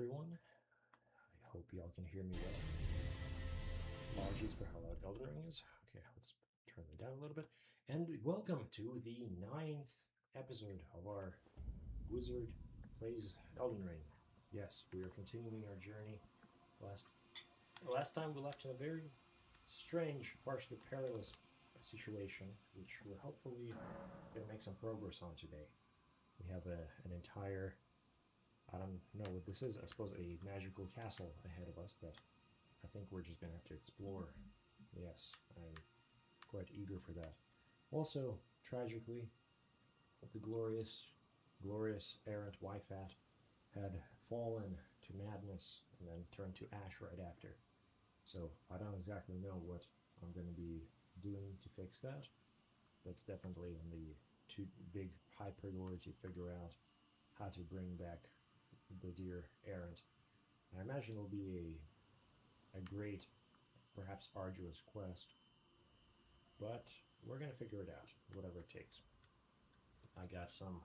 everyone. I hope y'all can hear me well. Apologies for how loud Elden Ring is. Okay, let's turn it down a little bit. And welcome to the 9th episode of our Wizard Plays Elden Ring. Yes, we are continuing our journey. Last time we left in a very strange, partially perilous situation, which we're hopefully going to make some progress on today. We have an entire, I don't know what this is, I suppose a magical castle ahead of us that I think we're just going to have to explore. Yes, I'm quite eager for that. Also, tragically, the glorious errant Wyfat had fallen to madness and then turned to ash right after. So I don't exactly know what I'm going to be doing to fix that. That's definitely in the big high priority, figure out how to bring back the dear errant. I imagine it'll be a great, perhaps arduous quest, but we're going to figure it out, whatever it takes. I got some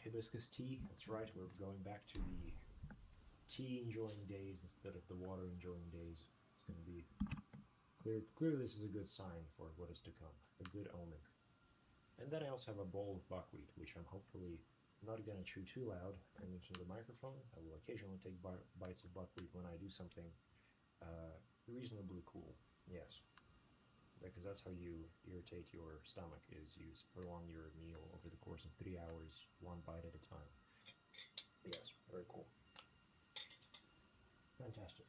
hibiscus tea. That's right, we're going back to the tea enjoying days instead of the water enjoying days. It's going to be clearly this is a good sign for what is to come, a good omen. And then I also have a bowl of buckwheat, which I'm hopefully not going to chew too loud and into the microphone. I will occasionally take bites of buckwheat when I do something reasonably cool. Yes, because that's how you irritate your stomach, is you prolong your meal over the course of 3 hours, one bite at a time. Yes, very cool. Fantastic.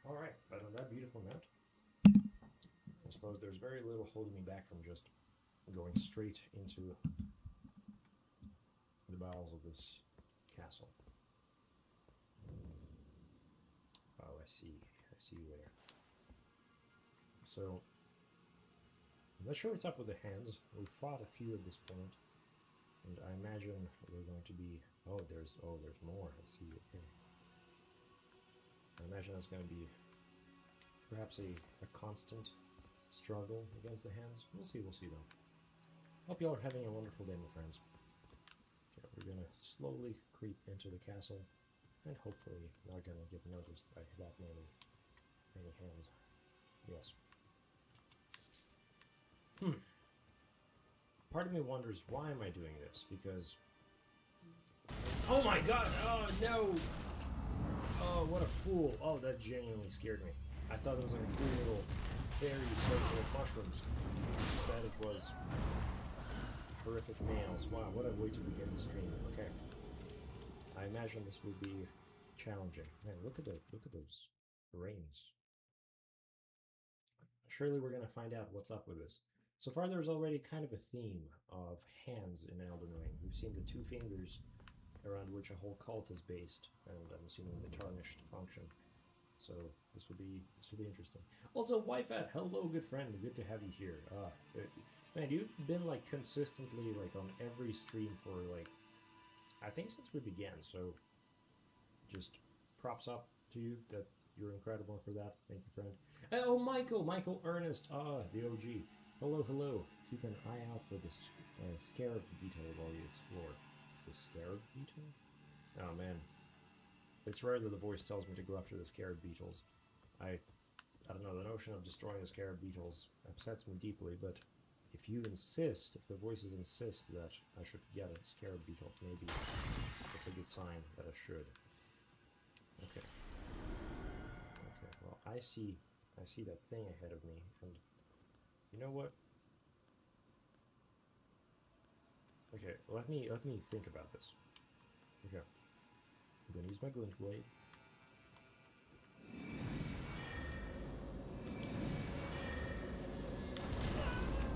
Alright, but on that beautiful note, I suppose there's very little holding me back from just going straight into the bowels of this castle. Oh, I see you there. So, I'm not sure what's up with the hands. We've fought a few at this point, and I imagine we're going to be... Oh, there's more. I see, okay. I imagine that's going to be perhaps a constant struggle against the hands. We'll see though. Hope y'all are having a wonderful day, my friends. Okay, we're gonna slowly creep into the castle and hopefully not gonna get noticed by that many hands. Yes. Part of me wonders, why am I doing this? Because... Oh my god! Oh no! Oh, what a fool. Oh, that genuinely scared me. I thought it was like a cool little fairy circle of mushrooms. Instead it was horrific nails. Wow, what a way to begin the stream. Okay. I imagine this will be challenging. Man, look at those rings. Surely we're gonna find out what's up with this. So far there's already kind of a theme of hands in Elden Ring. We've seen the 2 fingers around which a whole cult is based, and I'm assuming the tarnished function. So this will be interesting. Also, Wyfat, hello, good friend. Good to have you here. Man, you've been like consistently like on every stream for like I think since we began. So just props up to you that you're incredible for that. Thank you, friend. And, oh, Michael Ernest. The OG. Hello. Keep an eye out for this scarab beetle while you explore. The scarab beetle? Oh man. It's rare that the voice tells me to go after the scarab beetles. I don't know, the notion of destroying the scarab beetles upsets me deeply, but if you insist, if the voices insist that I should get a scarab beetle, maybe it's a good sign that I should. Okay. Okay, well, I see that thing ahead of me, and you know what? Okay, let me think about this. Okay. I'm gonna use my glint blade.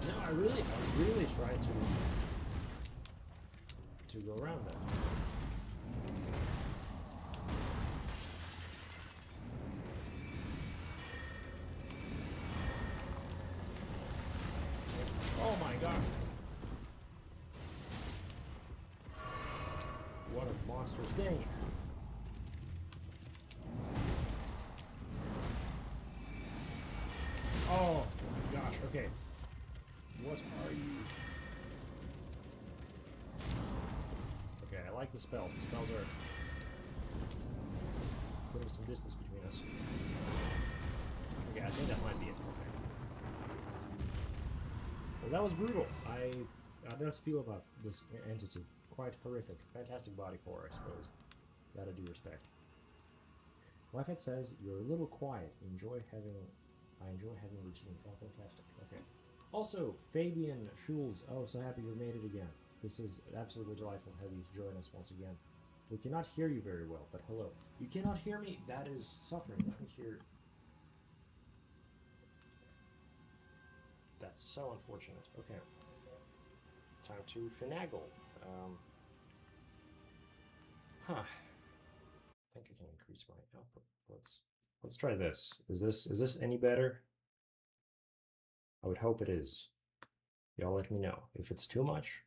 No, I really tried to go around that. Oh my gosh! What a monstrous thing! Oh my gosh, okay. What are you? like the spells. The spells are putting some distance between us. Okay, I think that might be it. Okay. Well, that was brutal. I don't know how to feel about this entity. Quite horrific. Fantastic body horror, I suppose. That I do respect. Wi-Fi says you're a little quiet. I enjoy having routines. Oh, fantastic. Okay. Also, Fabian Schulz. Oh, so happy you made it again. This is absolutely delightful to have you join us once again. We cannot hear you very well, but hello. You cannot hear me? That is suffering. Let me hear. That's so unfortunate. Okay. Time to finagle. I think I can increase my output. Let's try this. Is this any better? I would hope it is. Y'all let me know. If it's too much,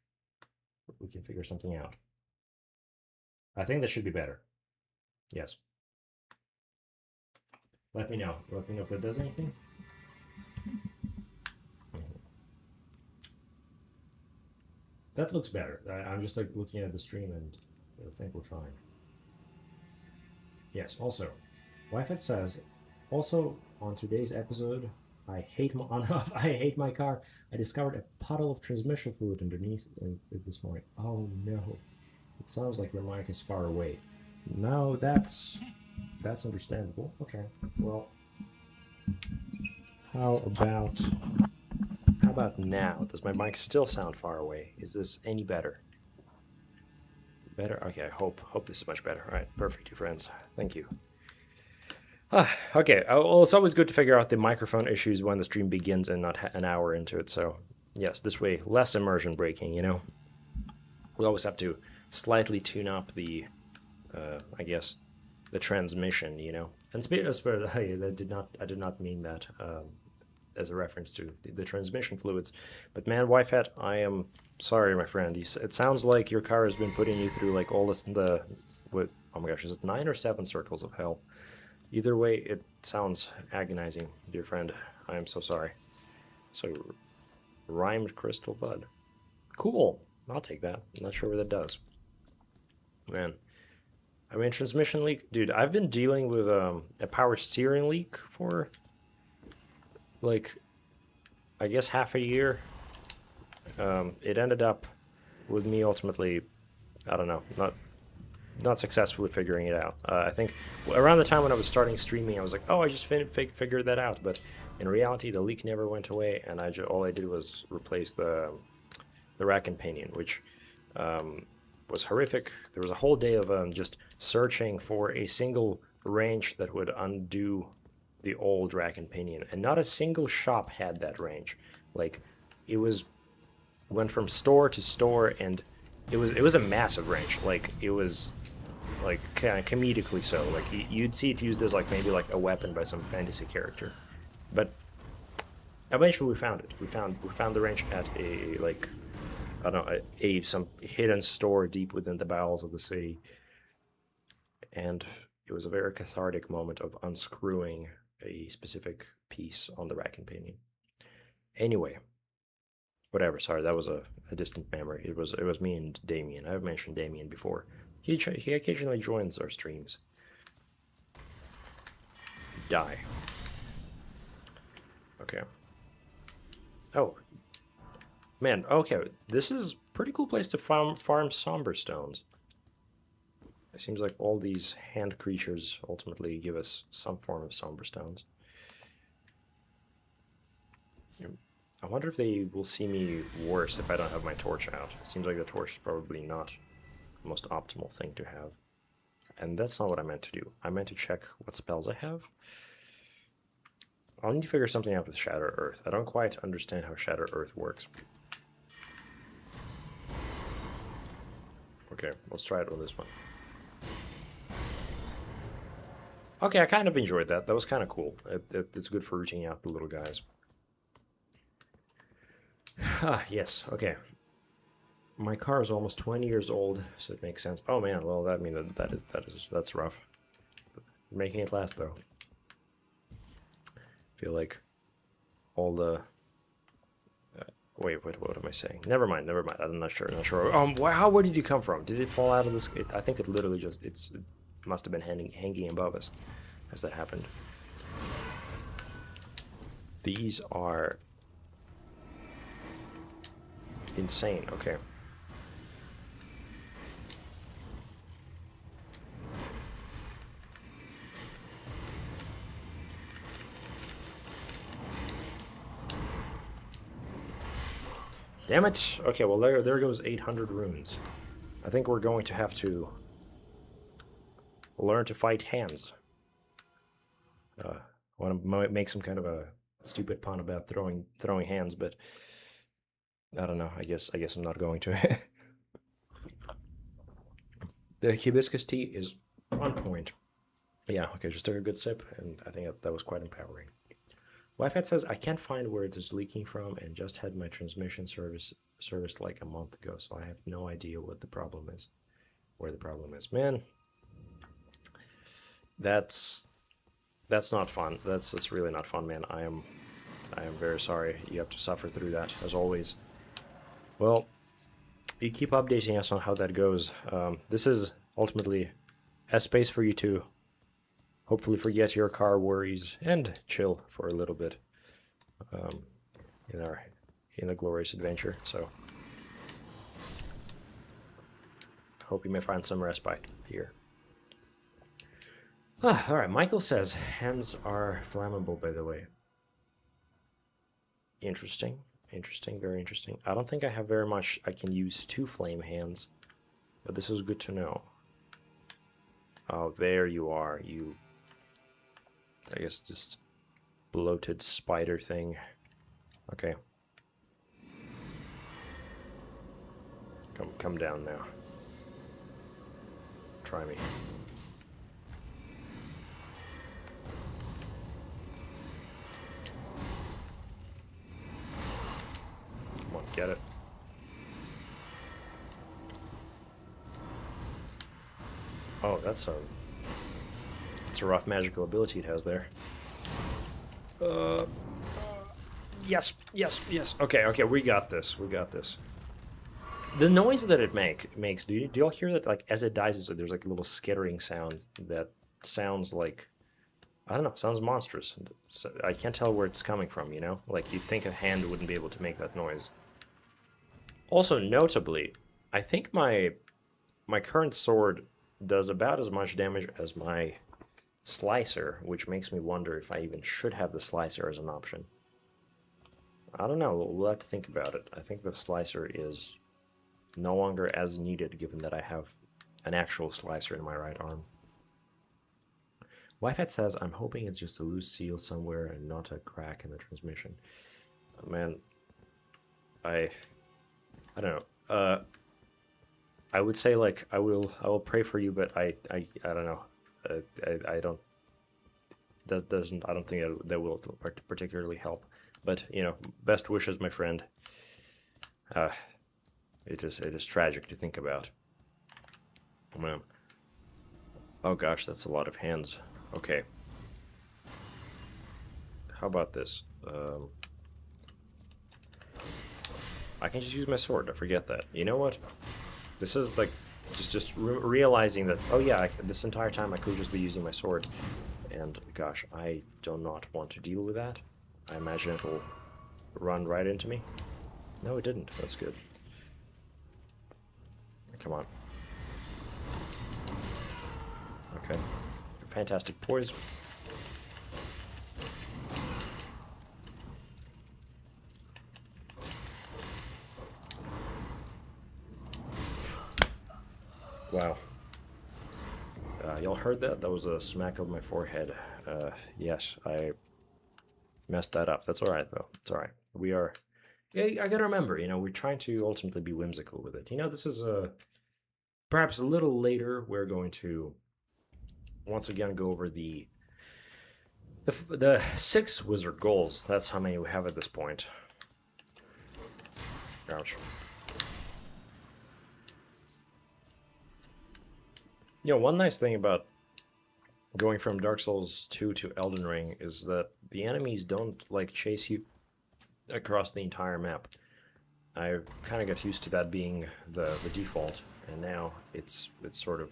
we can figure something out. I think that should be better. Yes. Let me know. Let me know if that does anything. That looks better. I'm just like looking at the stream and I think we're fine. Yes, also, Wi-Fi says, also on today's episode, I hate my car. I discovered a puddle of transmission fluid underneath it this morning. Oh no. It sounds like your mic is far away. No, that's understandable. Okay. Well, how about now? Does my mic still sound far away? Is this any better? Better? Okay, I hope this is much better. All right, perfect, you friends. Thank you. Okay, well, it's always good to figure out the microphone issues when the stream begins and not an hour into it. So, yes, this way, less immersion breaking, you know? We always have to slightly tune up the, I guess, the transmission, you know? And I did not mean that as a reference to the transmission fluids. But man, Wi-Fi, I am sorry, my friend. It sounds like your car has been putting you through like all this, oh my gosh, is it 9 or 7 circles of hell? Either way, it sounds agonizing, dear friend. I am so sorry. So, rhymed crystal bud. Cool. I'll take that. I'm not sure what that does. Man. I mean, transmission leak. Dude, I've been dealing with a power steering leak for, like, I guess half a year. It ended up with me ultimately, I don't know, not successfully figuring it out. I think around the time when I was starting streaming, I was like, oh, I just figured that out. But in reality, the leak never went away, and all I did was replace the rack and pinion, which was horrific. There was a whole day of just searching for a single wrench that would undo the old rack and pinion, and not a single shop had that wrench. Like, it went from store to store, and it was a massive wrench. Like, it was like kind of comedically so. Like, you'd see it used as like maybe like a weapon by some fantasy character. But eventually we found it. We found the wrench at a, like, I don't know, some hidden store deep within the bowels of the city. And it was a very cathartic moment of unscrewing a specific piece on the rack and pinion. Anyway, whatever. Sorry, that was a distant memory. It was me and Damien. I've mentioned Damien before. He occasionally joins our streams. Die. Okay. Oh. Man, okay. This is a pretty cool place to farm somber stones. It seems like all these hand creatures ultimately give us some form of somber stones. I wonder if they will see me worse if I don't have my torch out. It seems like the torch is probably not the most optimal thing to have. And that's not what I meant to do. I meant to check what spells I have. I'll need to figure something out with Shatter Earth. I don't quite understand how Shatter Earth works. Okay, let's try it with this one. Okay, I kind of enjoyed that. That was kind of cool. It's good for rooting out the little guys. Ah, yes, okay. My car is almost 20 years old, so it makes sense. Oh man, well that means that's rough. You're making it last though. I feel like all Wait, what am I saying? Never mind. I'm not sure. Wow, where did you come from? Did it fall out of this? I think it literally just, it must have been hanging above us as that happened. These are insane. Okay. Damn it! Okay, well there goes 800 runes. I think we're going to have to learn to fight hands. I want to make some kind of a stupid pun about throwing hands, but I don't know. I guess I'm not going to. The hibiscus tea is on point. Yeah, okay, just took a good sip, and I think that was quite empowering. Wi-Fi says, I can't find where it is leaking from and just had my transmission serviced like a month ago, so I have no idea what the problem is. Where the problem is. Man, that's not fun. That's really not fun, man. I am very sorry you have to suffer through that, as always. Well, you keep updating us on how that goes. This is ultimately a space for you to hopefully forget your car worries and chill for a little bit in a glorious adventure. So hope you may find some respite here. All right, Michael says hands are flammable, by the way. Interesting, very interesting. I don't think I have very much I can use to flame hands, but this is good to know. Oh, there you are, you, I guess, just bloated spider thing. Okay. Come down now. Try me. Come on, get it. Oh, that's a rough magical ability it has there. Yes. Okay, we got this. The noise that it makes, do y'all hear that? Like, as it dies, there's like a little skittering sound that sounds like, I don't know, sounds monstrous. So I can't tell where it's coming from, you know? Like, you'd think a hand wouldn't be able to make that noise. Also, notably, I think my current sword does about as much damage as my slicer, which makes me wonder if I even should have the slicer as an option. I don't know, we'll have to think about it. I think the slicer is no longer as needed given that I have an actual slicer in my right arm. Wi-Fi says, I'm hoping it's just a loose seal somewhere and not a crack in the transmission. Man, I don't know. I would say, like, I will pray for you, but I don't know. I don't. I don't think that will particularly help. But you know, best wishes, my friend. It is tragic to think about. Man. Oh gosh, that's a lot of hands. Okay. How about this? I can just use my sword. I forget that. You know what? This is like just realizing that, oh yeah, this entire time I could just be using my sword. And gosh, I do not want to deal with that. I imagine it'll run right into me. No, it didn't. That's good. Come on. Okay. Fantastic poise. Wow. Y'all heard that? That was a smack of my forehead. Yes, I messed that up. That's alright, though. It's alright. We are... Yeah, I gotta remember, you know, we're trying to ultimately be whimsical with it. You know, this is perhaps a little later, we're going to once again go over the 6 wizard goals. That's how many we have at this point. Ouch. You know, one nice thing about going from Dark Souls 2 to Elden Ring is that the enemies don't, like, chase you across the entire map. I kind of got used to that being the default, and now it's sort of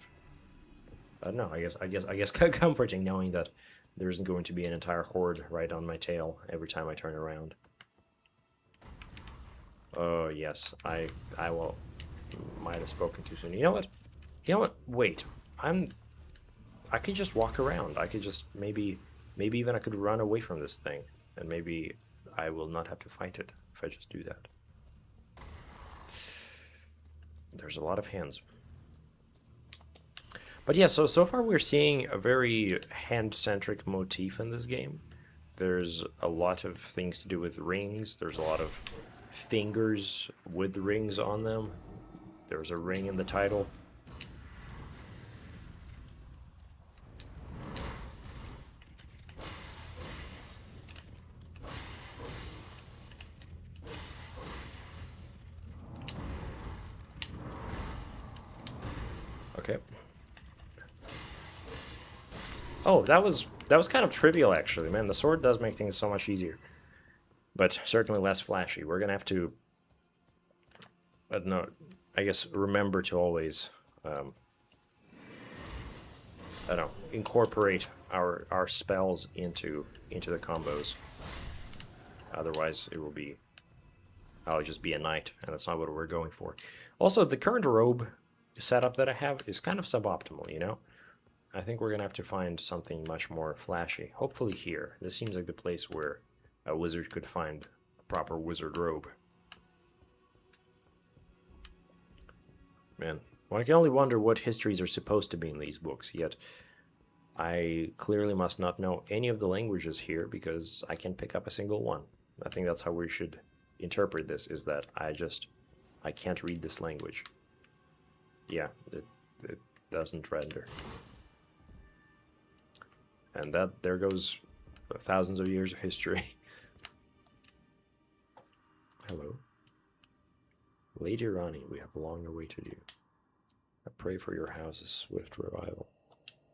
no, I guess comforting knowing that there isn't going to be an entire horde right on my tail every time I turn around. Oh yes, I will might have spoken too soon. You know what? You know what? Wait, I could just walk around. I could just maybe even I could run away from this thing, and maybe I will not have to fight it if I just do that. There's a lot of hands. But yeah, so far we're seeing a very hand-centric motif in this game. There's a lot of things to do with rings. There's a lot of fingers with rings on them. There's a ring in the title. Okay. Oh, that was kind of trivial, actually, man. The sword does make things so much easier, but certainly less flashy. We're gonna have to, I don't know, I guess remember to always, I don't know, incorporate our spells into the combos. Otherwise, I'll just be a knight, and that's not what we're going for. Also, the current robe setup that I have is kind of suboptimal, you know? I think we're gonna have to find something much more flashy. Hopefully here. This seems like the place where a wizard could find a proper wizard robe. Man, one can only wonder what histories are supposed to be in these books, yet I clearly must not know any of the languages here because I can't pick up a single one. I think that's how we should interpret this, is that I can't read this language. Yeah, it doesn't render. And there goes thousands of years of history. Hello. Lady Ranni, we have a longer way to do. I pray for your house's swift revival.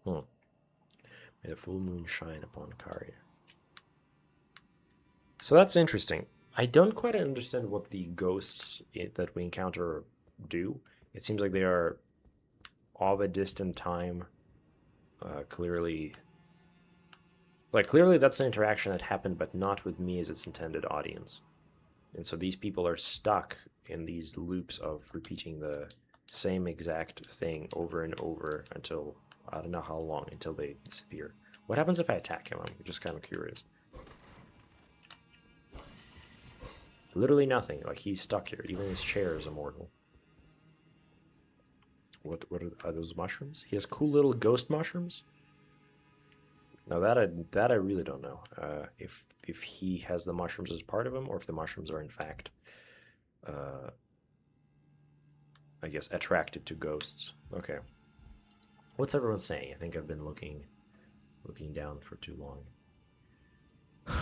May the full moon shine upon Karya. So that's interesting. I don't quite understand what the ghosts that we encounter do. It seems like they are of a distant time. Clearly that's an interaction that happened, but not with me as its intended audience. And so these people are stuck in these loops of repeating the same exact thing over and over until, I don't know how long, until they disappear. What happens if I attack him? I'm just kind of curious. Literally nothing. Like, he's stuck here. Even his chair is immortal. What are those mushrooms? He has cool little ghost mushrooms? Now that I really don't know. If he has the mushrooms as part of him, or if the mushrooms are in fact, I guess, attracted to ghosts. Okay. What's everyone saying? I think I've been looking down for too long.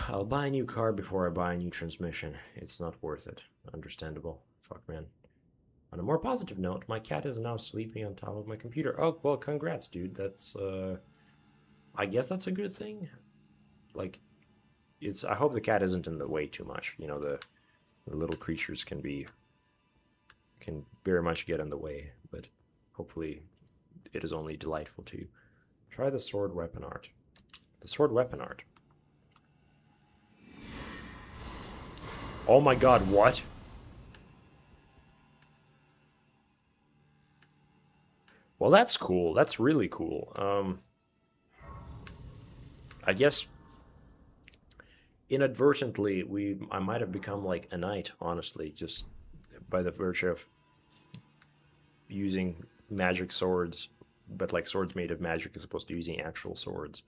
I'll buy a new car before I buy a new transmission. It's not worth it. Understandable. Fuck, man. On a more positive note, my cat is now sleeping on top of my computer. Oh, well, congrats, dude. That's, I guess that's a good thing. Like, I hope the cat isn't in the way too much. You know, the little creatures can very much get in the way, but hopefully it is only delightful to you. Try the sword weapon art. The sword weapon art. Oh my god, what? Well, that's cool. That's really cool. I guess inadvertently I might have become like a knight, honestly, just by the virtue of using magic swords, but like swords made of magic as opposed to using actual swords.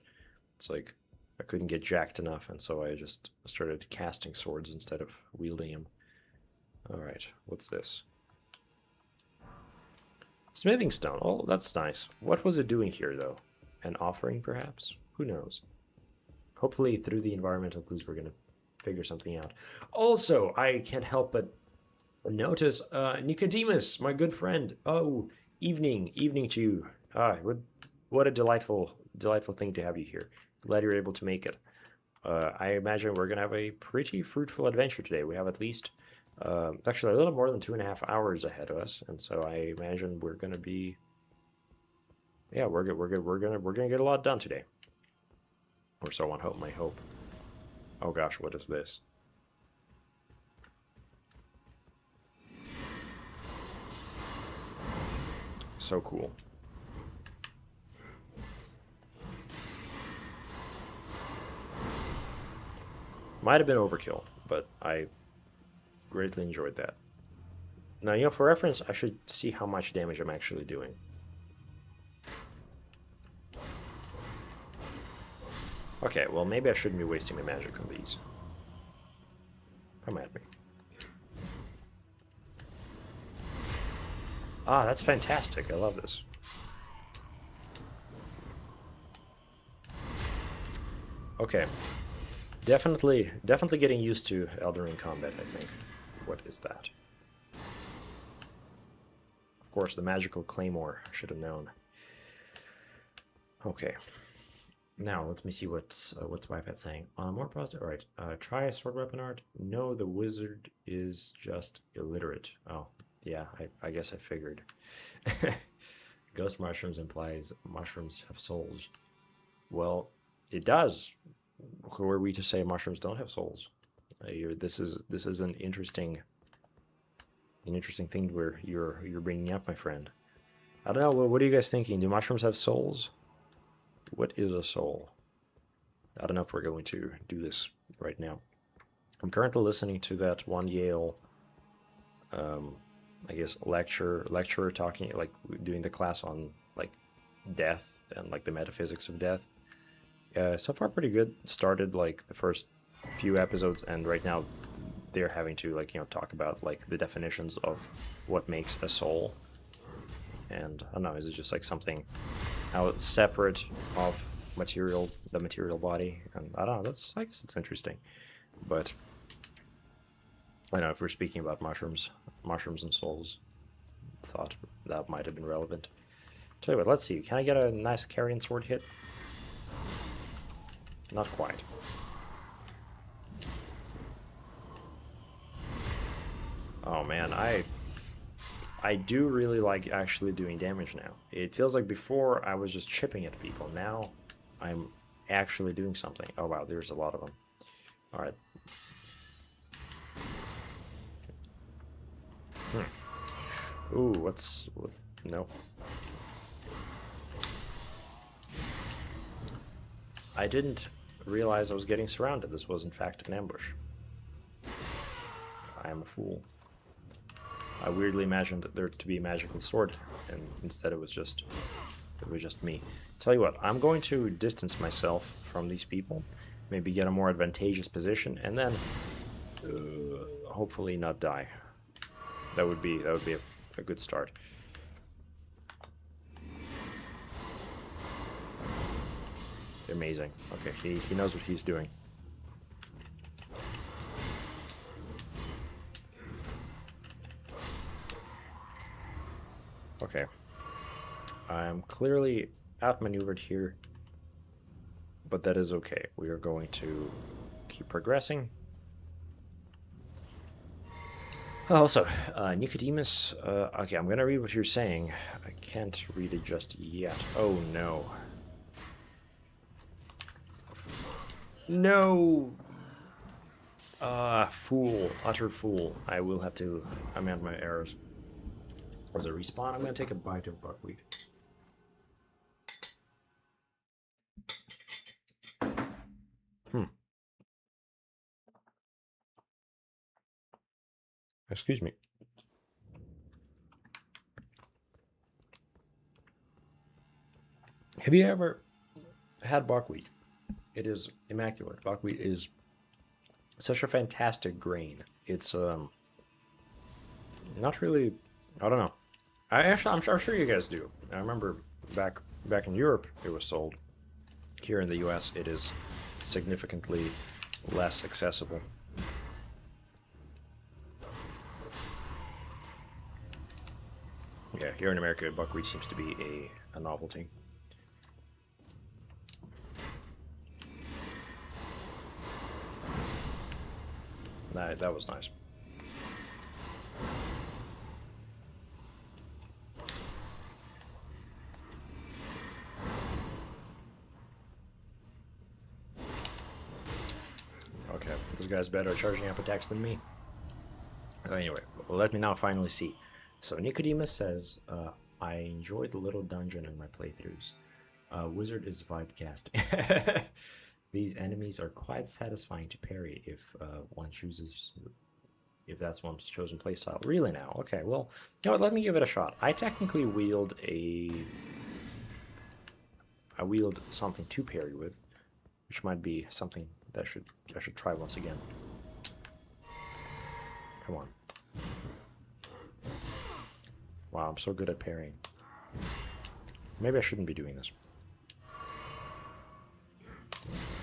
It's like I couldn't get jacked enough, and so I just started casting swords instead of wielding them. Alright, what's this? Smithing stone. Oh, that's nice. What was it doing here, though? An offering, perhaps? Who knows? Hopefully, through the environmental clues, we're going to figure something out. Also, I can't help but notice Nicodemus, my good friend. Oh, evening to you. What a delightful thing to have you here. Glad you're able to make it. I imagine we're going to have a pretty fruitful adventure today. We have at least Actually a little more than 2.5 hours ahead of us, and so I imagine we're gonna be, yeah, we're good. We're gonna get a lot done today, or so one hope. My hope. Oh gosh, what is this? So cool. Might have been overkill, but I greatly enjoyed that. Now, you know, for reference, I should see how much damage I'm actually doing. Okay, well, maybe I shouldn't be wasting my magic on these. Come at me. Ah, that's fantastic. I love this. Okay. Definitely getting used to Elden Ring combat, I think. What is that? Of course, the magical claymore. I should have known. Okay. Now, let me see what's Wi-Fi saying. More positive. All right. Try a sword weapon art. No, the wizard is just illiterate. Oh, yeah. I guess I figured. Ghost mushrooms implies mushrooms have souls. Well, it does. Who are we to say mushrooms don't have souls? This is an interesting thing where you're bringing up, my friend. I don't know. What are you guys thinking? Do mushrooms have souls? What is a soul? I don't know if we're going to do this right now. I'm currently listening to that one Yale, I guess, lecturer talking, like doing the class on like death and like the metaphysics of death. So far pretty good. Started like the first few episodes, and right now they're having to, like, you know, talk about like the definitions of what makes a soul. And I don't know, is it just like something out separate of the material body? And I don't know, I guess it's interesting. But I know if we're speaking about mushrooms and souls, thought that might have been relevant. Tell you what, let's see. Can I get a nice carrion sword hit? Not quite. Oh man, I do really like actually doing damage now. It feels like before I was just chipping at people. Now I'm actually doing something. Oh wow, there's a lot of them. All right. Ooh, what? No. I didn't realize I was getting surrounded. This was in fact an ambush. I am a fool. I weirdly imagined there to be a magical sword, and instead it was just me. Tell you what, I'm going to distance myself from these people, maybe get a more advantageous position, and then hopefully not die. That would be a good start. Amazing. Okay, he knows what he's doing. Okay. I'm clearly outmaneuvered here, but that is okay. We are going to keep progressing. Also, Nicodemus, okay, I'm gonna read what you're saying. I can't read it just yet. Oh no. No! Fool. Utter fool. I will have to amend my errors. As a respawn, I'm gonna take a bite of buckwheat. Excuse me. Have you ever had buckwheat? It is immaculate. Buckwheat is such a fantastic grain. It's not really. I don't know. I'm sure you guys do. I remember back in Europe it was sold. Here in the U.S. it is significantly less accessible. Yeah, here in America, buckwheat seems to be a novelty. That was nice. Those guys better at charging up attacks than me. Anyway, well, let me now finally see. So Nicodemus says, I enjoy the little dungeon in my playthroughs. Wizard is vibe casting. These enemies are quite satisfying to parry if one chooses, if that's one's chosen playstyle. Really now? Okay, well, you know what, let me give it a shot. I technically wield something to parry with, which might be something that I should try once again. Come on. Wow, I'm so good at parrying. Maybe I shouldn't be doing this.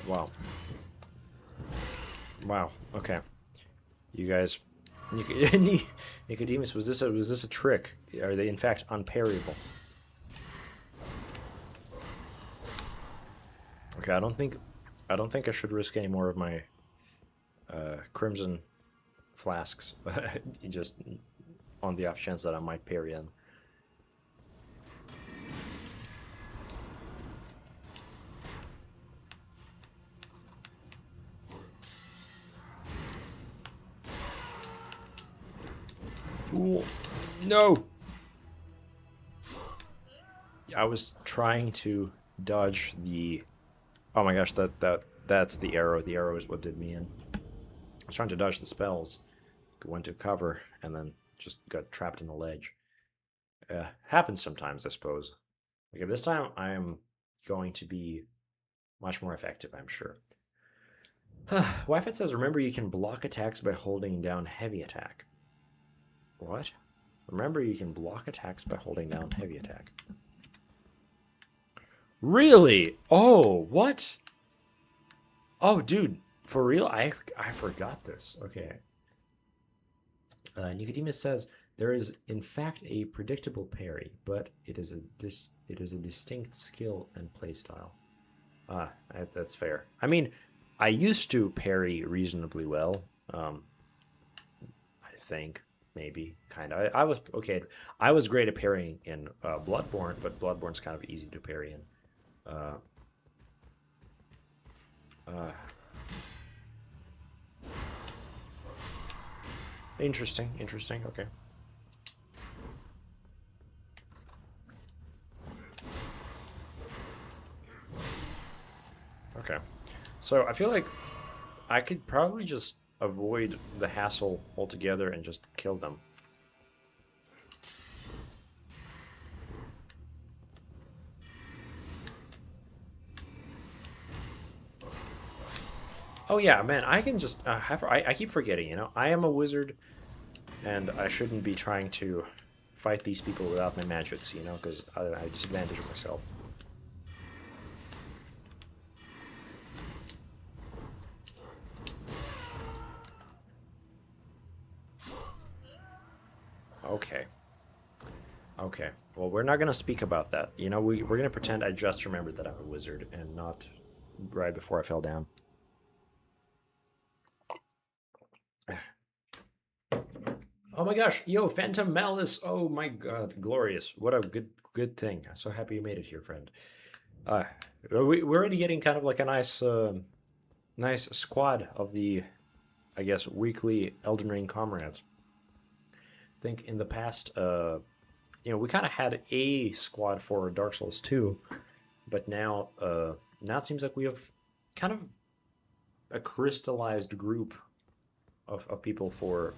Wow. Wow. Okay. You guys, Nicodemus, was this a trick? Are they in fact unparryable? Okay, I don't think I should risk any more of my crimson flasks, just on the off chance that I might parry in. Fool! No! I was trying to dodge the. Oh my gosh, that's the arrow. The arrow is what did me in. I was trying to dodge the spells, went to cover, and then just got trapped in the ledge. Happens sometimes, I suppose. Okay, this time I am going to be much more effective, I'm sure. Wi-Fi says, remember you can block attacks by holding down heavy attack. What? Remember you can block attacks by holding down heavy attack. Really? Oh, what? Oh, dude, for real? I forgot this. Okay. Nicodemus says there is in fact a predictable parry, but it is a distinct skill and playstyle. That's fair. I mean, I used to parry reasonably well. I think maybe kind of. I was okay. I was great at parrying in Bloodborne, but Bloodborne's kind of easy to parry in. Interesting. Okay. Okay. So I feel like I could probably just avoid the hassle altogether and just kill them. Oh yeah, man, I can just I keep forgetting, you know, I am a wizard, and I shouldn't be trying to fight these people without my magics, you know, because I disadvantage myself. Okay. Okay. Well, we're not gonna speak about that. You know, we're gonna pretend I just remembered that I'm a wizard and not right before I fell down. Oh my gosh, yo, Phantom Malice. Oh my god, glorious. What a good thing. I'm so happy you made it here, friend. Uh, we're already getting kind of like a nice squad of the, I guess, weekly Elden Ring comrades. I think in the past, you know, we kind of had a squad for Dark Souls 2, but now it seems like we have kind of a crystallized group of people for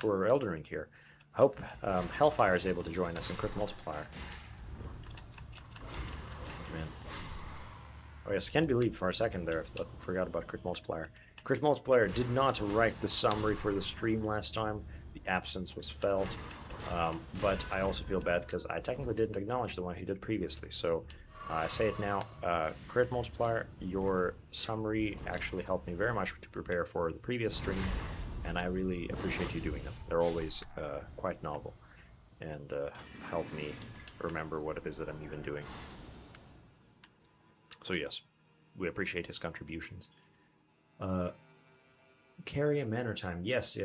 Elden Ring here. I hope Hellfire is able to join us in Crit Multiplier. Man. Oh yes, I can't believe for a second there I forgot about Crit Multiplier. Crit Multiplier did not write the summary for the stream last time. The absence was felt. But I also feel bad because I technically didn't acknowledge the one he did previously. So I say it now. Crit Multiplier, your summary actually helped me very much to prepare for the previous stream, and I really appreciate you doing them. They're always quite novel and help me remember what it is that I'm even doing. So yes, we appreciate his contributions. Carry a manner time. Yes,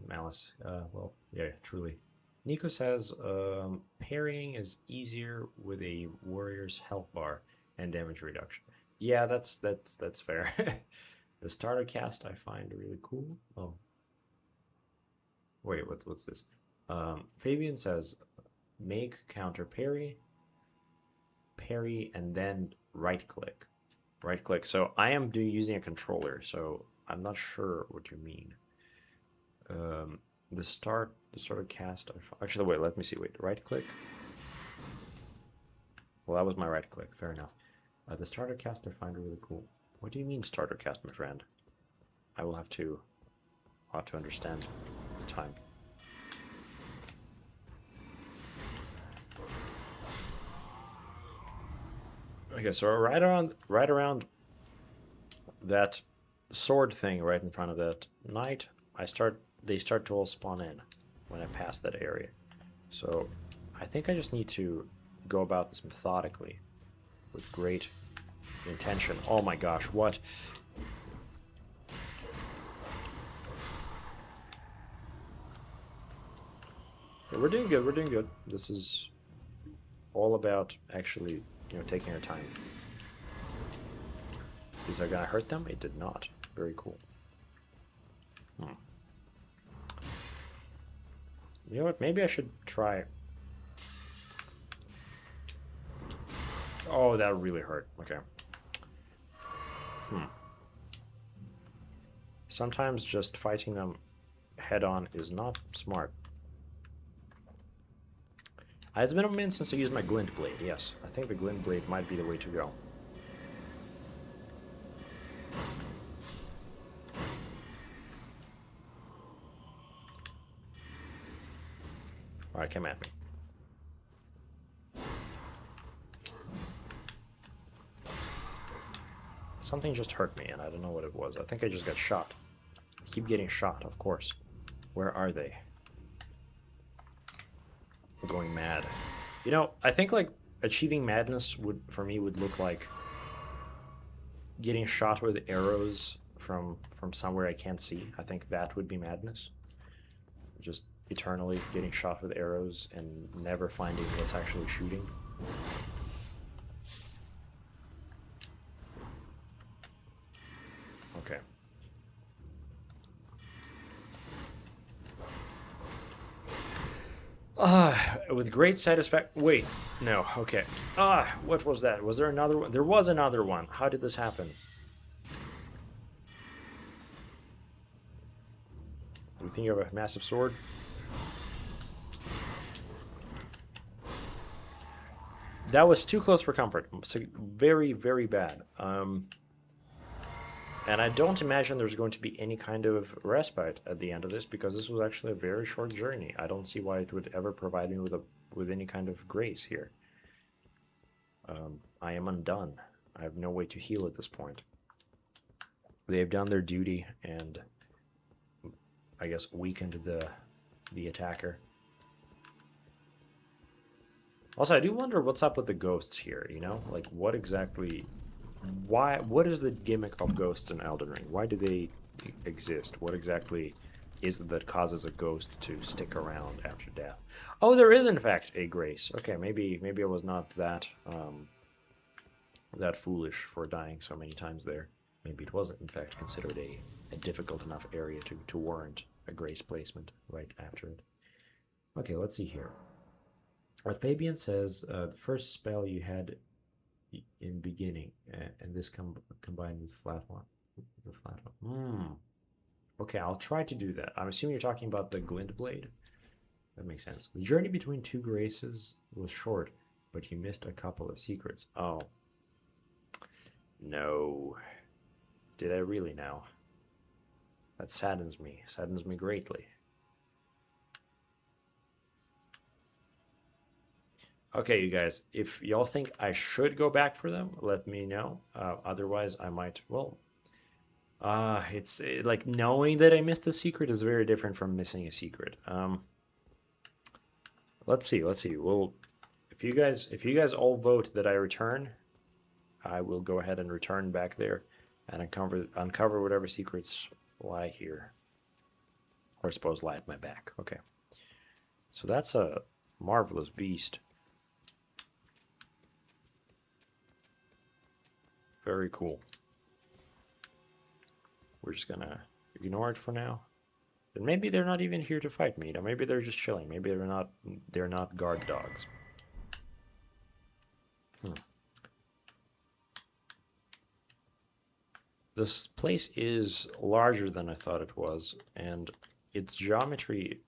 Malice. Well, yeah, truly. Nico says parrying is easier with a warrior's health bar and damage reduction. Yeah, that's fair. The starter cast I find really cool. Oh. Wait, what's this? Fabian says, make counter parry, and then right click. Right click. So I am using a controller, so I'm not sure what you mean. The starter cast. Actually, wait. Let me see. Wait. Right click. Well, that was my right click. Fair enough. The starter cast I find really cool. What do you mean starter cast, my friend? I will have to understand the time. Okay, so right around that sword thing right in front of that knight, they start to all spawn in when I pass that area. So I think I just need to go about this methodically with great intention. Oh my gosh, what? We're doing good, we're doing good. This is all about actually, taking our time. Is that gonna hurt them? It did not. Very cool. You know what? Maybe I should try. Oh, that really hurt. Okay. Sometimes just fighting them head on is not smart. It's been a minute since I used my glint blade. Yes, I think the glint blade might be the way to go. Alright, come at me. Something just hurt me, and I don't know what it was. I think I just got shot. I keep getting shot, of course. Where are they? I'm going mad. You know, I think, like, achieving madness for me would look like getting shot with arrows from somewhere I can't see. I think that would be madness. Just eternally getting shot with arrows and never finding what's actually shooting. Okay. With great satisfaction. Wait, no, okay. What was that? Was there another one? There was another one. How did this happen? Do you think you have a massive sword? That was too close for comfort. So very, very bad. And I don't imagine there's going to be any kind of respite at the end of this, because this was actually a very short journey. I don't see why it would ever provide me with any kind of grace here. I am undone. I have no way to heal at this point. They have done their duty and, I guess, weakened the attacker. Also, I do wonder what's up with the ghosts here, you know? Like, what exactly... What is the gimmick of ghosts in Elden Ring? Why do they exist? What exactly is it that causes a ghost to stick around after death? Oh, there is, in fact, a grace. Okay, maybe I was not that foolish for dying so many times there. Maybe it wasn't, in fact, considered a difficult enough area to warrant a grace placement right after it. Okay, let's see here. What Fabian says, the first spell you had in beginning, and this combined with flat one. Okay, I'll try to do that. I'm assuming you're talking about the glint blade. That makes sense. The journey between two graces was short, but you missed a couple of secrets. Oh. No. Did I really now? That saddens me greatly. Okay, you guys, if y'all think I should go back for them, let me know. Otherwise, I might, well, it's like knowing that I missed a secret is very different from missing a secret. Let's see. Well, if you guys all vote that I return, I will go ahead and return back there and uncover whatever secrets lie here. Or I suppose lie at my back. Okay. So that's a marvelous beast. Very cool. we're just gonna ignore it for now. And maybe they're not even here to fight me. You know, maybe they're just chilling. Maybe they're not guard dogs. This place is larger than I thought it was, and its geometry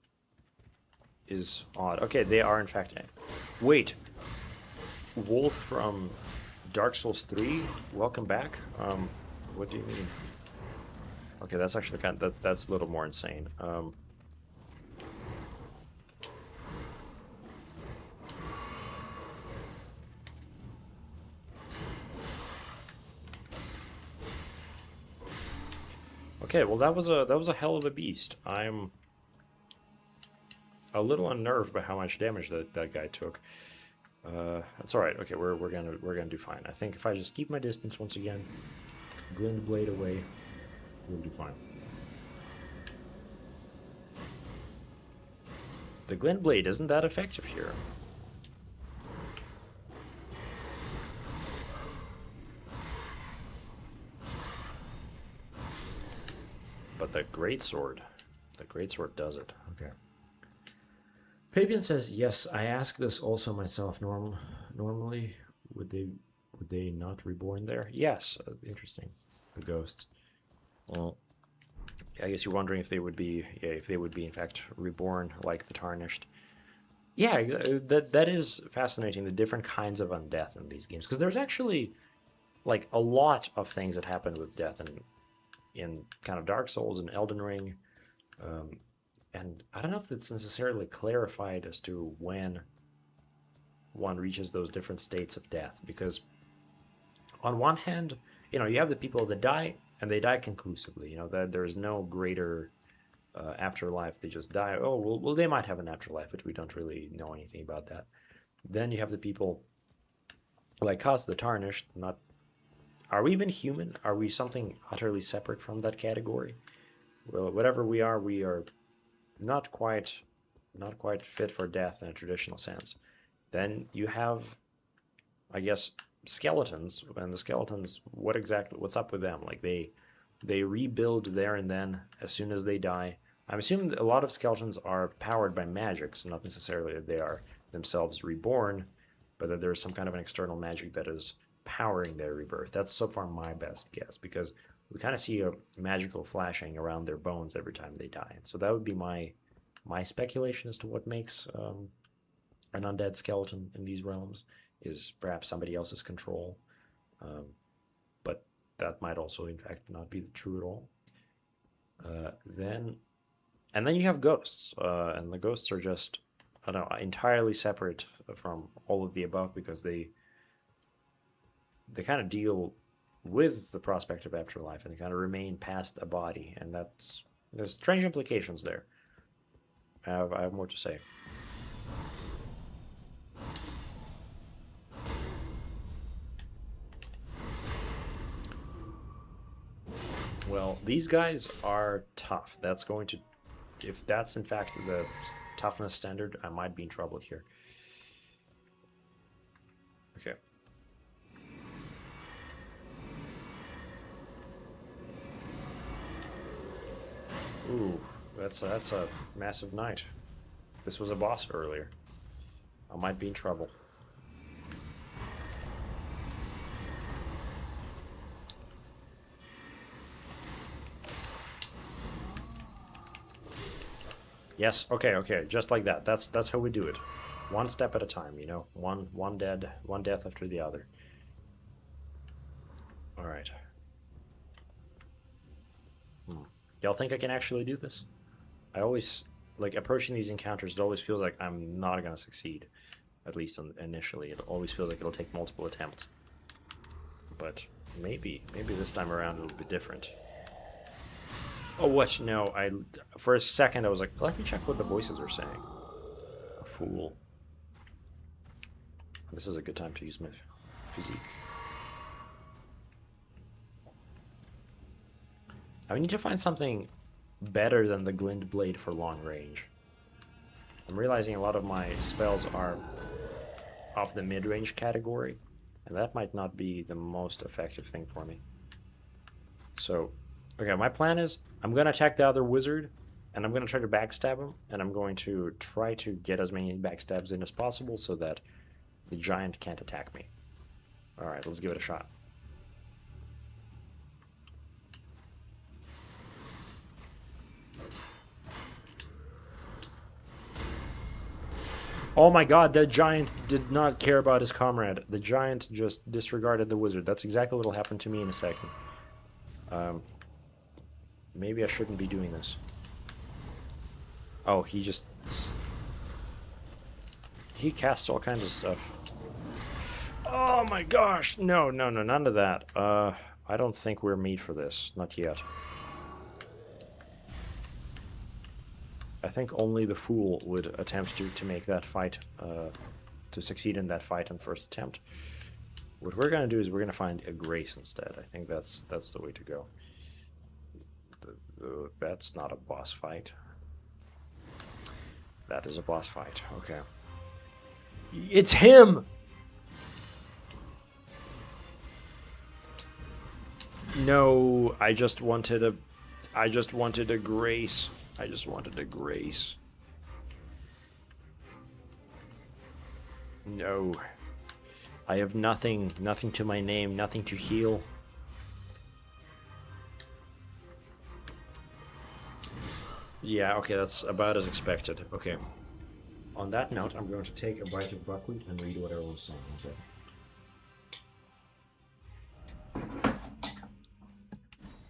is odd. Okay, they are in fact... Wait! Wolf from Dark Souls 3? Welcome back? What do you mean? Okay, that's actually that's a little more insane. Okay, well that was a hell of a beast. I'm a little unnerved by how much damage that guy took. That's all right. Okay, we're gonna do fine. I think if I just keep my distance once again, Glint Blade away, we'll do fine. The Glint Blade isn't that effective here. But the greatsword does it. Okay. Fabian says, yes, I ask this also myself. Normally, would they not reborn there? Yes, interesting. The ghosts. Well, I guess you're wondering if they would be, in fact reborn like the Tarnished. Yeah, exactly. That is fascinating. The different kinds of undeath in these games, because there's actually like a lot of things that happen with death in kind of Dark Souls and Elden Ring. And I don't know if it's necessarily clarified as to when one reaches those different states of death, because on one hand, you know, you have the people that die, and they die conclusively. You know, that there's no greater afterlife. They just die. Oh, well, they might have an afterlife, but we don't really know anything about that. Then you have the people like us, the Tarnished. Not, are we even human? Are we something utterly separate from that category? Well, whatever we are not quite fit for death in a traditional sense. Then you have, I guess, skeletons, and the skeletons, what's up with them? Like they rebuild there and then as soon as they die. I'm assuming that a lot of skeletons are powered by magic, so not necessarily that they are themselves reborn, but that there's some kind of an external magic that is powering their rebirth. That's so far my best guess, because we kind of see a magical flashing around their bones every time they die. So that would be my speculation as to what makes an undead skeleton in these realms, is perhaps somebody else's control. But that might also, in fact, not be true at all. Then you have ghosts, and the ghosts are just, I don't know, entirely separate from all of the above, because they kind of deal with the prospect of afterlife, and they kind of remain past a body, and there's strange implications there. I have more to say. Well, these guys are tough. That's going to, if that's in fact the toughness standard, I might be in trouble here. Okay. Ooh, that's a massive knight. This was a boss earlier. I might be in trouble. Yes, okay, just like that. That's how we do it. One step at a time, you know. One death after the other. All right. Y'all think I can actually do this? I always, like, approaching these encounters, it always feels like I'm not gonna succeed. At least initially. It always feels like it'll take multiple attempts. But maybe this time around it'll be different. Oh, what? No, for a second I was like, let me check what the voices are saying. A fool. This is a good time to use my physique. I need to find something better than the Glint Blade for long range. I'm realizing a lot of my spells are of the mid-range category, and that might not be the most effective thing for me. So, Okay, my plan is I'm going to attack the other wizard, and I'm going to try to backstab him, and I'm going to try to get as many backstabs in as possible so that the giant can't attack me. Alright, let's give it a shot. Oh my god, the giant did not care about his comrade. The giant just disregarded the wizard. That's exactly what will happen to me in a second. Maybe I shouldn't be doing this. Oh, he just... He casts all kinds of stuff. Oh my gosh! No, no, no, none of that. I don't think we're made for this. Not yet. I think only the fool would attempt to make that fight, to succeed in that fight on first attempt. What we're gonna do is we're gonna find a grace instead. I think that's the way to go. That's not a boss fight. That is a boss fight. Okay. It's him! No, I just wanted a grace. I just wanted a grace. No. I have nothing to my name, nothing to heal. Yeah, okay, that's about as expected. Okay. On that note, I'm going to take a bite of buckwheat and read what everyone's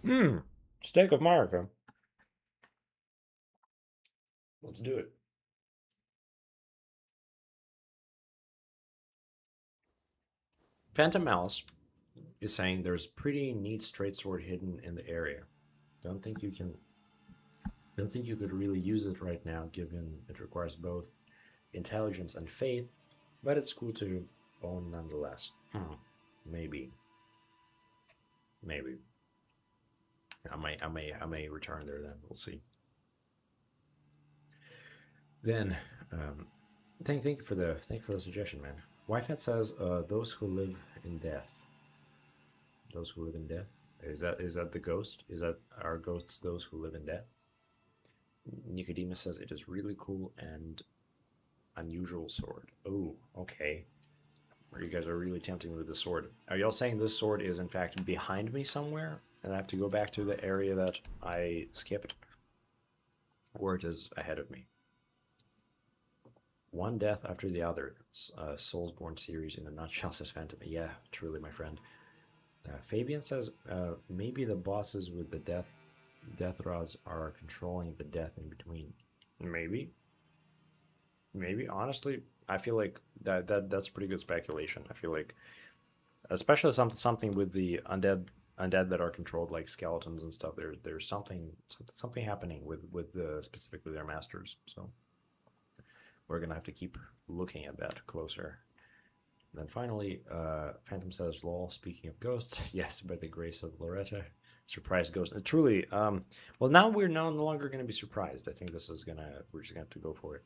saying. Steak of America. Let's do it. Phantom Malice is saying there's pretty neat straight sword hidden in the area. Don't think you could really use it right now, given it requires both intelligence and faith, but it's cool to own nonetheless. Maybe. I may return there then. We'll see. Then, thank you for the suggestion, man. Wifehead says, those who live in death. Those who live in death? Is that the ghost? Are ghosts those who live in death? Nicodemus says it is really cool and unusual sword. Oh, okay. You guys are really tempting with the sword. Are y'all saying this sword is in fact behind me somewhere, and I have to go back to the area that I skipped? Or it is ahead of me? One death after the other. Soulsborne series in a nutshell, says Phantom. Yeah, truly, my friend. Fabian says, maybe the bosses with the death rods are controlling the death in between. Maybe, honestly, I feel like that's pretty good speculation. I feel like, especially something with the undead that are controlled, like skeletons and stuff, there's something happening with specifically their masters. So we're gonna have to keep looking at that closer. And then finally, Phantom says, lol, speaking of ghosts, yes, by the grace of Loretta, surprise ghost. Truly, well, now we're no longer going to be surprised. I think we're just going to have to go for it.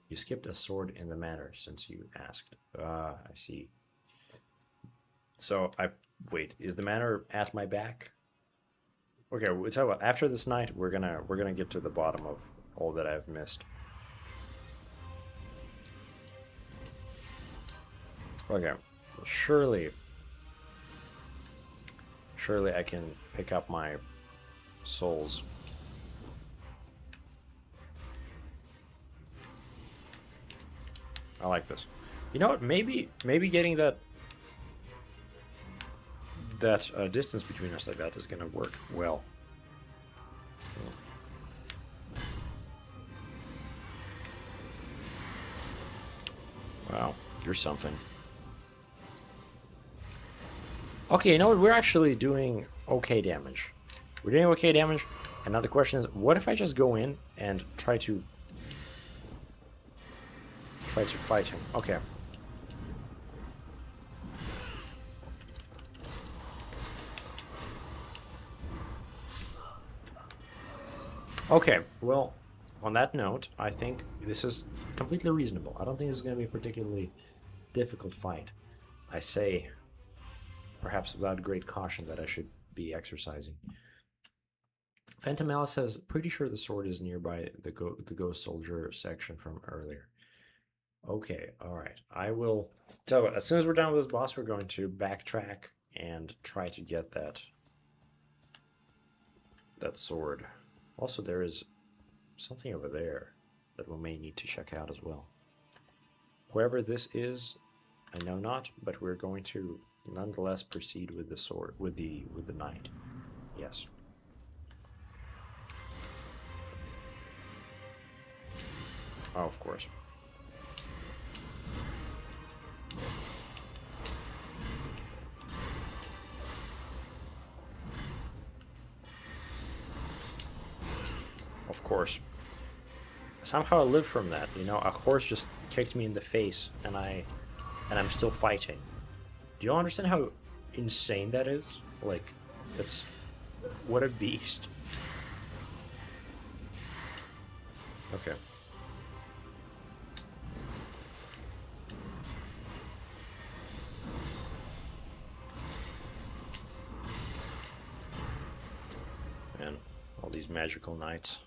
You skipped a sword in the manor since you asked. I see. So, wait, is the manor at my back? Okay, we'll tell you what, after this night, we're gonna get to the bottom of all that I've missed. Okay, surely I can pick up my souls. I like this. You know what? Maybe getting that distance between us like that is gonna work well. Wow, you're something. Okay, you know what? We're actually doing okay damage. We're doing okay damage. And now the question is, what if I just go in and try to fight him? Okay. Okay, well, on that note, I think this is completely reasonable. I don't think this is going to be a particularly difficult fight. I say, perhaps without great caution, that I should be exercising. Phantom Alice says, pretty sure the sword is nearby the ghost soldier section from earlier. Okay, all right. I will tell you what, as soon as we're done with this boss, we're going to backtrack and try to get that sword. Also, there is something over there that we may need to check out as well. Whoever this is, I know not, but we're going to nonetheless proceed with the sword, with the knight. Yes. Oh, of course. Of course. Somehow I lived from that. You know, a horse just kicked me in the face, and I'm still fighting. Do you understand how insane that is? Like, it's what a beast. Okay. Man, all these magical knights.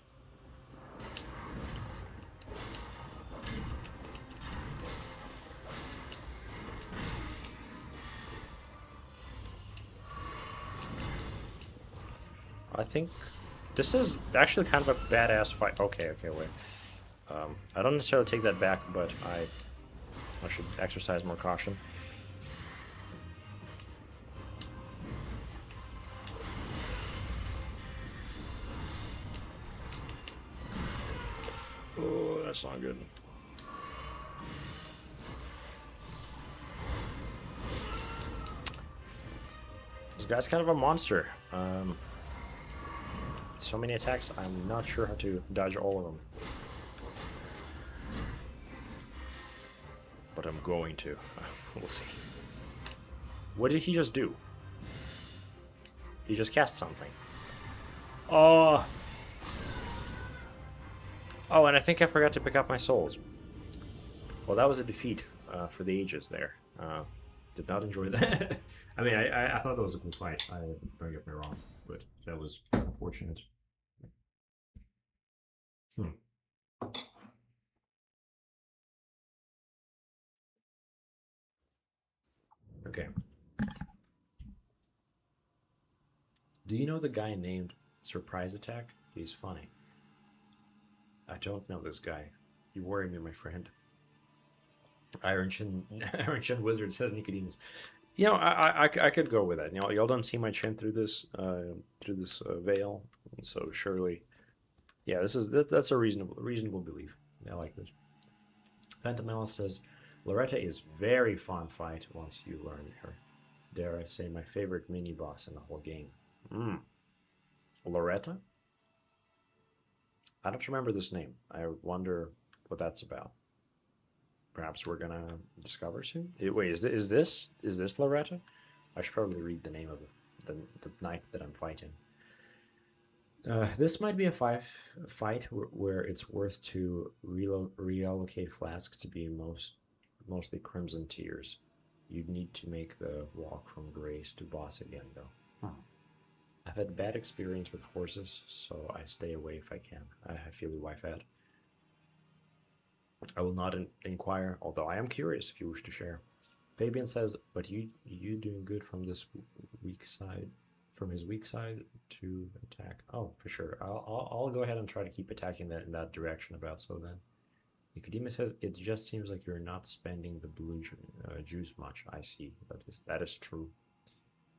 I think this is actually kind of a badass fight. Okay, wait. I don't necessarily take that back, but I should exercise more caution. Oh, that's not good. This guy's kind of a monster. So many attacks, I'm not sure how to dodge all of them. But I'm going to. We'll see. What did he just do? He just cast something. Oh! Oh, and I think I forgot to pick up my souls. Well, that was a defeat for the ages there. Did not enjoy that. I mean, I thought that was a cool fight. Don't get me wrong, but that was unfortunate. Okay. Do you know the guy named Surprise Attack? He's funny. I don't know this guy. You worry me, my friend. Iron Chin Wizard says Nicodemus. You know, I could go with that. You know, y'all don't see my chin through this veil, so surely, yeah, that's a reasonable belief. I like this. Phantom Alice says, Loretta is very fun fight once you learn her. Dare I say, my favorite mini boss in the whole game. Loretta? I don't remember this name. I wonder what that's about. Perhaps we're gonna discover soon. Wait, is this Loretta? I should probably read the name of the knight that I'm fighting. This might be a fight where it's worth to reallocate flasks to be mostly crimson tears. You'd need to make the walk from grace to boss again, though. I've had bad experience with horses, so I stay away if I can. I feel your wife had. I will not inquire, although I am curious if you wish to share. Fabian says, but you doing good from this weak side, from his weak side to attack. Oh, for sure. I'll go ahead and try to keep attacking that in that direction about so then. Nicodemus says, it just seems like you're not spending the blue juice much. I see. That is true.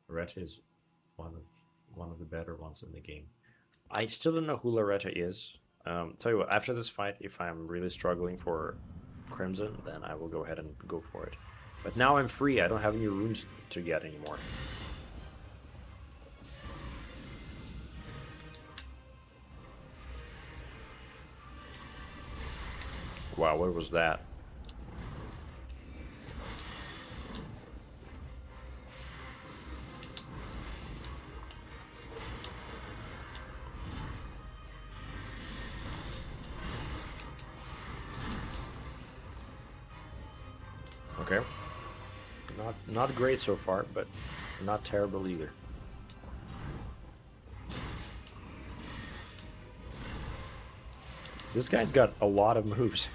Loretta is one of the better ones in the game. I still don't know who Loretta is. Tell you what, after this fight, if I'm really struggling for Crimson, then I will go ahead and go for it. But now I'm free, I don't have any runes to get anymore. Wow, what was that? Okay. Not great so far, but not terrible either. This guy's got a lot of moves.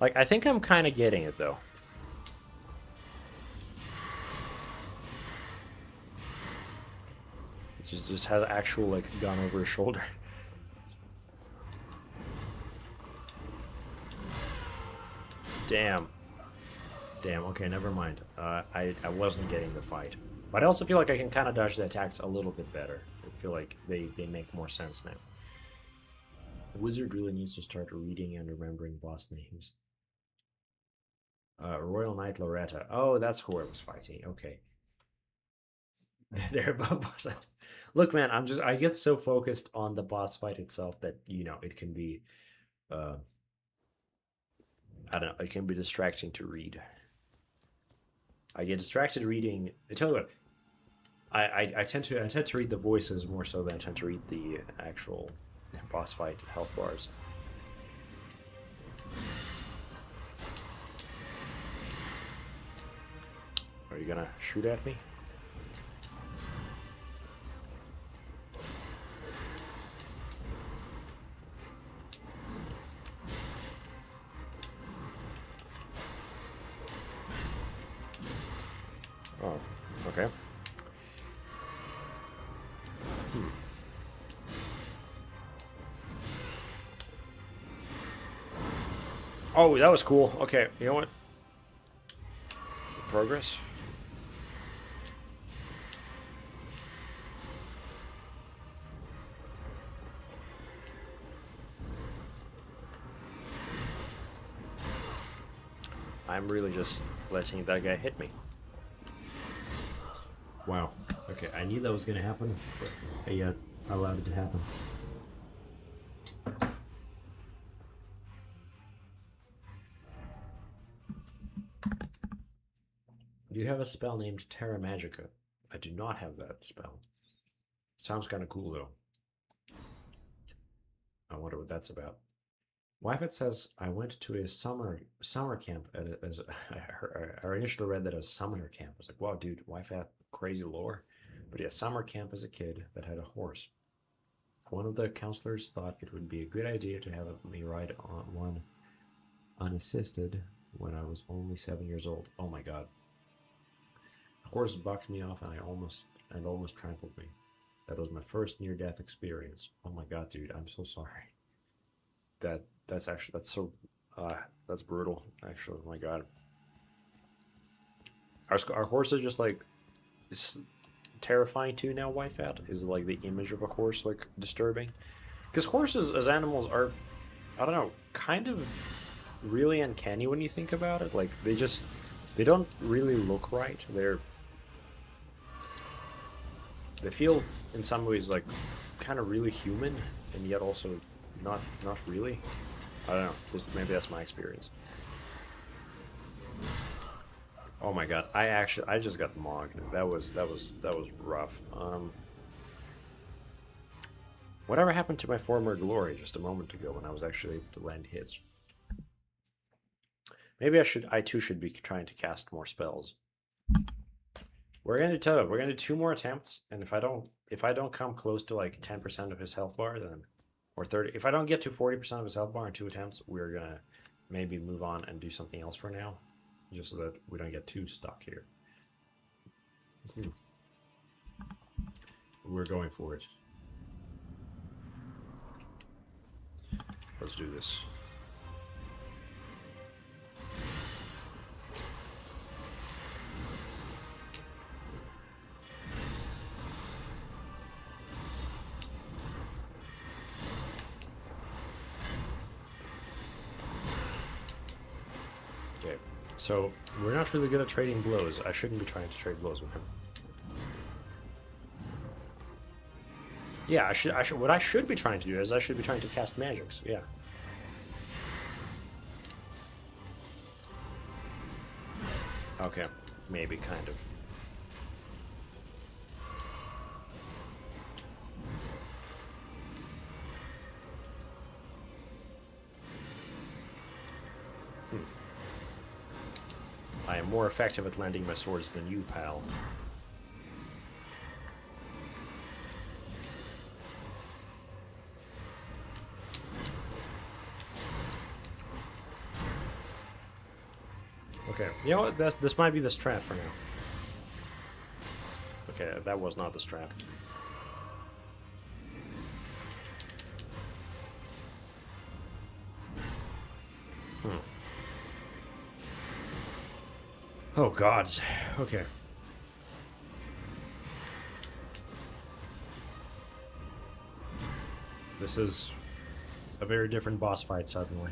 Like, I think I'm kind of getting it, though. Just has actual, like, gun over his shoulder. Damn. Damn, okay, never mind. I wasn't getting the fight. But I also feel like I can kind of dodge the attacks a little bit better. I feel like they make more sense now. The wizard really needs to start reading and remembering boss names. Royal Knight Loretta. Oh, that's who I was fighting. Okay. They're above boss. Look, man, I get so focused on the boss fight itself that, you know, it can be I don't know, it can be distracting to read. I get distracted reading. I tell you what, I tend to read the voices more so than I tend to read the actual boss fight health bars. Are you gonna shoot at me? Oh, okay. Oh, that was cool. Okay, you know what? Progress. I'm really just letting that guy hit me. Wow. Okay, I knew that was gonna happen, but I allowed it to happen. Do you have a spell named Terra Magica? I do not have that spell. Sounds kind of cool though. I wonder what that's about. Wyfet says I went to a summer camp as I initially read that as summoner camp. I was like, wow, dude, Wyfet, crazy lore. But yeah, summer camp as a kid that had a horse. One of the counselors thought it would be a good idea to have me ride on one unassisted when I was only 7 years old. Oh my god. The horse bucked me off and almost trampled me. That was my first near-death experience. Oh my god, dude, I'm so sorry. That's so that's brutal. Actually, oh my god. Our horse are just like it's terrifying too now. Wyfet is like the image of a horse like disturbing, because horses as animals are, I don't know, kind of really uncanny when you think about it. Like they don't really look right. They feel in some ways like kind of really human, and yet also not really. I don't know. Maybe that's my experience. Oh my god! I just got mogged. That was rough. Whatever happened to my former glory just a moment ago when I was actually able to land hits? Maybe I too should be trying to cast more spells. We're gonna do 2 more attempts, and if I don't come close to like 10% of his health bar, then or 30. If I don't get to 40% of his health bar in 2 attempts, we're gonna maybe move on and do something else for now, just so that we don't get too stuck here. We're going for it. Let's do this. Okay, so we're not really good at trading blows. I shouldn't be trying to trade blows with him. Yeah, I should. What I should be trying to do is I should be trying to cast magics. Yeah. Okay, maybe kind of. I am am more effective at landing my swords than you, pal. Okay, you know what? This might be the strat for now. Okay, that was not the strat. Oh, gods. Okay. This is a very different boss fight, suddenly.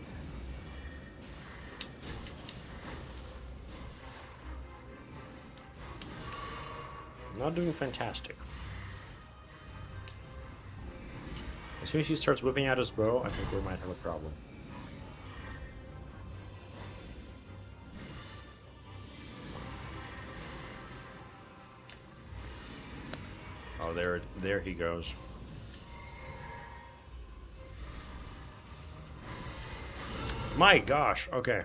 Not doing fantastic. As soon as he starts whipping out his bow, I think we might have a problem. Oh, there he goes. My gosh, okay.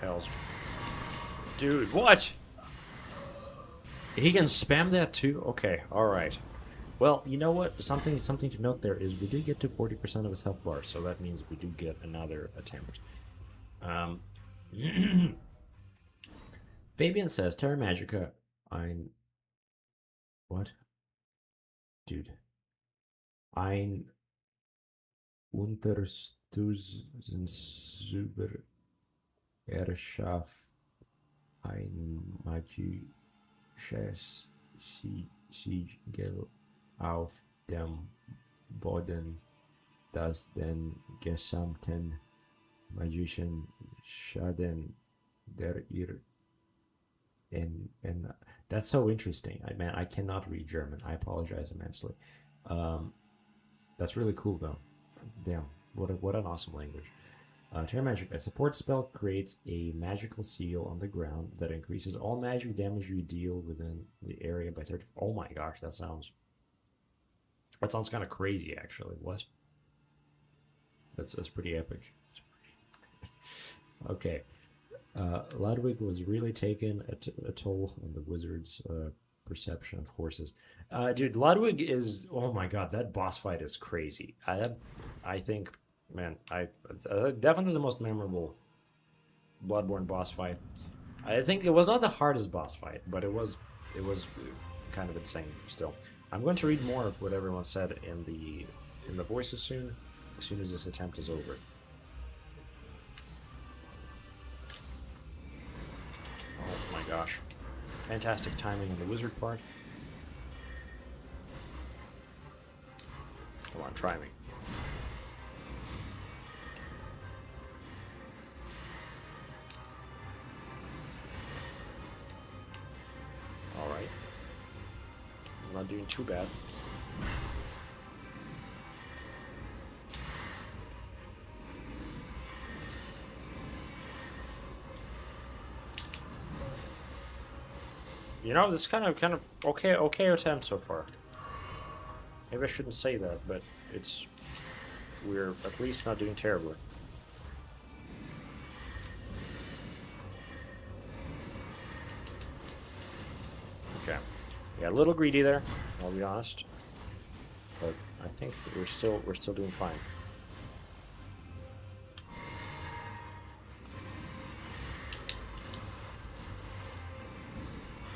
Hells. Dude, what? He can spam that too? Okay, alright. Well, you know what? Something to note there is we did get to 40% of his health bar, so that means we do get another attempt. Fabian says, Terra Magica, ein... What? Dude. Ein Unterstützen über Erschaft ein magisches Siegel auf dem Boden, das den gesamten magischen Schaden der ihr and that's so interesting. I cannot read German. I apologize immensely. That's really cool though. Damn, what an awesome language. Terra Magic, a support spell creates a magical seal on the ground that increases all magic damage you deal within the area by 30. Oh my gosh, that sounds kind of crazy actually. What? That's pretty epic. Okay. Ludwig was really taking a toll on the wizard's perception of horses. Dude, Ludwig is... Oh my god, that boss fight is crazy. I think, man, definitely the most memorable Bloodborne boss fight. I think it was not the hardest boss fight, but it was kind of insane still. I'm going to read more of what everyone said in the voices soon as this attempt is over. Oh my gosh. Fantastic timing in the wizard part. Come on, try me. Alright. I'm not doing too bad. You know, this kind of okay attempt so far. Maybe I shouldn't say that, but we're at least not doing terribly. Okay, yeah, a little greedy there, I'll be honest, but I think we're still doing fine.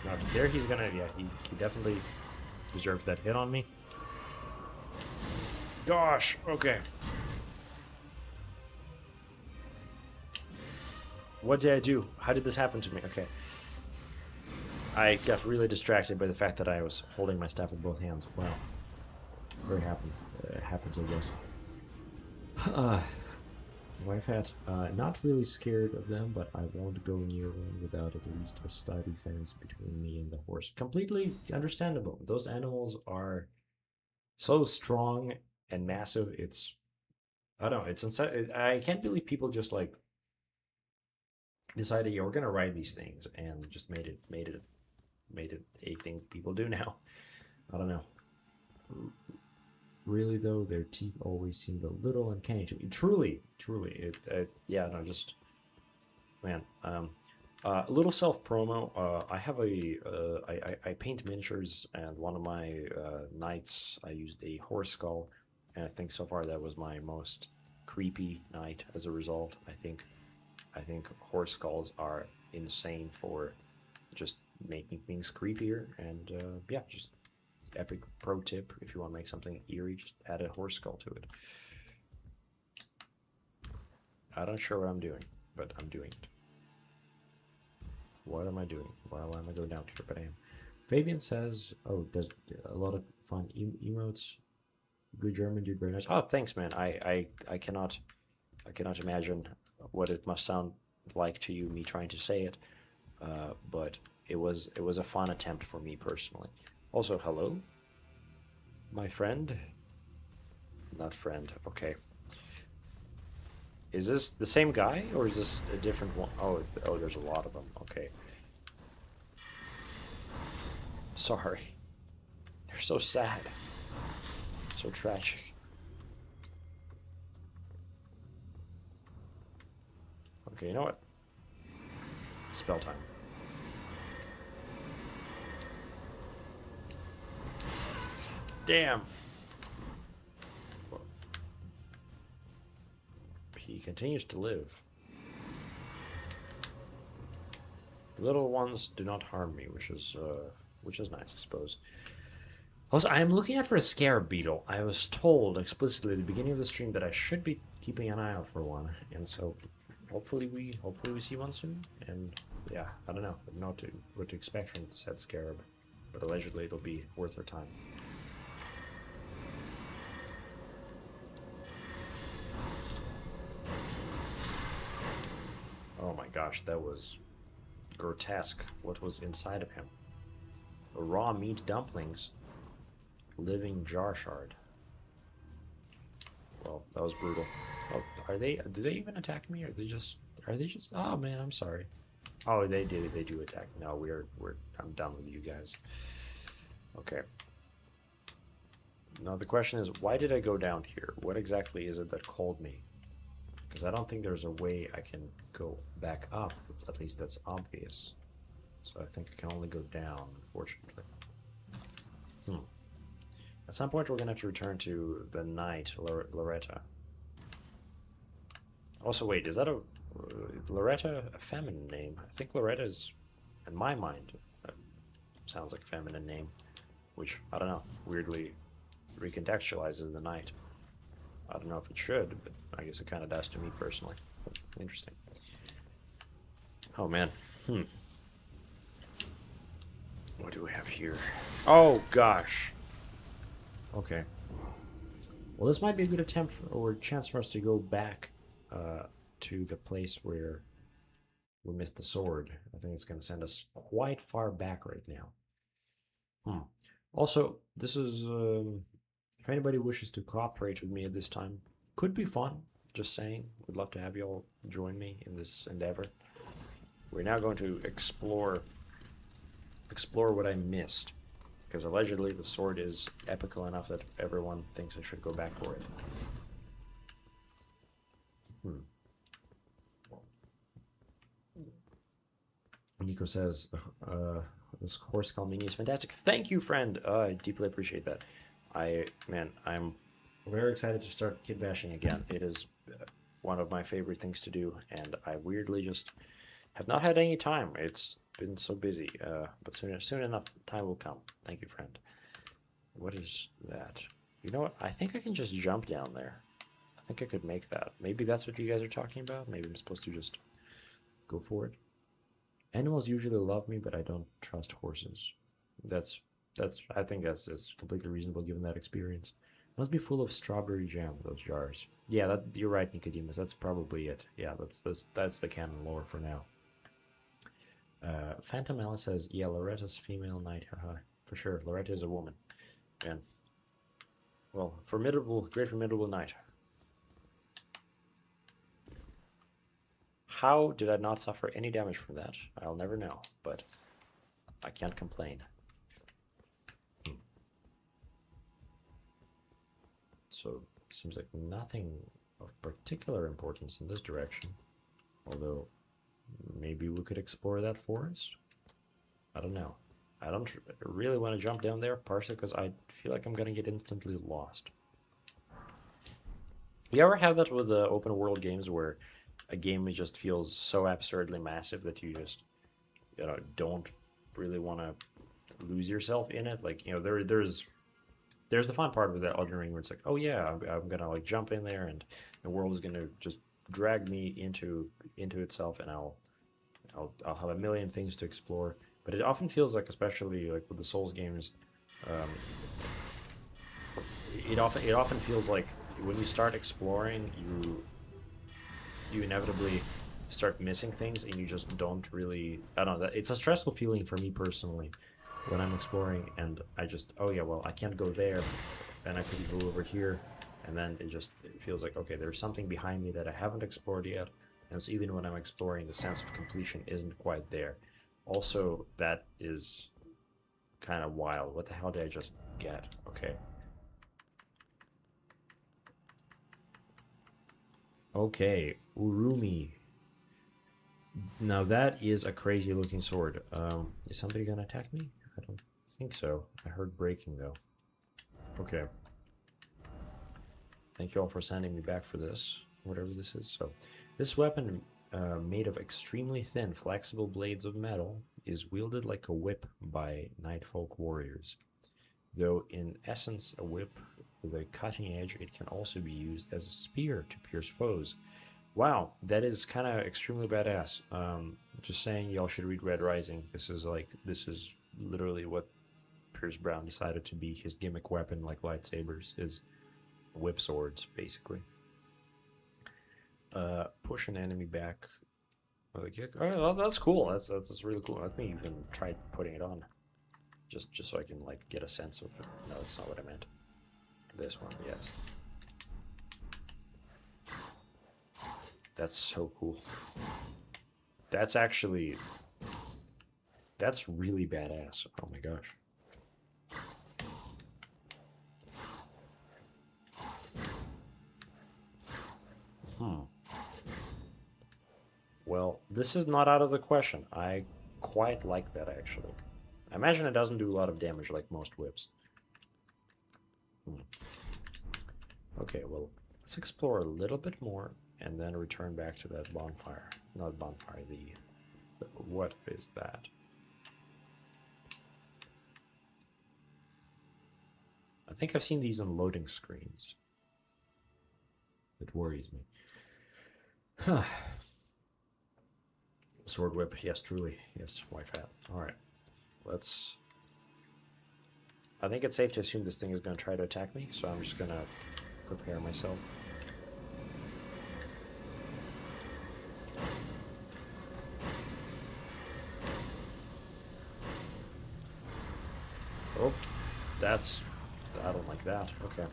Now, there he's gonna, yeah, he definitely deserved that hit on me. Gosh, okay. What did I do? How did this happen to me? Okay. I got really distracted by the fact that I was holding my staff with both hands. Wow. Very happens. Happens, I guess. Wife hat. Not really scared of them, but I won't go near one without at least a steady fence between me and the horse. Completely understandable. Those animals are so strong and massive. It's... I don't know. It's insane. I can't believe people just like decided, yeah, we're gonna ride these things and just made it a thing people do now. I don't know. Really though, their teeth always seemed a little uncanny to me. Truly, yeah, no, just man. A little self promo. I have I paint miniatures, and one of my knights I used a horse skull, and I think so far that was my most creepy knight. As a result, I think horse skulls are insane for just making things creepier. And yeah, just epic pro tip: if you want to make something eerie, just add a horse skull to it. I'm not sure what I'm doing, but I'm doing it. What am I doing? Why am I going down here? But I am. Fabian says, "Oh, there's a lot of fun emotes. Good German, dude. Very nice. Oh, thanks, man. I cannot imagine what it must sound like to you, me trying to say it. But it was a fun attempt for me personally. Also, hello, my friend. Not friend. Okay. Is this the same guy, or is this a different one? Oh, there's a lot of them. Okay. Sorry. They're so sad. So tragic. Okay, you know what? Spell time. Damn. He continues to live. Little ones do not harm me, which is nice, I suppose. Also, I am looking out for a scarab beetle. I was told explicitly at the beginning of the stream that I should be keeping an eye out for one, and so hopefully we see one soon. And yeah, I don't know what to expect from said scarab, but allegedly it'll be worth our time. Oh my gosh, that was grotesque. What was inside of him? Raw meat dumplings. Living jar shard. Well, that was brutal. Oh, do they even attack me? Or are they just oh man, I'm sorry. Oh, they do attack. No, I'm done with you guys. Okay. Now the question is, why did I go down here? What exactly is it that called me? Because I don't think there's a way I can go back up. At least that's obvious. So I think I can only go down, unfortunately. At some point, we're going to have to return to the knight, Loretta. Also, wait, is that Loretta a feminine name? I think Loretta is, in my mind, sounds like a feminine name, which, I don't know, weirdly recontextualizes the knight. I don't know if it should, but I guess it kind of does to me personally. Interesting. Oh, man. What do we have here? Oh, gosh. Okay. Well, this might be a good attempt or chance for us to go back to the place where we missed the sword. I think it's going to send us quite far back right now. Also, this is if anybody wishes to cooperate with me at this time, could be fun. Just saying, would love to have you all join me in this endeavor. We're now going to explore what I missed. Because allegedly the sword is epical enough that everyone thinks I should go back for it. Nico says, this horse skull mini is fantastic. Thank you, friend. I deeply appreciate that. I'm very excited to start kit bashing again. It is one of my favorite things to do, and I weirdly just have not had any time. It's been so busy, but soon enough time will come. Thank you, friend. What is that? You know what? I think I can just jump down there. I think I could make that. Maybe that's what you guys are talking about. Maybe I'm supposed to just go for it. Animals usually love me, but I don't trust horses. I think that's completely reasonable given that experience. Must be full of strawberry jam, those jars. Yeah, you're right, Nicodemus. That's probably it. Yeah, that's the canon lore for now. Phantom Alice says, yeah, Loretta's female knight, haha. For sure, Loretta is a woman. And, well, great formidable knight. How did I not suffer any damage from that? I'll never know, but I can't complain. So, it seems like nothing of particular importance in this direction. Although, maybe we could explore that forest. I don't know. I don't really want to jump down there, partially because I feel like I'm gonna get instantly lost. You ever have that with the open world games where a game just feels so absurdly massive that you just, don't really want to lose yourself in it? Like, there's the fun part with that Elden Ring where it's like, oh yeah, I'm gonna like jump in there and the world is gonna just drag me into itself, and I'll have a million things to explore. But it often feels like, especially like with the Souls games, um, it often feels like when you start exploring, you inevitably start missing things, and you just don't really. I don't know. It's a stressful feeling for me personally when I'm exploring, and I just, oh yeah, well, I can't go there, and I could go over here, and then it feels like, okay, there's something behind me that I haven't explored yet, and so even when I'm exploring, the sense of completion isn't quite there. Also, that is kind of wild. What the hell did I just get? Okay. Okay, Urumi. Now that is a crazy looking sword. Is somebody gonna attack me? I don't think so. I heard breaking though. Okay. Thank you all for sending me back for this, whatever this is. So, this weapon, made of extremely thin, flexible blades of metal, is wielded like a whip by Nightfolk warriors. Though in essence a whip with a cutting edge, it can also be used as a spear to pierce foes. Wow, that is kind of extremely badass. Just saying, y'all should read Red Rising. This is literally what Pierce Brown decided to be his gimmick weapon, like lightsabers, his whip swords, basically. Push an enemy back with a kick. Oh, well, that's cool. That's really cool. Let me even try putting it on, just so I can like get a sense of it. No, that's not what I meant. This one, yes. That's so cool. That's really badass. Oh my gosh. Well, this is not out of the question. I quite like that, actually. I imagine it doesn't do a lot of damage like most whips. Okay, well, let's explore a little bit more and then return back to that bonfire. Not bonfire, what is that? I think I've seen these on loading screens. It worries me. Huh. Sword whip, yes, truly. Yes, wife hat. Alright. Let's... I think it's safe to assume this thing is going to try to attack me, so I'm just going to prepare myself. Oh, I don't like that. Okay.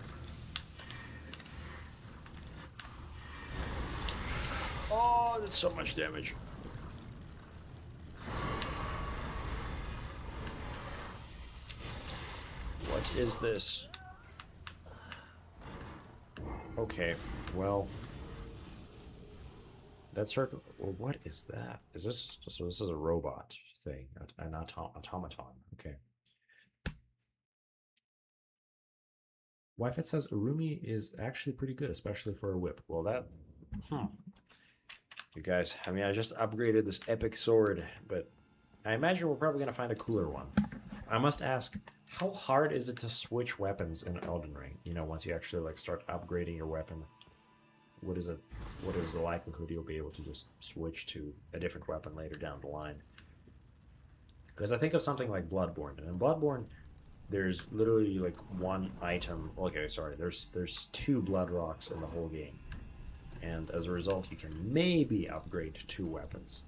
Oh, that's so much damage. What is this? Okay, well, that's certain. Well, what is that? Is this? So this is a robot thing, an automaton. Okay. Wi-Fi says Urumi is actually pretty good, especially for a whip. Well, that. You guys, I mean, I just upgraded this epic sword, but I imagine we're probably gonna find a cooler one. I must ask, how hard is it to switch weapons in Elden Ring? You know, once you actually like start upgrading your weapon, what is the likelihood you'll be able to just switch to a different weapon later down the line? Because I think of something like Bloodborne, and in Bloodborne, there's literally like one item. Okay, sorry, there's 2 blood rocks in the whole game, and as a result, you can maybe upgrade 2 weapons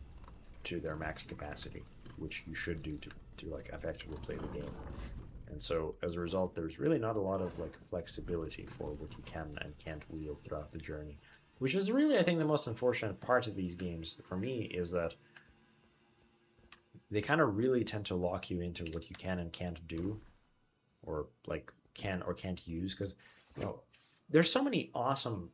to their max capacity, which you should do to like effectively play the game. And so as a result, there's really not a lot of like flexibility for what you can and can't wield throughout the journey, which is really, I think, the most unfortunate part of these games for me, is that they kind of really tend to lock you into what you can and can't do, or like can or can't use, because there's so many awesome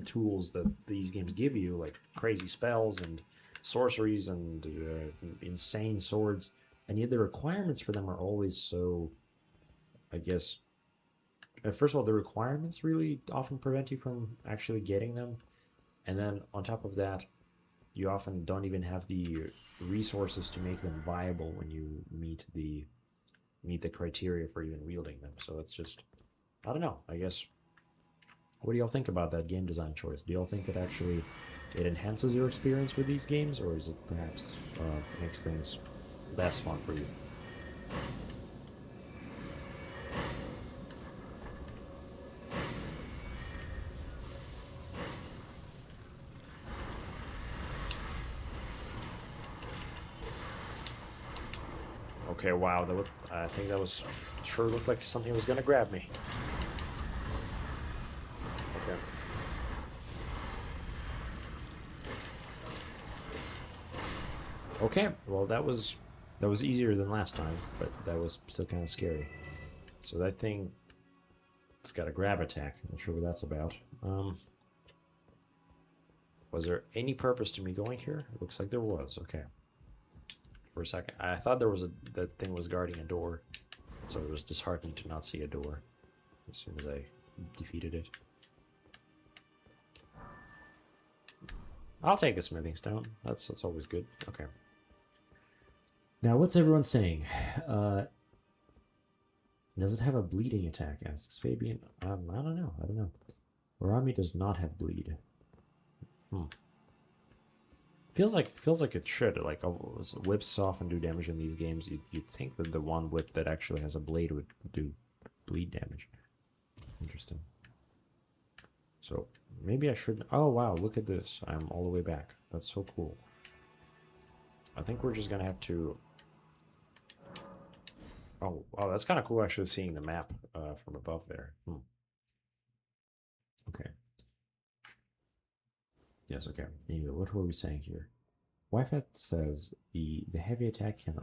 tools that these games give you, like crazy spells and sorceries and insane swords, and yet the requirements for them are always so, I guess, first of all, the requirements really often prevent you from actually getting them, and then on top of that, you often don't even have the resources to make them viable when you meet the criteria for even wielding them. So it's just, I don't know, I guess. What do y'all think about that game design choice? Do y'all think it actually enhances your experience with these games, or is it perhaps makes things less fun for you? Okay, wow, I think that was sure looked like something was gonna grab me. Okay. Okay, well that was easier than last time, but that was still kind of scary. So that thing, it's got a grab attack. I'm not sure what that's about. Was there any purpose to me going here? It looks like there was. Okay. For a second, I thought that thing was guarding a door, so it was disheartening to not see a door as soon as I defeated it. I'll take a smithing stone. That's always good. Okay. Now, what's everyone saying? Does it have a bleeding attack? Asks Fabian. I don't know. Orami does not have bleed. Feels like it should. Like, whips often do damage in these games. You'd think that the one whip that actually has a blade would do bleed damage. Interesting. So maybe I shouldn't. Oh wow, look at this. I'm all the way back. That's so cool. I think we're just gonna have to. Oh wow, that's kind of cool actually seeing the map from above there. Okay. Yes, okay. Anyway, what were we saying here? Wi-Fi says the heavy attack can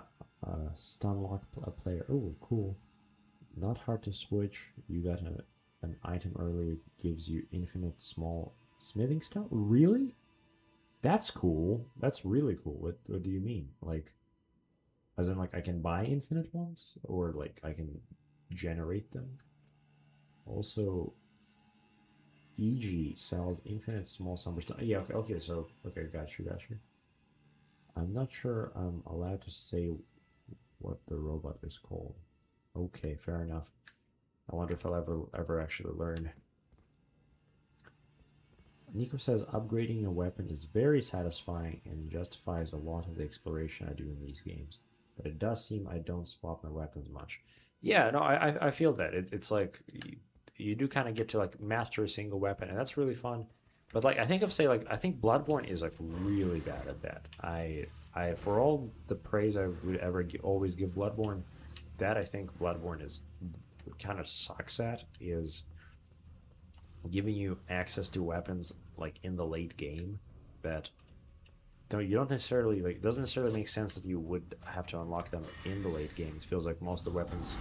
stun lock a player. Oh, cool. Not hard to switch. You got an item earlier that gives you infinite small smithing stone. Really? That's cool. That's really cool. What do you mean? Like, as in like I can buy infinite ones, or like I can generate them? Also, EG sells infinite small summer stone. Yeah, okay, so okay, got you. I'm not sure I'm allowed to say what the robot is called. Okay, fair enough. I wonder if I'll ever actually learn. Nico says upgrading a weapon is very satisfying and justifies a lot of the exploration I do in these games. But it does seem I don't swap my weapons much. Yeah, no, I feel that. It's like you do kind of get to like master a single weapon, and that's really fun. But like I think Bloodborne is like really bad at that. I for all the praise I would ever always give Bloodborne, that I think Bloodborne is kind of sucks at is giving you access to weapons like in the late game that you don't necessarily like. It doesn't necessarily make sense that you would have to unlock them in the late game. It feels like most of the weapons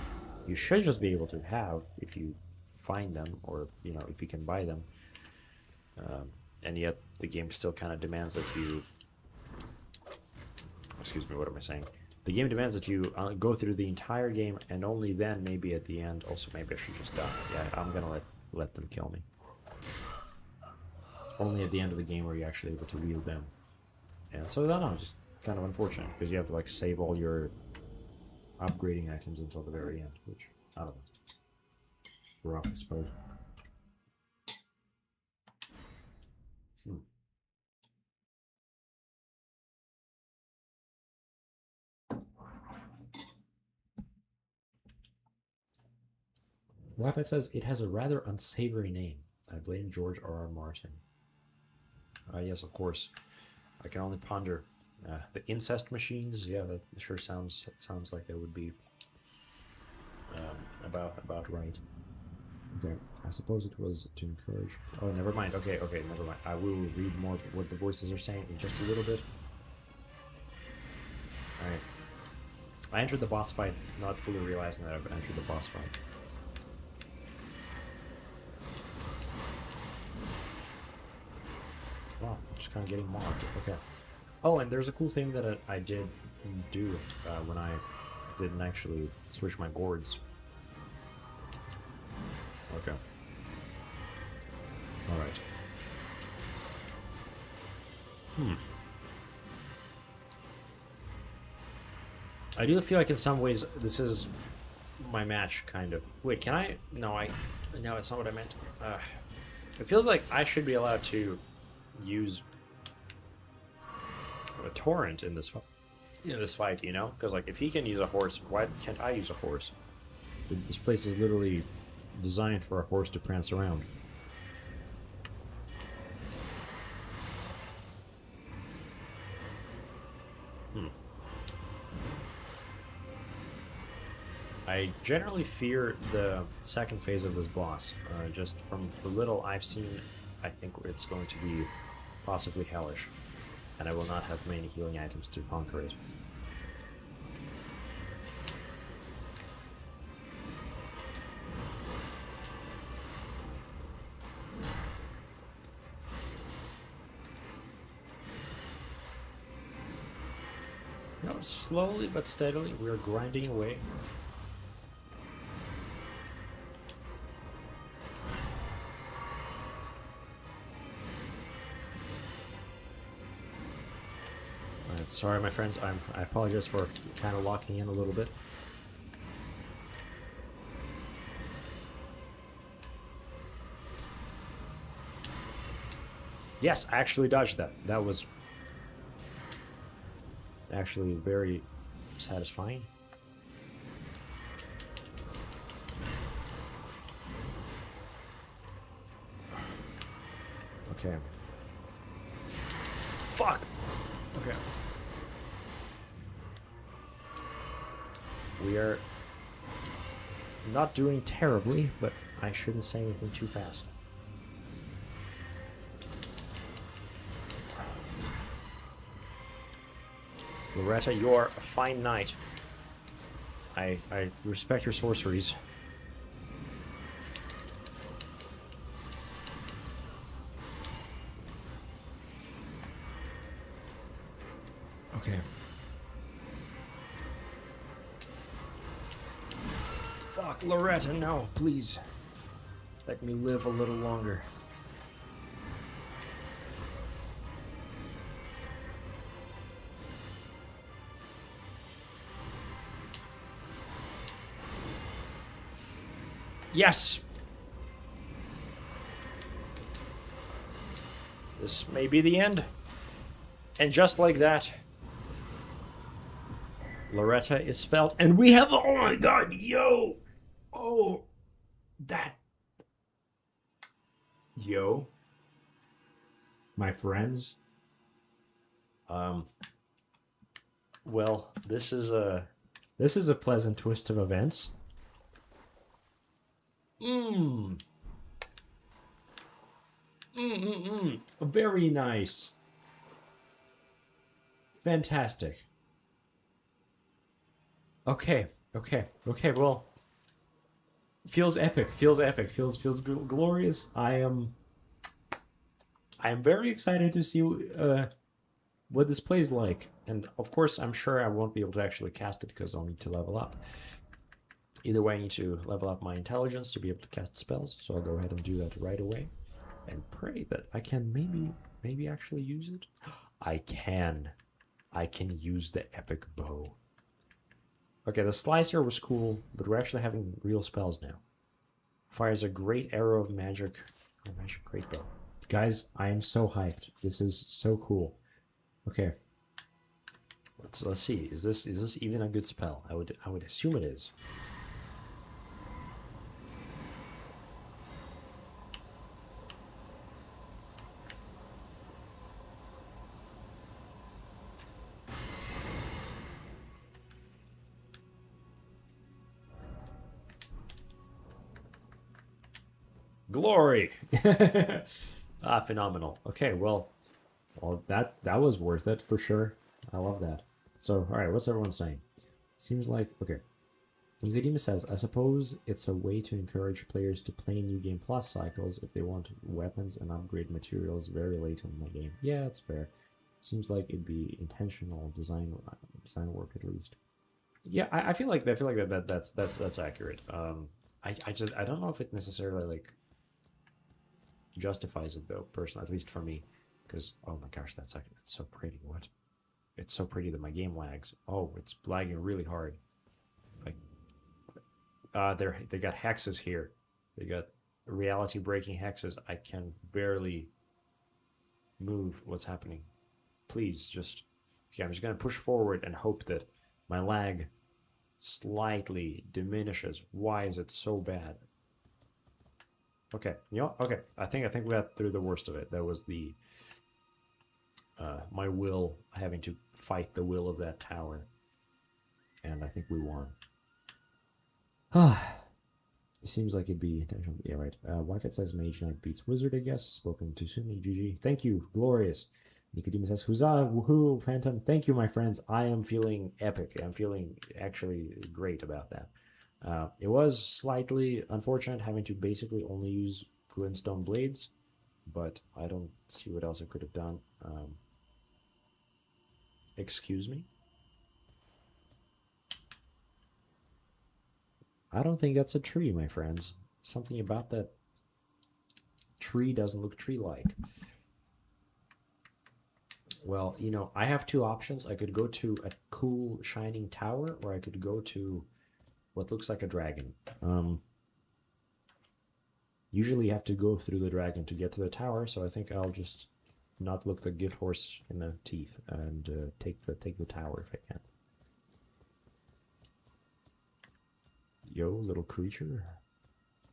you should just be able to have if you find them, or if you can buy them. And yet the game still kind of demands that you. Excuse me, what am I saying? The game demands that you go through the entire game, and only then, maybe at the end. Also, maybe I should just die. Yeah, I'm gonna let them kill me. Only at the end of the game are you actually able to wield them. And so I don't know, just kind of unfortunate, because you have to like save all your upgrading items until the very end, which I don't know. Rough, I suppose. Wi-Fi says it has a rather unsavory name. I blame George R.R. Martin. Yes, of course. I can only ponder. The incest machines, yeah, that sure sounds like that would be about right. Okay, I suppose it was to encourage. Oh, never mind. Okay, never mind. I will read more of what the voices are saying in just a little bit. All right. I entered the boss fight, not fully realizing that I've entered the boss fight. Wow, just kind of getting mobbed. Okay. Oh, and there's a cool thing that I did do when I didn't actually switch my gourds. Okay. Alright. I do feel like in some ways this is my match, kind of. Wait, can I? No, no, it's not what I meant. It feels like I should be allowed to use a torrent in this fight, you know? Because like, if he can use a horse, why can't I use a horse? This place is literally designed for a horse to prance around. I generally fear the second phase of this boss. Just from the little I've seen, I think it's going to be possibly hellish. And I will not have many healing items to conquer it. No, slowly but steadily, we are grinding away. Sorry, my friends, I apologize for kind of locking in a little bit. Yes, I actually dodged that. That was actually very satisfying. Okay. Fuck! Okay. We are not doing terribly, but I shouldn't say anything too fast. Loretta, you're a fine knight. I respect your sorceries. Okay. Fuck, Loretta, no, please. Let me live a little longer. Yes! This may be the end. And just like that, Loretta is felt, and we have, oh my god, yo! Oh, that. Yo. My friends. Well, this is a pleasant twist of events. Very nice. Fantastic. Okay, well, feels epic, feels glorious. I am very excited to see what this plays like. And of course, I'm sure I won't be able to actually cast it because I'll need to level up. Either way, I need to level up my intelligence to be able to cast spells, so I'll go ahead and do that right away. And pray that I can maybe actually use it. I can use the epic bow. Okay, the slicer was cool, but we're actually having real spells now. Fires a great arrow of magic. Oh, magic great bow. Guys, I am so hyped. This is so cool. Okay. Let's see. Is this even a good spell? I would assume it is. Glory! Phenomenal. Okay, well, that was worth it for sure. I love that. So, all right, what's everyone saying? Seems like, okay. Nicodemus says, I suppose it's a way to encourage players to play New Game Plus cycles if they want weapons and upgrade materials very late in the game. Yeah, that's fair. Seems like it'd be intentional design work at least. Yeah, I feel like that's accurate. I don't know if it necessarily like justifies it though, personally, at least for me, because oh my gosh, that's so pretty. What? It's so pretty that my game lags. Oh, it's lagging really hard. Like, they got hexes here. They got reality breaking hexes. I can barely move. What's happening? Please just. Okay, I'm just gonna push forward and hope that my lag slightly diminishes. Why is it so bad? Okay, okay. I think we got through the worst of it. That was the my will having to fight the will of that tower, and I think we won. It seems like it'd be intentional. Yeah, right. Wi-Fi says Mage Knight beats Wizard, I guess. Spoken too soon, GG. Thank you, glorious. Nicodemus says, huzzah, woohoo, Phantom. Thank you, my friends. I am feeling epic. I'm feeling actually great about that. It was slightly unfortunate having to basically only use glintstone blades, but I don't see what else I could have done. Excuse me? I don't think that's a tree, my friends. Something about that tree doesn't look tree-like. Well, you know, I have two options. I could go to a cool, shining tower, or I could go to what looks like a dragon. Usually you have to go through the dragon to get to the tower, so I think I'll just not look the gift horse in the teeth and take the tower if I can. Yo, little creature.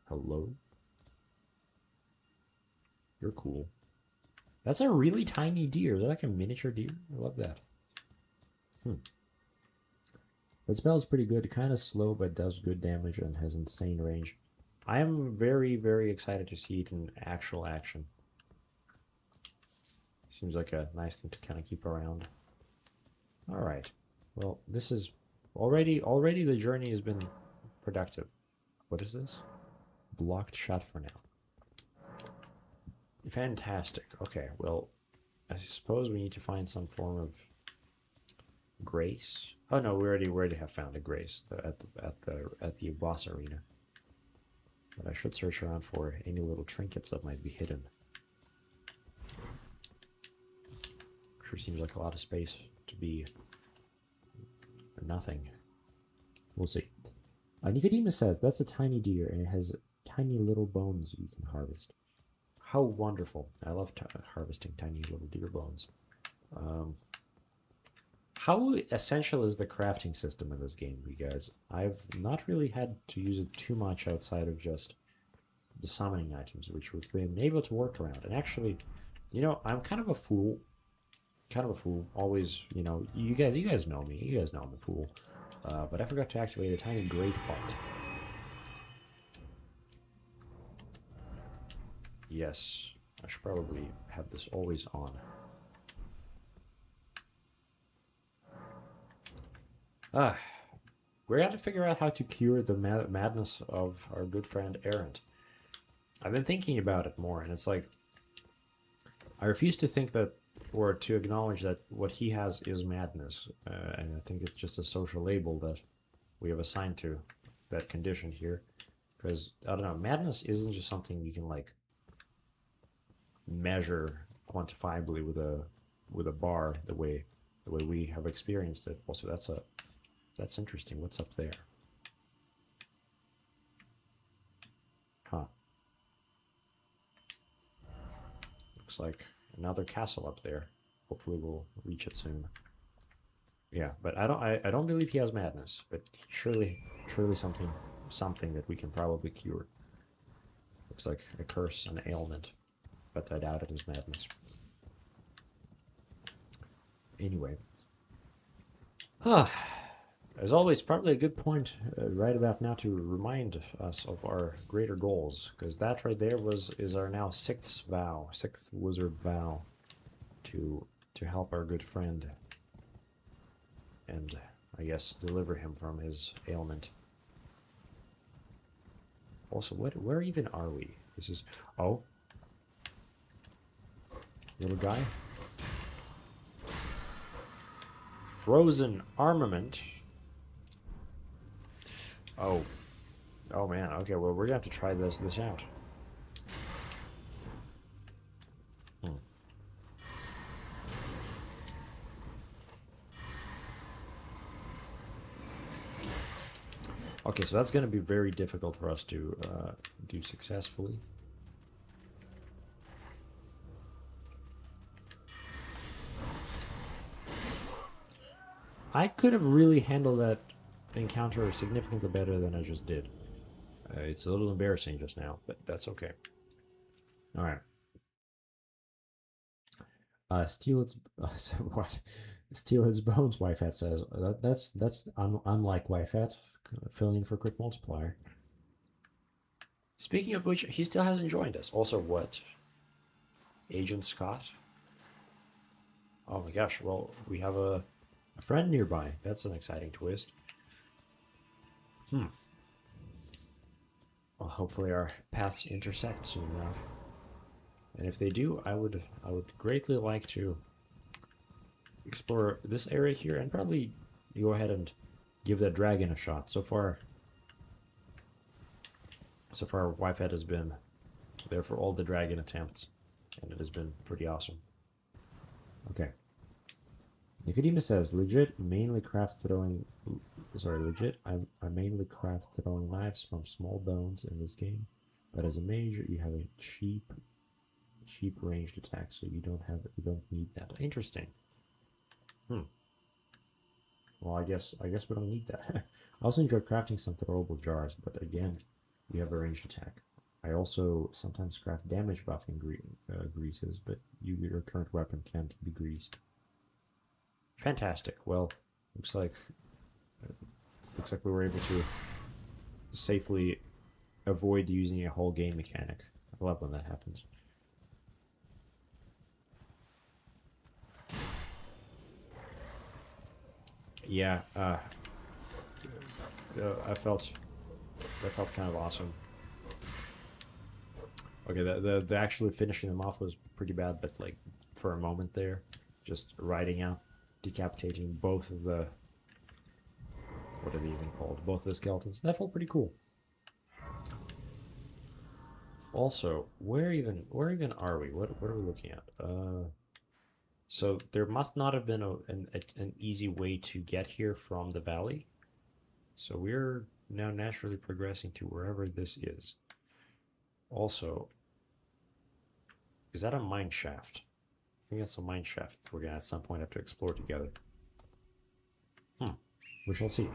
Hello. You're cool. That's a really tiny deer. Is that like a miniature deer? I love that. That spell is pretty good. Kind of slow, but does good damage and has insane range. I am very, very excited to see it in actual action. Seems like a nice thing to kind of keep around. All right. Well, this is already the journey has been productive. What is this? Blocked shot for now. Fantastic. Okay, well, I suppose we need to find some form of grace. Oh no, we already have found a grace at the boss arena. But I should search around for any little trinkets that might be hidden. Sure seems like a lot of space to be nothing. We'll see. Nicodemus says that's a tiny deer and it has tiny little bones you can harvest. How wonderful. I love harvesting tiny little deer bones. How essential is the crafting system in this game, you guys? I've not really had to use it too much outside of just the summoning items, which we've been able to work around. And actually, you know, I'm kind of a fool. Always, you know, you guys know me. You guys know I'm a fool. But I forgot to activate a tiny great pot. Yes, I should probably have this always on. We're going to figure out how to cure the madness of our good friend Errant. I've been thinking about it more, and it's like, I refuse to think that, or to acknowledge that what he has is madness. And I think it's just a social label that we have assigned to that condition here. Because, I don't know, madness isn't just something you can, like, measure quantifiably with a bar the way we have experienced it. Also, that's interesting. What's up there? Huh. Looks like another castle up there. Hopefully we'll reach it soon. Yeah, but I don't believe he has madness, but surely something that we can probably cure. Looks like a curse, an ailment. But I doubt it is madness. Anyway. As always, probably a good point right about now to remind us of our greater goals. Because that right there is our now sixth wizard vow to help our good friend. And I guess deliver him from his ailment. Also, where even are we? This is... Oh. Little guy. frozen armament. Oh. Oh man, okay, well we're gonna have to try this out. Okay, so that's gonna be very difficult for us to do successfully. I could have really handled that encounter significantly better than I just did. It's a little embarrassing just now, but that's okay. All right. Steelhead's what? Steelhead's Bones, Wifat says. That's unlike Wifat, filling in for quick multiplier. Speaking of which, he still hasn't joined us. Also, what? Agent Scott? Oh my gosh, well, we have a friend nearby. That's an exciting twist. Well, hopefully our paths intersect soon enough. And if they do, I would greatly like to explore this area here and probably go ahead and give that dragon a shot. So far, Wifehead has been there for all the dragon attempts, and it has been pretty awesome. Okay. Nicodemus says, legit, I mainly craft throwing knives from small bones in this game, but as a mage, you have a cheap ranged attack, so you don't need that. Interesting. Well, I guess we don't need that. I also enjoy crafting some throwable jars, but again, we have a ranged attack. I also sometimes craft damage buffing greases, but your current weapon can't be greased. Fantastic. Well, looks like we were able to safely avoid using a whole game mechanic. I love when that happens. Yeah, that felt kind of awesome. Okay, the actually finishing them off was pretty bad, but like for a moment there, just riding out, decapitating both of the, what are they even called? Both of the skeletons. That felt pretty cool. Also, where even are we? What are we looking at? So there must not have been an easy way to get here from the valley. So we're now naturally progressing to wherever this is. Also, is that a mine shaft? I think that's a mine shaft we're gonna at some point have to explore together. We shall see.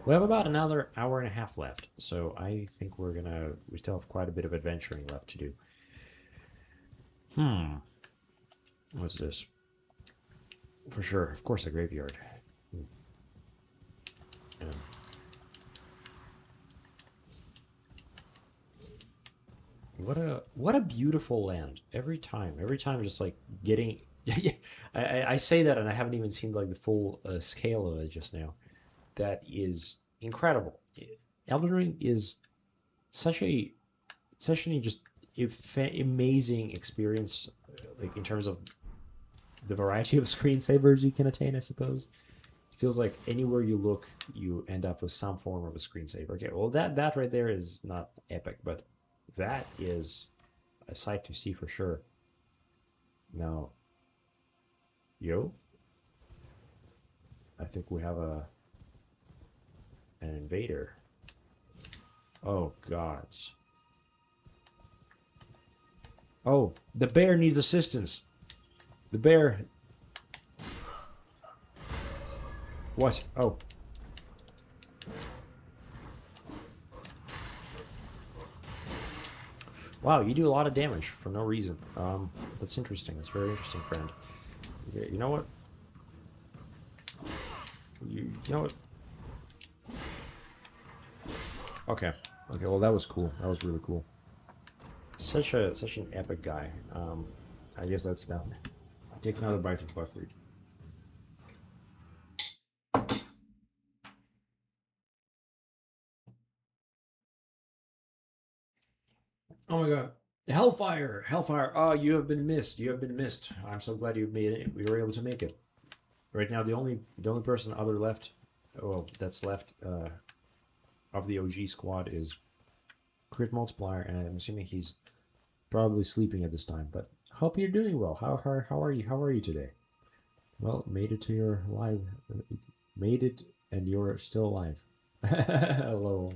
We have about another hour and a half left, so I think we still have quite a bit of adventuring left to do. What's this? For sure, of course, a graveyard. What a beautiful land. Every time, just like getting. I say that, and I haven't even seen like the full scale of it just now. That is incredible. Elden Ring is such an just amazing experience, like in terms of the variety of screensavers you can attain. I suppose it feels like anywhere you look, you end up with some form of a screensaver. Okay, well that right there is not epic, but that is a sight to see for sure. Now, I think we have an invader. Oh gods. Oh, the bear needs assistance. The bear. What? Oh. Wow, you do a lot of damage for no reason. That's interesting. That's very interesting, friend. You know what? You know what? Okay. Okay, well that was cool. That was really cool. Such an epic guy. I guess that's down. I'll take another bite of buckwheat. Oh my god. Hellfire! Hellfire! Oh, you have been missed. You have been missed. I'm so glad you made it. We were able to make it. right now the only person that's left of the OG squad is Crit Multiplier, and I'm assuming he's probably sleeping at this time. But hope you're doing well. How are you? How are you today? Well, made it to your live. Made it, and you're still alive. Hello,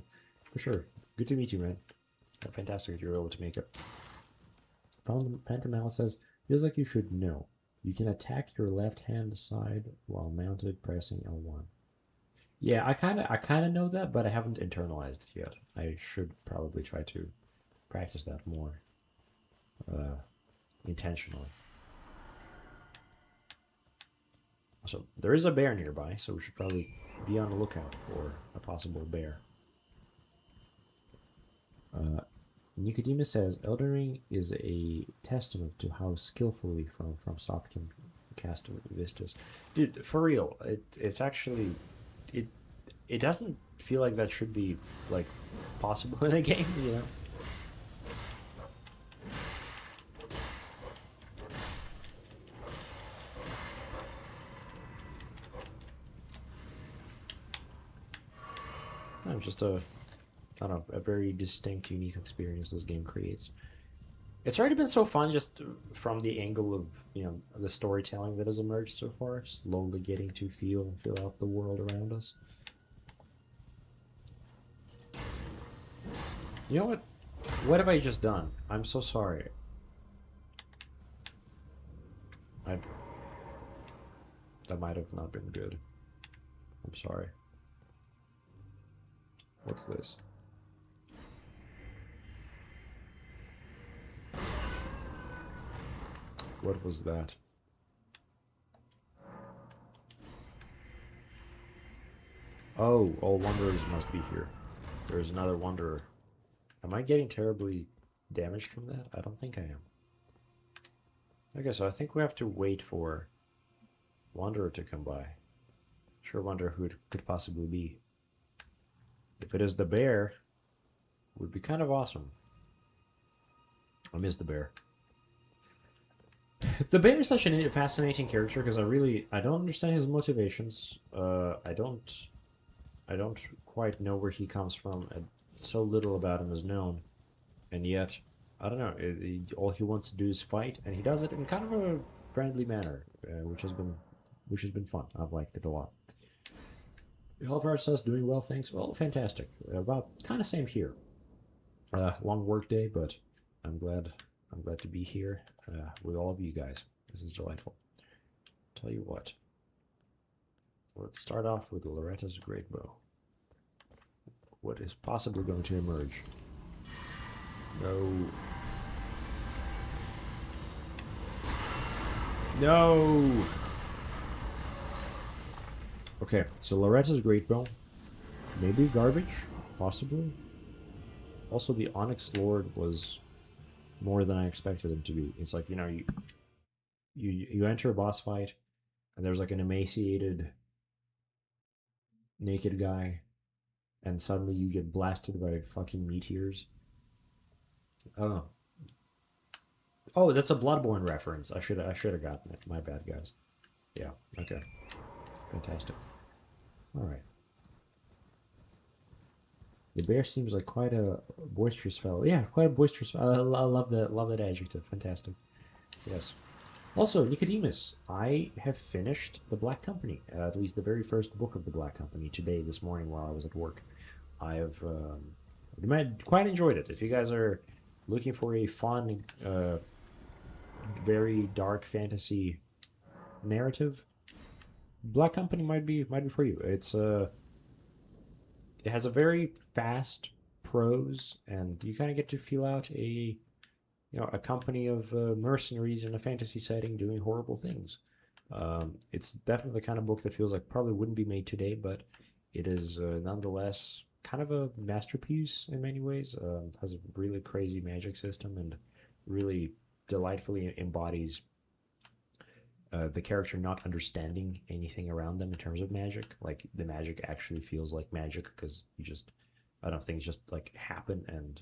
for sure. Good to meet you, man. Fantastic that you're able to make it. Phantom Al says, feels like you should know. You can attack your left hand side while mounted pressing L1. Yeah, I kind of know that, but I haven't internalized it yet. I should probably try to practice that more intentionally. So there is a bear nearby, so we should probably be on the lookout for a possible bear. Nicodemus says, Elden Ring is a testament to how skillfully FromSoft can cast vistas. Dude, for real, it's actually... It doesn't feel like that should be, like, possible in a game, you know? No, just I don't know, a very distinct, unique experience this game creates. It's already been so fun just from the angle of, you know, the storytelling that has emerged so far, slowly getting to feel and fill out the world around us. You know what? What have I just done? I'm so sorry. That might have not been good. I'm sorry. What's this? What was that? Oh, all wanderers must be here. There's another wanderer. Am I getting terribly damaged from that? I don't think I am. Okay, so I think we have to wait for wanderer to come by. Sure wonder who it could possibly be. If it is the bear, it would be kind of awesome. I miss the bear. The bear is such a fascinating character because I don't understand his motivations. I don't quite know where he comes from. So little about him is known, and yet I don't know. All he wants to do is fight, and he does it in kind of a friendly manner, which has been fun. I've liked it a lot. Hellfire says, doing well, thanks. Well, fantastic. About kind of same here. Long work day, but I'm glad to be here with all of you guys. This is delightful. Tell you what. Let's start off with Loretta's great bow. What is possibly going to emerge? No. No! Okay, so Loretta's great bow. Maybe garbage? Possibly. Also, the Onyx Lord was more than I expected him to be. It's like, you know, you enter a boss fight, and there's like an emaciated, naked guy, and suddenly you get blasted by fucking meteors. Oh. Oh, that's a Bloodborne reference. I should have gotten it. My bad, guys. Yeah, okay. Fantastic. Alright. The bear seems like quite a boisterous fellow. Yeah, quite a boisterous fellow. I love that adjective. Fantastic. Yes. Also, Nicodemus, I have finished The Black Company, at least the very first book of The Black Company today, this morning while I was at work. I have quite enjoyed it. If you guys are looking for a fun, very dark fantasy narrative, Black Company might be for you. It has a very fast prose, and you kind of get to feel out a company of mercenaries in a fantasy setting doing horrible things. It's definitely the kind of book that feels like probably wouldn't be made today, but it is nonetheless kind of a masterpiece in many ways. Has a really crazy magic system and really delightfully embodies the character not understanding anything around them in terms of magic. Like, the magic actually feels like magic because things just like happen, and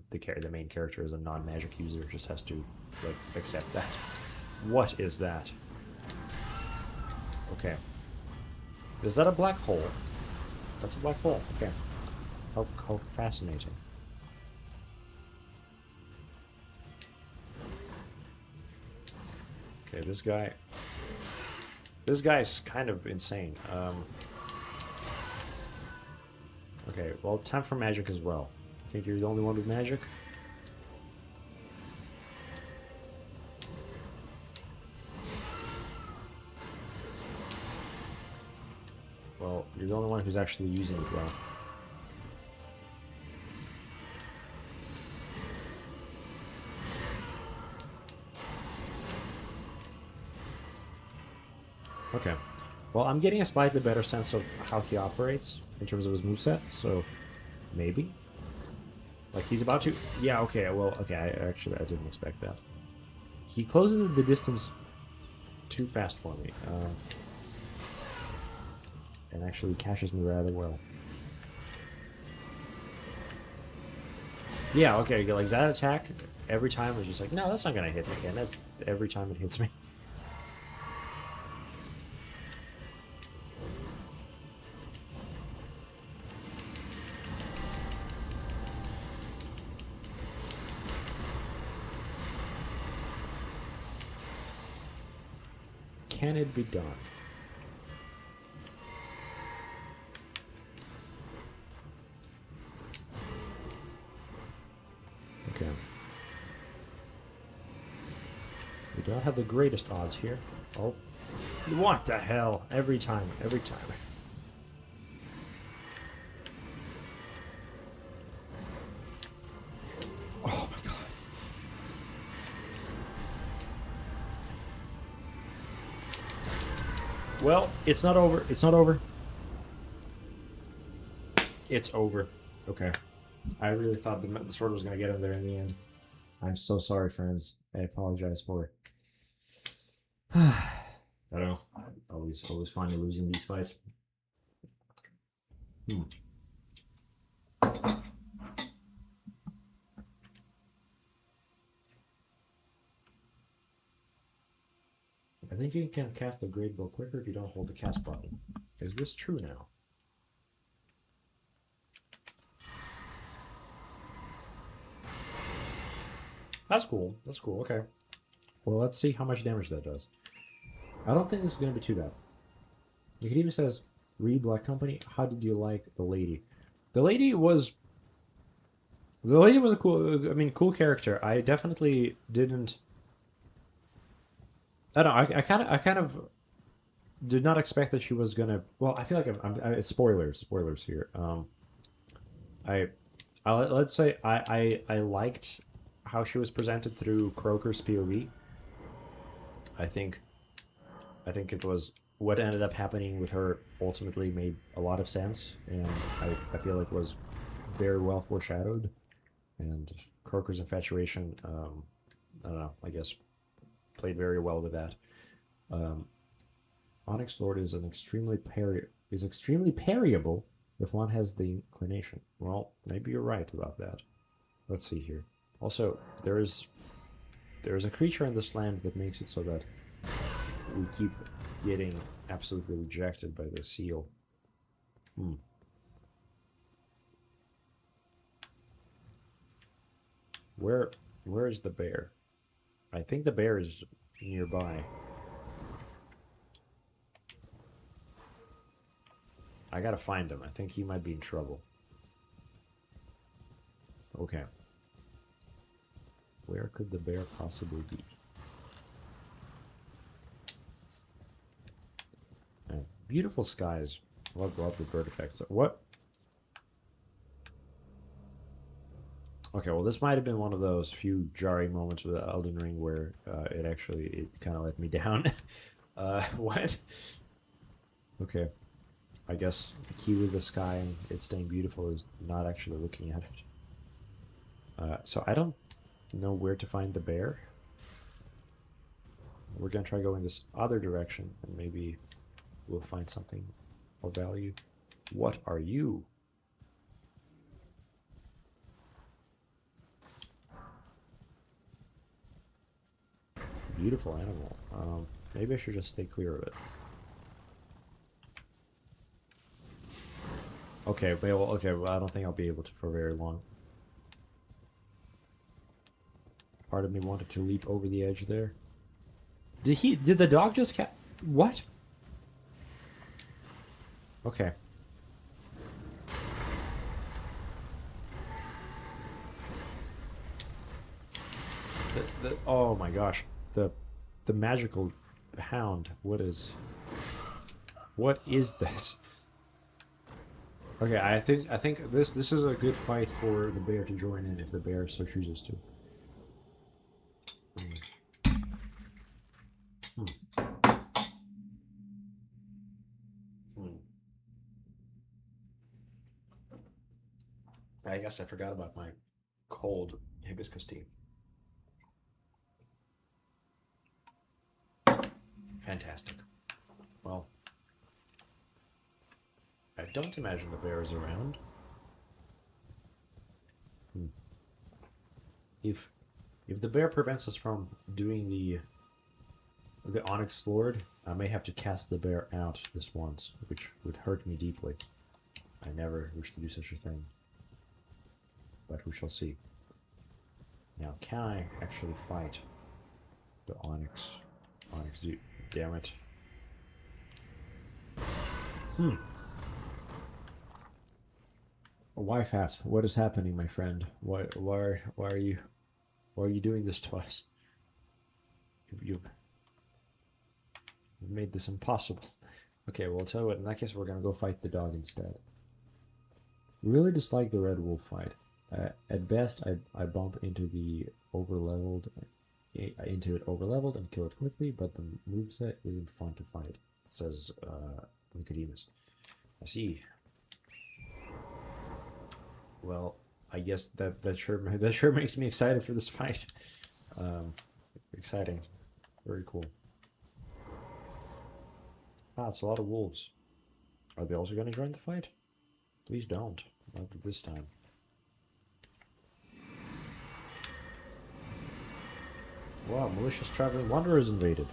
the main character is a non-magic user, just has to like accept that. What is that? Okay. Is that a black hole? That's a black hole. Okay. How fascinating. Okay, this guy... This guy's kind of insane. Okay, well, time for magic as well. You think you're the only one with magic? Well, you're the only one who's actually using it well. Okay. Well, I'm getting a slightly better sense of how he operates in terms of his moveset, so maybe? Like, he's about to... Yeah, okay, well, okay, I didn't expect that. He closes the distance too fast for me. And actually catches me rather well. Yeah, okay, like that attack, every time was just like, no, that's not gonna hit me again. That, every time it hits me. Can it be done? Okay. We don't have the greatest odds here. Oh. What the hell? Every time, every time. Oh my god. Well, it's not over. It's not over. It's over. Okay. I really thought the sword was going to get him there in the end. I'm so sorry, friends. I apologize for it. I don't know. Always find me losing these fights. I think you can cast the Great Bow quicker if you don't hold the cast button. Is this true now? That's cool. That's cool. Okay. Well, let's see how much damage that does. I don't think this is going to be too bad. It even says, read Black Company. How did you like the lady? The lady was a cool, I mean, cool character. I definitely didn't... I don't know, I kind of did not expect that she was gonna... Well, I feel like it's spoilers here. Let's say I liked how she was presented through Croker's POV. I think it was what ended up happening with her ultimately made a lot of sense, and I feel like was very well foreshadowed. And Croker's infatuation, I don't know, I guess played very well with that. Onyx Lord is extremely parryable if one has the inclination. Well, maybe you're right about that. Let's see here. Also, there is a creature in this land that makes it so that we keep getting absolutely rejected by the seal. Where is the bear? I think the bear is nearby. I gotta find him. I think he might be in trouble. Okay. Where could the bear possibly be? Beautiful skies. Love the bird effects. What? Okay, well, this might have been one of those few jarring moments with Elden Ring where it kind of let me down. What? Okay. I guess the key with the sky and it staying beautiful is not actually looking at it. So I don't know where to find the bear. We're gonna try going this other direction and maybe we'll find something of value. What are you? Beautiful animal. Maybe I should just stay clear of it. Okay, well, okay, well, I don't think I'll be able to for very long. Part of me wanted to leap over the edge there. Did the dog just what? Okay. Oh my gosh. The magical hound. What is this? Okay, I think this is a good fight for the bear to join in if the bear so chooses to. I guess I forgot about my cold hibiscus tea. Fantastic. Well, I don't imagine the bear is around. If the bear prevents us from doing the Onyx Lord, I may have to cast the bear out this once, which would hurt me deeply. I never wish to do such a thing. But we shall see. Now, can I actually fight the Onyx? Dude, damn it. Wife hat, what is happening, my friend? Why are you doing this to us? You've made this impossible. Okay, well, I'll tell you what, in that case, we're gonna go fight the dog instead. Really dislike the red wolf fight. At best, I bump into the overleveled and kill it quickly, but the moveset isn't fun to fight, says Nicodemus. I see. Well, I guess that sure makes me excited for this fight. Exciting. Very cool. Ah, it's a lot of wolves. Are they also going to join the fight? Please don't. Not this time. Wow, malicious traveling wanderers invaded.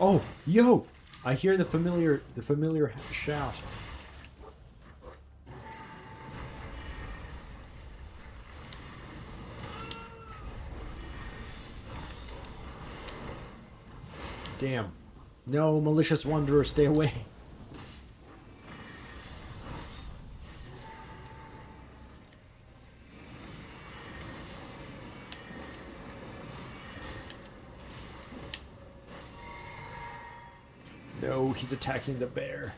Oh, yo! I hear the familiar shout. Damn. No, malicious wanderer, stay away. No, he's attacking the bear.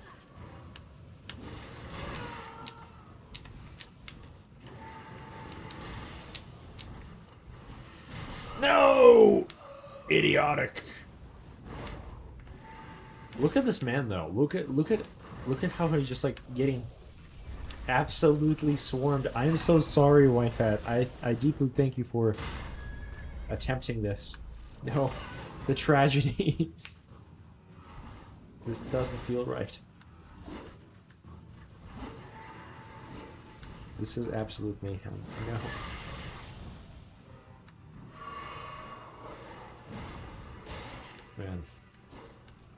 No! Idiotic. Look at this man though. Look at how he's just like getting absolutely swarmed. I'm so sorry, Wife Hat. I deeply thank you for attempting this. No, the tragedy. This doesn't feel right. This is absolute mayhem. No. Man.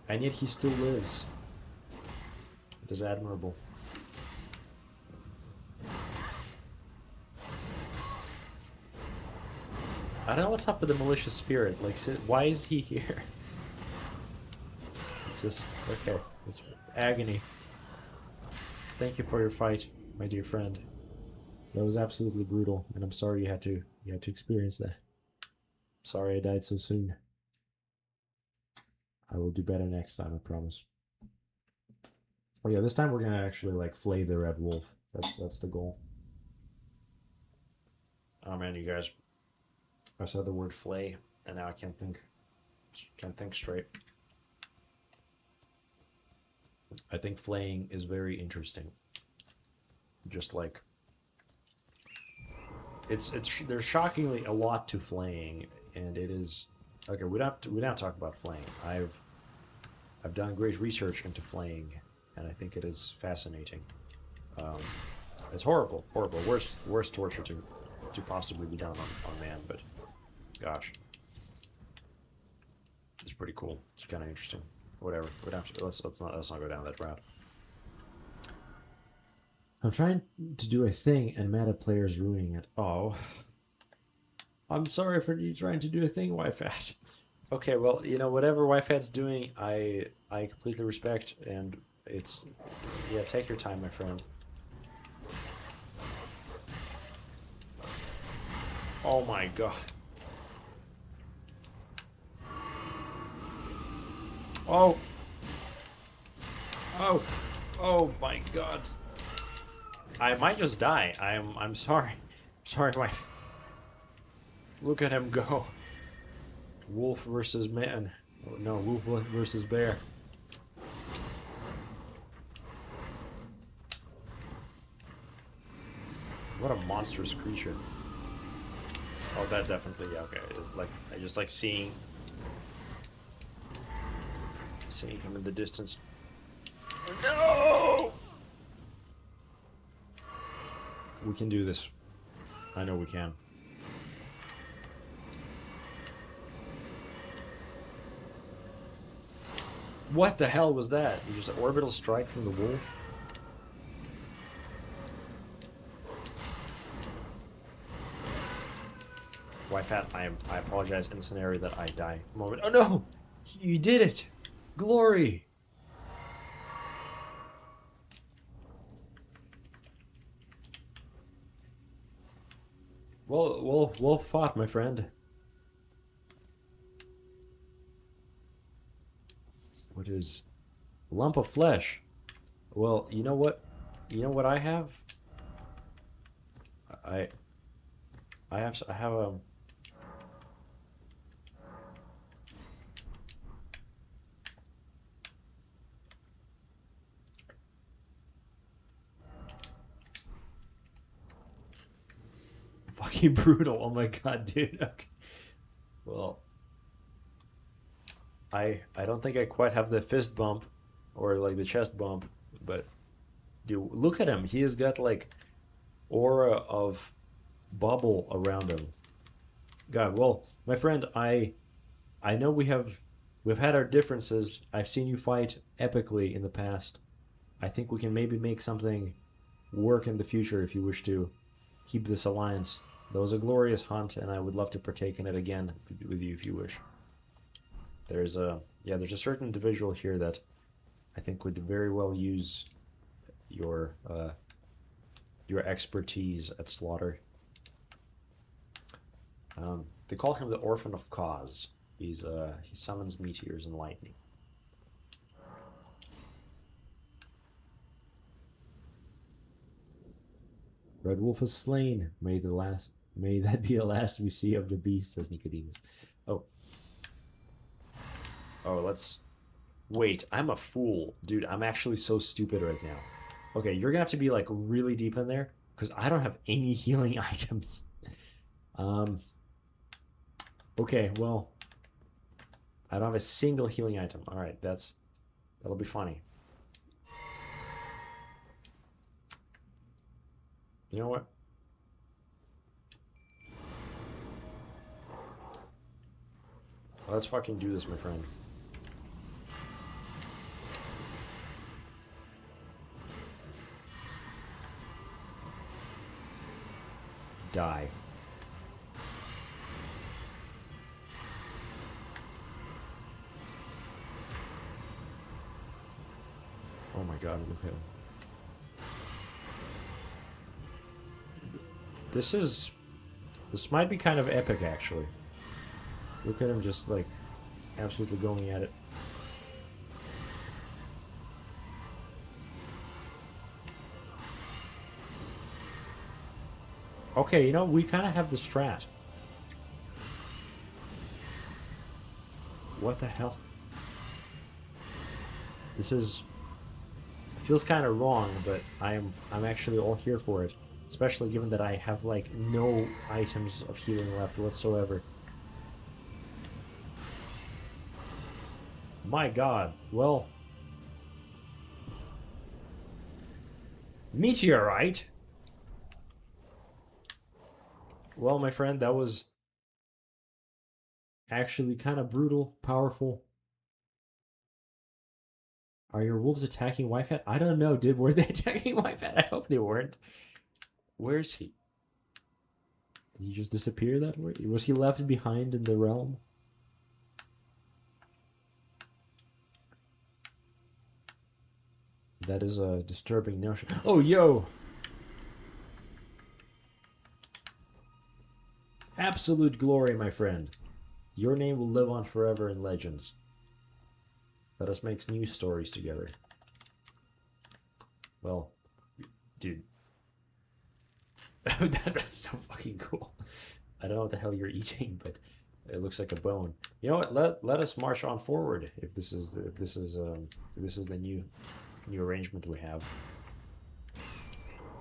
And yet he still lives. It is admirable. I don't know what's up with the malicious spirit. Like, why is he here? It's just, okay. It's agony. Thank you for your fight, my dear friend. That was absolutely brutal, and I'm sorry you had to experience that. Sorry I died so soon. I will do better next time, I promise. Oh yeah, this time we're gonna actually like flay the red wolf. That's the goal. Oh man, you guys. I said the word flay, and now I can't think straight. I think flaying is very interesting. Just like there's shockingly a lot to flaying, and it is okay. We don't talk about flaying. I've done great research into flaying, and I think it is fascinating. It's horrible. Worst torture to possibly be done on man, but gosh, it's pretty cool. It's kind of interesting. Whatever. Let's not go down that route. I'm trying to do a thing and meta players ruining it. Oh. I'm sorry for you trying to do a thing, Wi-Fat. Okay, well, you know, whatever Wi-Fat's doing, I completely respect, and it's... Yeah, take your time, my friend. Oh my god. Oh! Oh! Oh my god. I might just die. I'm sorry. Sorry, Wi-Fi. Look at him go. Wolf versus man. Oh, no, wolf versus bear. What a monstrous creature. Oh, that definitely, yeah, okay. Like, I just like seeing him in the distance. No! We can do this. I know we can. What the hell was that? Just an orbital strike from the wolf? Wi-Fat, I apologize in the scenario that I die. Moment. Oh no! You did it! Glory! Well fought, my friend. What is a lump of flesh? Well, you know what? You know what I have? I have a fucking brutal. Oh my god, dude. Okay. Well, I don't think I quite have the fist bump or like the chest bump, but dude, look at him. He has got like aura of bubble around him. God, well, my friend, I know we've had our differences. I've seen you fight epically in the past. I think we can maybe make something work in the future if you wish to keep this alliance. That was a glorious hunt, and I would love to partake in it again with you if you wish. There's a certain individual here that I think would very well use your expertise at slaughter. They call him the Orphan of Cause. He summons meteors and lightning. Red Wolf is slain. May that be the last we see of the beast, says Nicodemus. Oh. Oh, let's... Wait, I'm a fool. Dude, I'm actually so stupid right now. Okay, you're gonna have to be, like, really deep in there, because I don't have any healing items. Okay, well... I don't have a single healing item. Alright, that'll be funny. You know what? Let's fucking do this, my friend. Die. Oh my god, look at him. This might be kind of epic, actually. Look at him just, like, absolutely going at it. Okay, you know, we kind of have the strat. What the hell? This is... feels kind of wrong, but I'm actually all here for it. Especially given that I have, like, no items of healing left whatsoever. My god. Well... Meteorite? Well, my friend, that was actually kind of brutal, powerful. Are your wolves attacking Whitehead? I don't know, dude. Were they attacking Whitehead? I hope they weren't. Where's he? Did he just disappear that way? Was he left behind in the realm? That is a disturbing notion. Oh, yo! Absolute glory, my friend. Your name will live on forever in legends. Let us make new stories together. Well, dude. That's so fucking cool. I don't know what the hell you're eating, but it looks like a bone. You know what? Let us march on forward. If this is the new arrangement we have.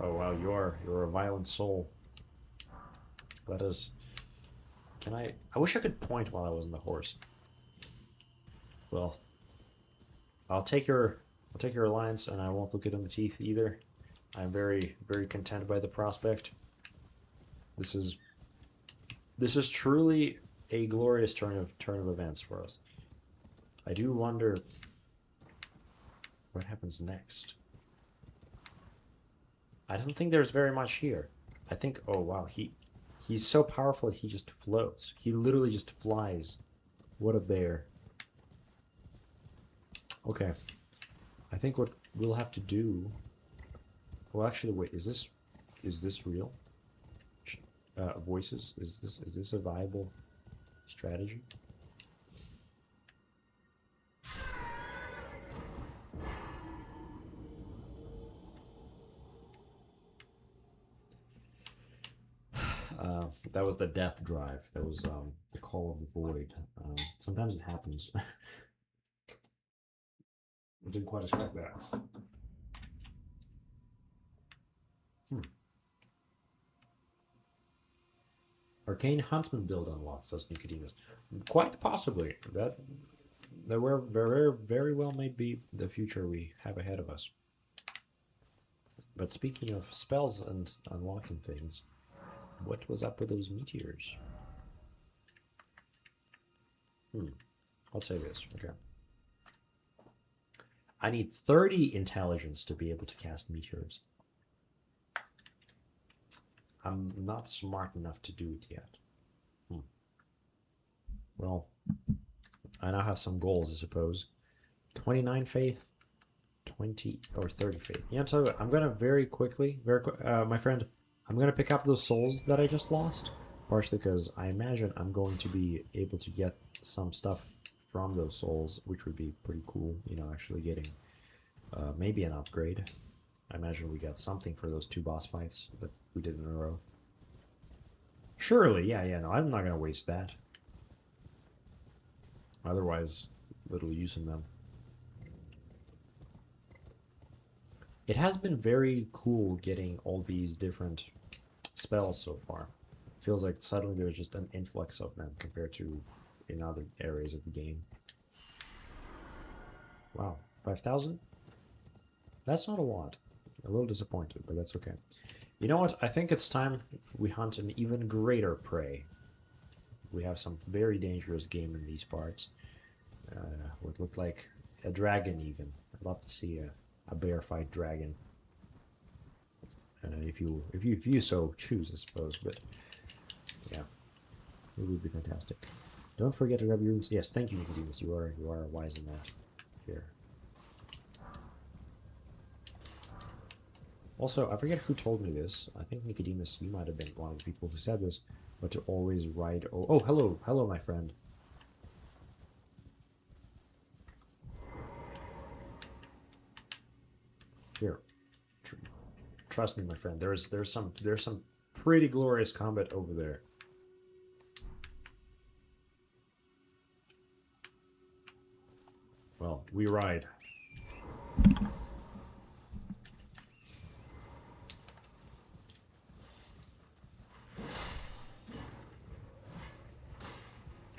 Oh wow, you're a violent soul. Let us. Can I? I wish I could point while I was on the horse. Well, I'll take your alliance, and I won't look it in the teeth either. I'm very content by the prospect. This is truly a glorious turn of events for us. I do wonder what happens next. I don't think there's very much here. I think, oh wow, he's so powerful he just floats. He literally just flies. What a bear. Okay. I think what we'll have to do. Well, actually, wait. Is this real? Voices. Is this a viable strategy? That was the death drive. That was the call of the void. Sometimes it happens. I didn't quite expect that. Arcane Huntsman build unlocked, says Nicodemus. Quite possibly. That very well may be the future we have ahead of us. But speaking of spells and unlocking things, what was up with those meteors? I'll say this. Okay. I need 30 intelligence to be able to cast meteors. I'm not smart enough to do it yet. Well, I now have some goals, I suppose. 29 faith, 20 or 30 faith. Yeah, so I'm gonna very quickly, my friend, I'm gonna pick up those souls that I just lost. Partially because I imagine I'm going to be able to get some stuff from those souls, which would be pretty cool. You know, actually getting maybe an upgrade. I imagine we got something for those 2 boss fights that we did in a row. Surely, yeah, no, I'm not gonna waste that. Otherwise, little use in them. It has been very cool getting all these different spells so far. Feels like suddenly there's just an influx of them compared to in other areas of the game. Wow, 5,000? That's not a lot. A little disappointed, but that's okay. You know what? I think it's time we hunt an even greater prey. We have some very dangerous game in these parts. What looked like a dragon even. I'd love to see a bear fight dragon. If you so choose, I suppose. But yeah, it would be fantastic. Don't forget to grab your runes. Yes, thank you, Nicodemus. You are wise in that. Here. Also, I forget who told me this. I think Nicodemus, you might have been one of the people who said this, but to always ride. Oh, hello, my friend. Here, trust me, my friend. There's some pretty glorious combat over there. Well, we ride.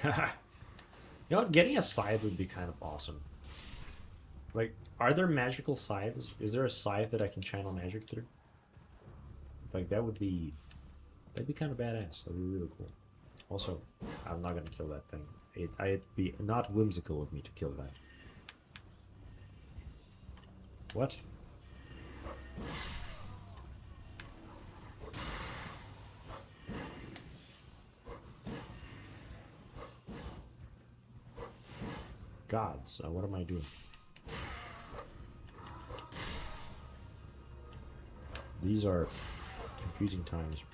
You know what? Getting a scythe would be kind of awesome. Like, are there magical scythes? Is there a scythe that I can channel magic through? Like, that'd be kind of badass. That'd be really cool. Also, I'm not gonna kill that thing. It'd be not whimsical of me to kill that. What? Gods, what am I doing? These are confusing times.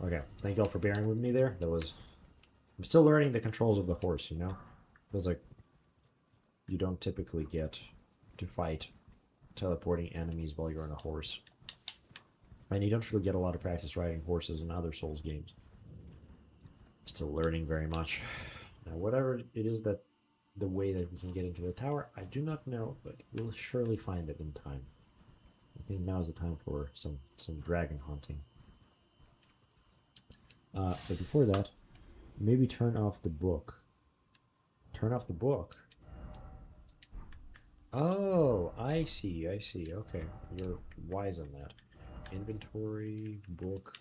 Okay, thank y'all for bearing with me there. I'm still learning the controls of the horse, you know? Feels like you don't typically get to fight teleporting enemies while you're on a horse. And you don't really get a lot of practice riding horses in other Souls games. Still learning very much. Now, whatever it is that the way that we can get into the tower, I do not know, but we'll surely find it in time. I think now is the time for some dragon hunting. But before that, maybe turn off the book. Turn off the book? Oh, I see. Okay, you're wise on that. Inventory, book.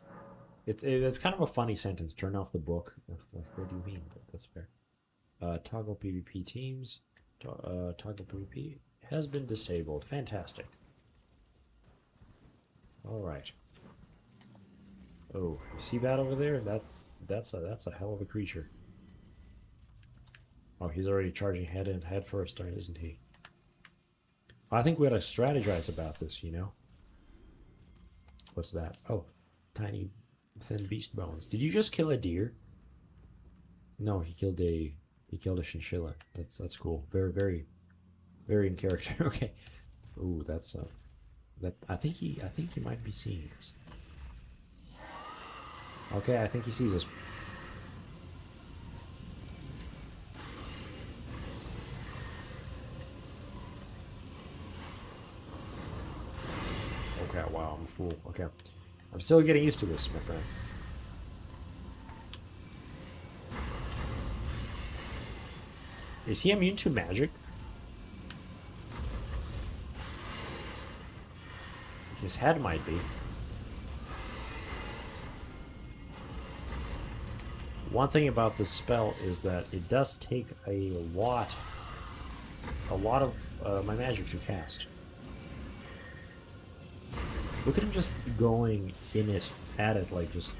It's kind of a funny sentence. Turn off the book. Like, what do you mean? But that's fair. Toggle PvP teams. Toggle PvP has been disabled. Fantastic. All right. Oh, you see that over there? That's a hell of a creature. Oh, he's already charging head first, isn't he? I think we ought to strategize about this, you know? What's that? Oh, tiny, thin beast bones. Did you just kill a deer? No, he killed a chinchilla. That's cool. Very in character. Okay. Ooh, that's that. I think he might be seeing us. Okay, I think he sees us. Okay, wow, I'm a fool. Okay. I'm still getting used to this, my friend. Is he immune to magic? His head might be. One thing about this spell is that it does take a lot of my magic to cast. Look at him just going at it, like just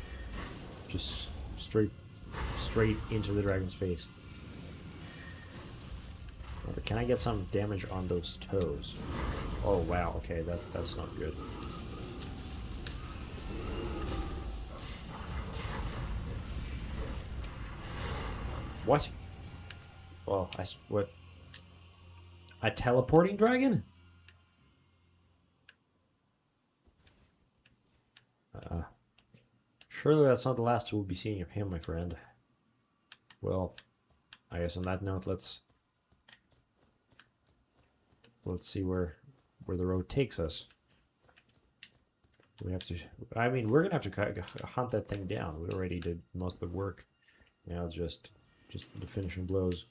straight into the dragon's face. Can I get some damage on those toes? Oh wow, okay, that's not good. What? Well, what? A teleporting dragon? Surely that's not the last we'll be seeing of him, my friend. Well, I guess on that note, let's see where the road takes us. We have to. I mean, we're gonna have to hunt that thing down. We already did most of the work. Now it's just the finishing blows.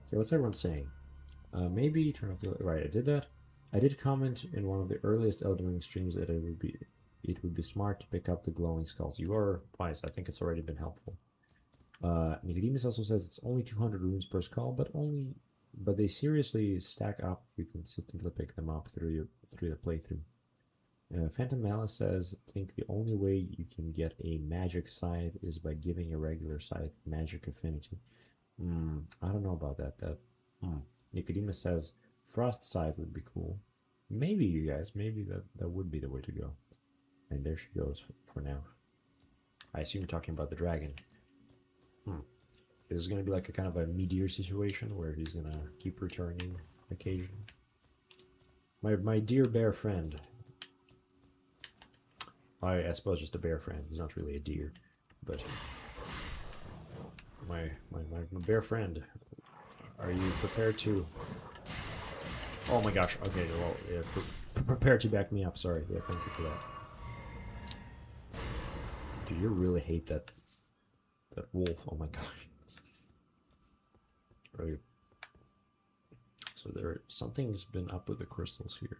Okay, what's everyone saying? Maybe turn off the right. I did that. I did comment in one of the earliest Elden Ring streams that it would be smart to pick up the glowing skulls. You are wise. I think it's already been helpful. Nicodemus also says it's only 200 runes per skull, but they seriously stack up if you consistently pick them up through the playthrough. Phantom Malice says, I think the only way you can get a magic scythe is by giving a regular scythe magic affinity. I don't know about that. Nicodemus says, Frost Scythe would be cool. Maybe, you guys, maybe that would be the way to go. And there she goes for now. I assume you're talking about the dragon. Is it going to be like a kind of a meteor situation where he's going to keep returning occasionally? My dear bear friend. I suppose just a bear friend. He's not really a deer. But my bear friend. Are you prepared to... Oh my gosh. Okay, well, yeah, prepare to back me up. Sorry. Yeah, thank you for that. Do you really hate that wolf? Oh my gosh. Right. So something's been up with the crystals here.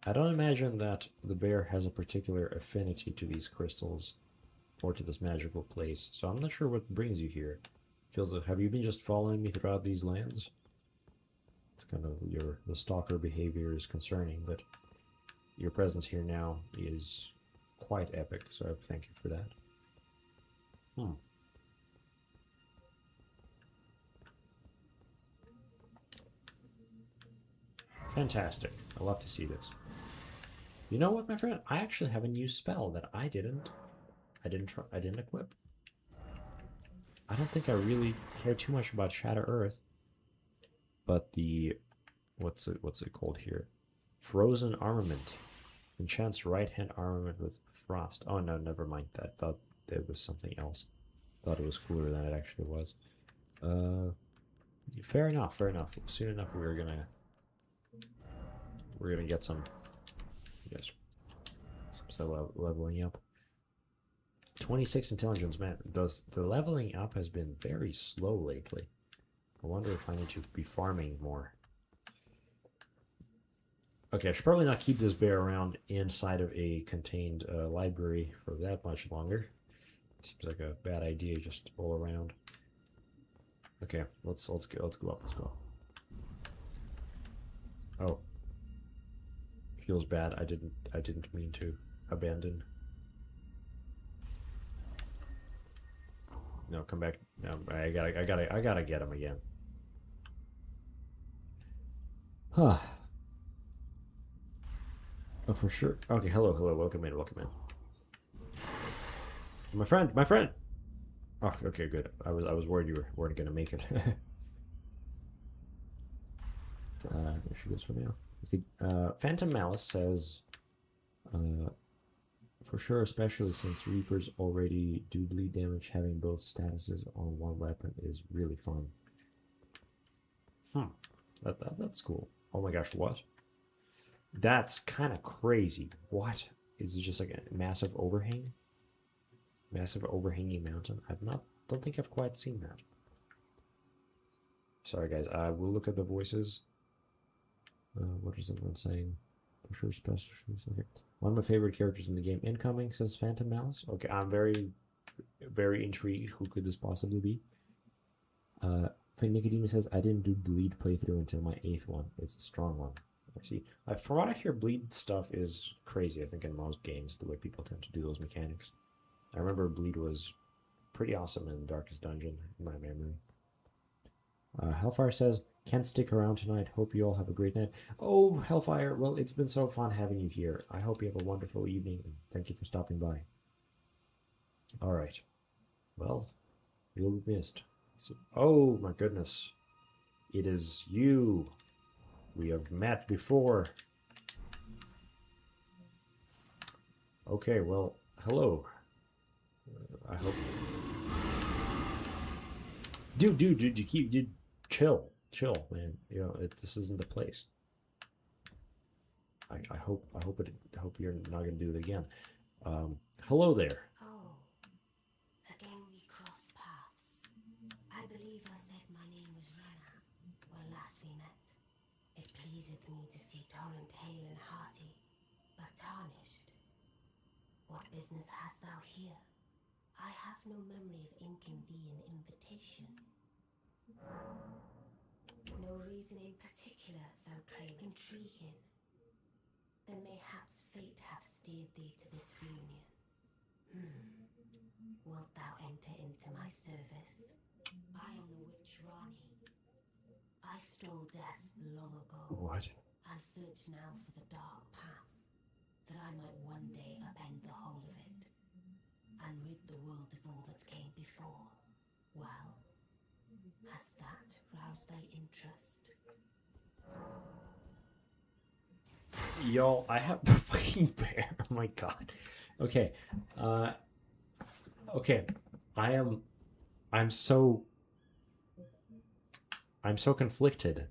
I don't imagine that the bear has a particular affinity to these crystals. or to this magical place. So I'm not sure what brings you here. Feels like, have you been just following me throughout these lands? It's kind of the stalker behavior is concerning, but your presence here now is quite epic, so I thank you for that. Fantastic. I love to see this. You know what, my friend? I actually have a new spell that I didn't equip. I don't think I really care too much about Shatter Earth, but the what's it called here? Frozen Armament. Enchants right hand armament with frost. Oh no, never mind that. Thought there was something else. Thought it was cooler than it actually was. Fair enough, fair enough. Soon enough we're gonna get some, yes, some leveling up. 26 intelligence, man. The leveling up has been very slow lately. I wonder if I need to be farming more. Okay, I should probably not keep this bear around inside of a contained library for that much longer. Seems like a bad idea just all around. Okay, let's go up. Oh, feels bad. I didn't mean to abandon. No, come back. No, I gotta get him again. Huh. Oh, for sure. Okay, hello. Welcome in. My friend. Oh, okay, good. I was worried you weren't gonna make it. There she goes for now. Phantom Malice says, for sure, especially since Reapers already do bleed damage, having both statuses on one weapon is really fun. That's cool. Oh my gosh, what? That's kind of crazy. What? Is it just like a massive overhang? Massive overhanging mountain? Don't think I've quite seen that. Sorry guys, I will look at the voices. What is everyone saying? For sure, special. Okay. One of my favorite characters in the game incoming, says Phantom Mouse. Okay, I'm very, very intrigued. Who could this possibly be? Nicodemus says, I didn't do Bleed playthrough until my 8th one. It's a strong one. I see. From what I hear, Bleed stuff is crazy, I think, in most games, the way people tend to do those mechanics. I remember Bleed was pretty awesome in Darkest Dungeon, in my memory. Hellfire says, can't stick around tonight. Hope you all have a great night. Oh, Hellfire, well, it's been so fun having you here. I hope you have a wonderful evening, and thank you for stopping by. All right. Well, you'll be missed. Oh, my goodness. It is you. We have met before. Okay, well, hello. I hope... Dude, chill, man. You know, this isn't the place. I hope you're not gonna do it again. Hello there. Oh, again we cross paths. I believe I said my name was Ranni when last we met. It pleaseth me to see Torrent hale and hearty, but tarnished. What business hast thou here? I have no memory of inking thee an invitation. No reason in particular thou claim intriguing. Then mayhaps fate hath steered thee to this union. Wilt thou enter into my service? I am the witch Ranni. I stole death long ago. What? And search now for the dark path, that I might one day upend the whole of it, and rid the world of all that came before. Well, has that roused thy interest? Y'all, I have the fucking bear. Oh my god. Okay. Okay. I'm so conflicted.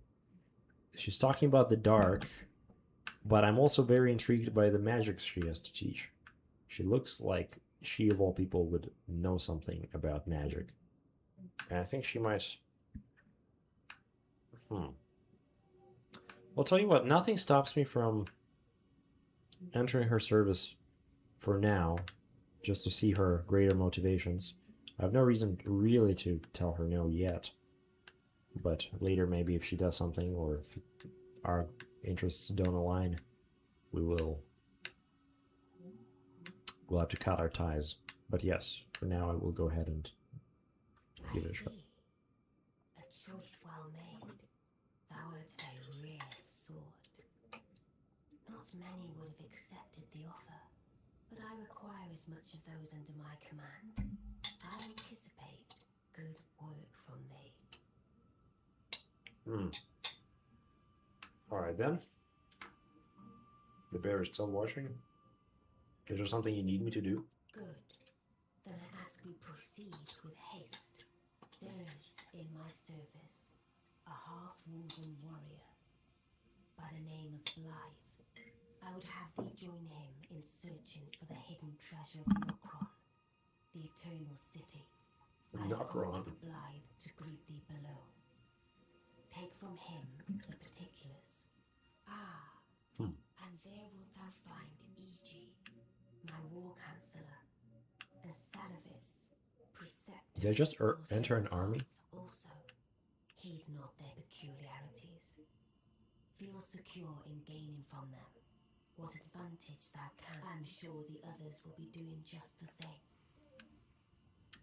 She's talking about the dark, but I'm also very intrigued by the magic she has to teach. She looks like she, of all people, would know something about magic. And I think she might... I'll tell you what, nothing stops me from entering her service for now, just to see her greater motivations. I have no reason really to tell her no yet. But later, maybe if she does something or if our interests don't align, we'll have to cut our ties. But yes, for now I will go ahead and give it a shot. A choice well made. Thou art a rare sword. Not many would have accepted the offer, but I require as much of those under my command. I anticipate good work from thee. Alright then. The bear is still watching. Is there something you need me to do? Good. Then I ask we proceed with haste. There is, in my service, a half-woven warrior by the name of Blythe. I would have thee join him in searching for the hidden treasure of Nokron, the Eternal City. Nokron. Blythe to greet thee below. Take from him the particulars. And there wilt thou find E.G., my war counselor, and Salavis, preceptor. Did I just enter an army? Also, heed not their peculiarities. Feel secure in gaining from them what advantage thou can. I'm sure the others will be doing just the same.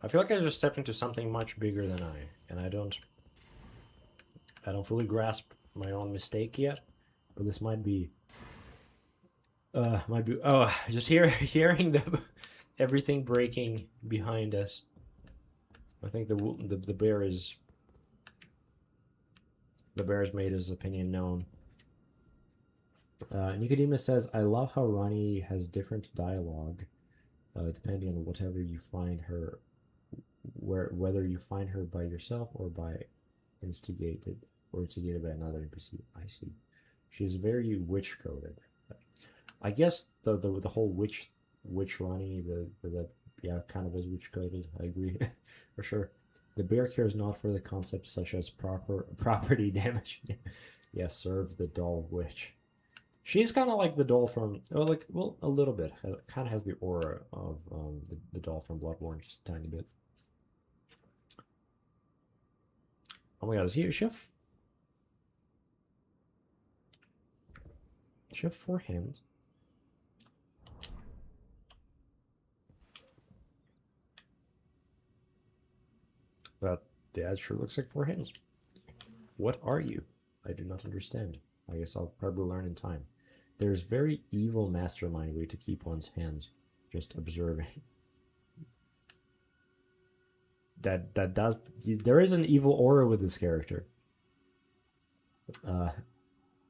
I feel like I just stepped into something much bigger than and I don't fully grasp my own mistake yet, but this might be just hearing everything breaking behind us. I think the bear has made his opinion known. Nicodemus says, I love how Ranni has different dialogue depending on whatever you find her, whether you find her by yourself or by instigated by another NPC. I see. She's very witch coded. I guess the whole witch Ranni, yeah, kind of is witch coded. I agree for sure. The bear cares not for the concepts such as property damage. Yes, serve the doll witch. She's kind of like the doll from, a little bit. It kind of has the aura of the doll from Bloodborne, just a tiny bit. Oh my god, she have 4 hands? That sure looks like 4 hands. What are you? I do not understand. I guess I'll probably learn in time. There's very evil mastermind way to keep one's hands. Just observing. There is an evil aura with this character.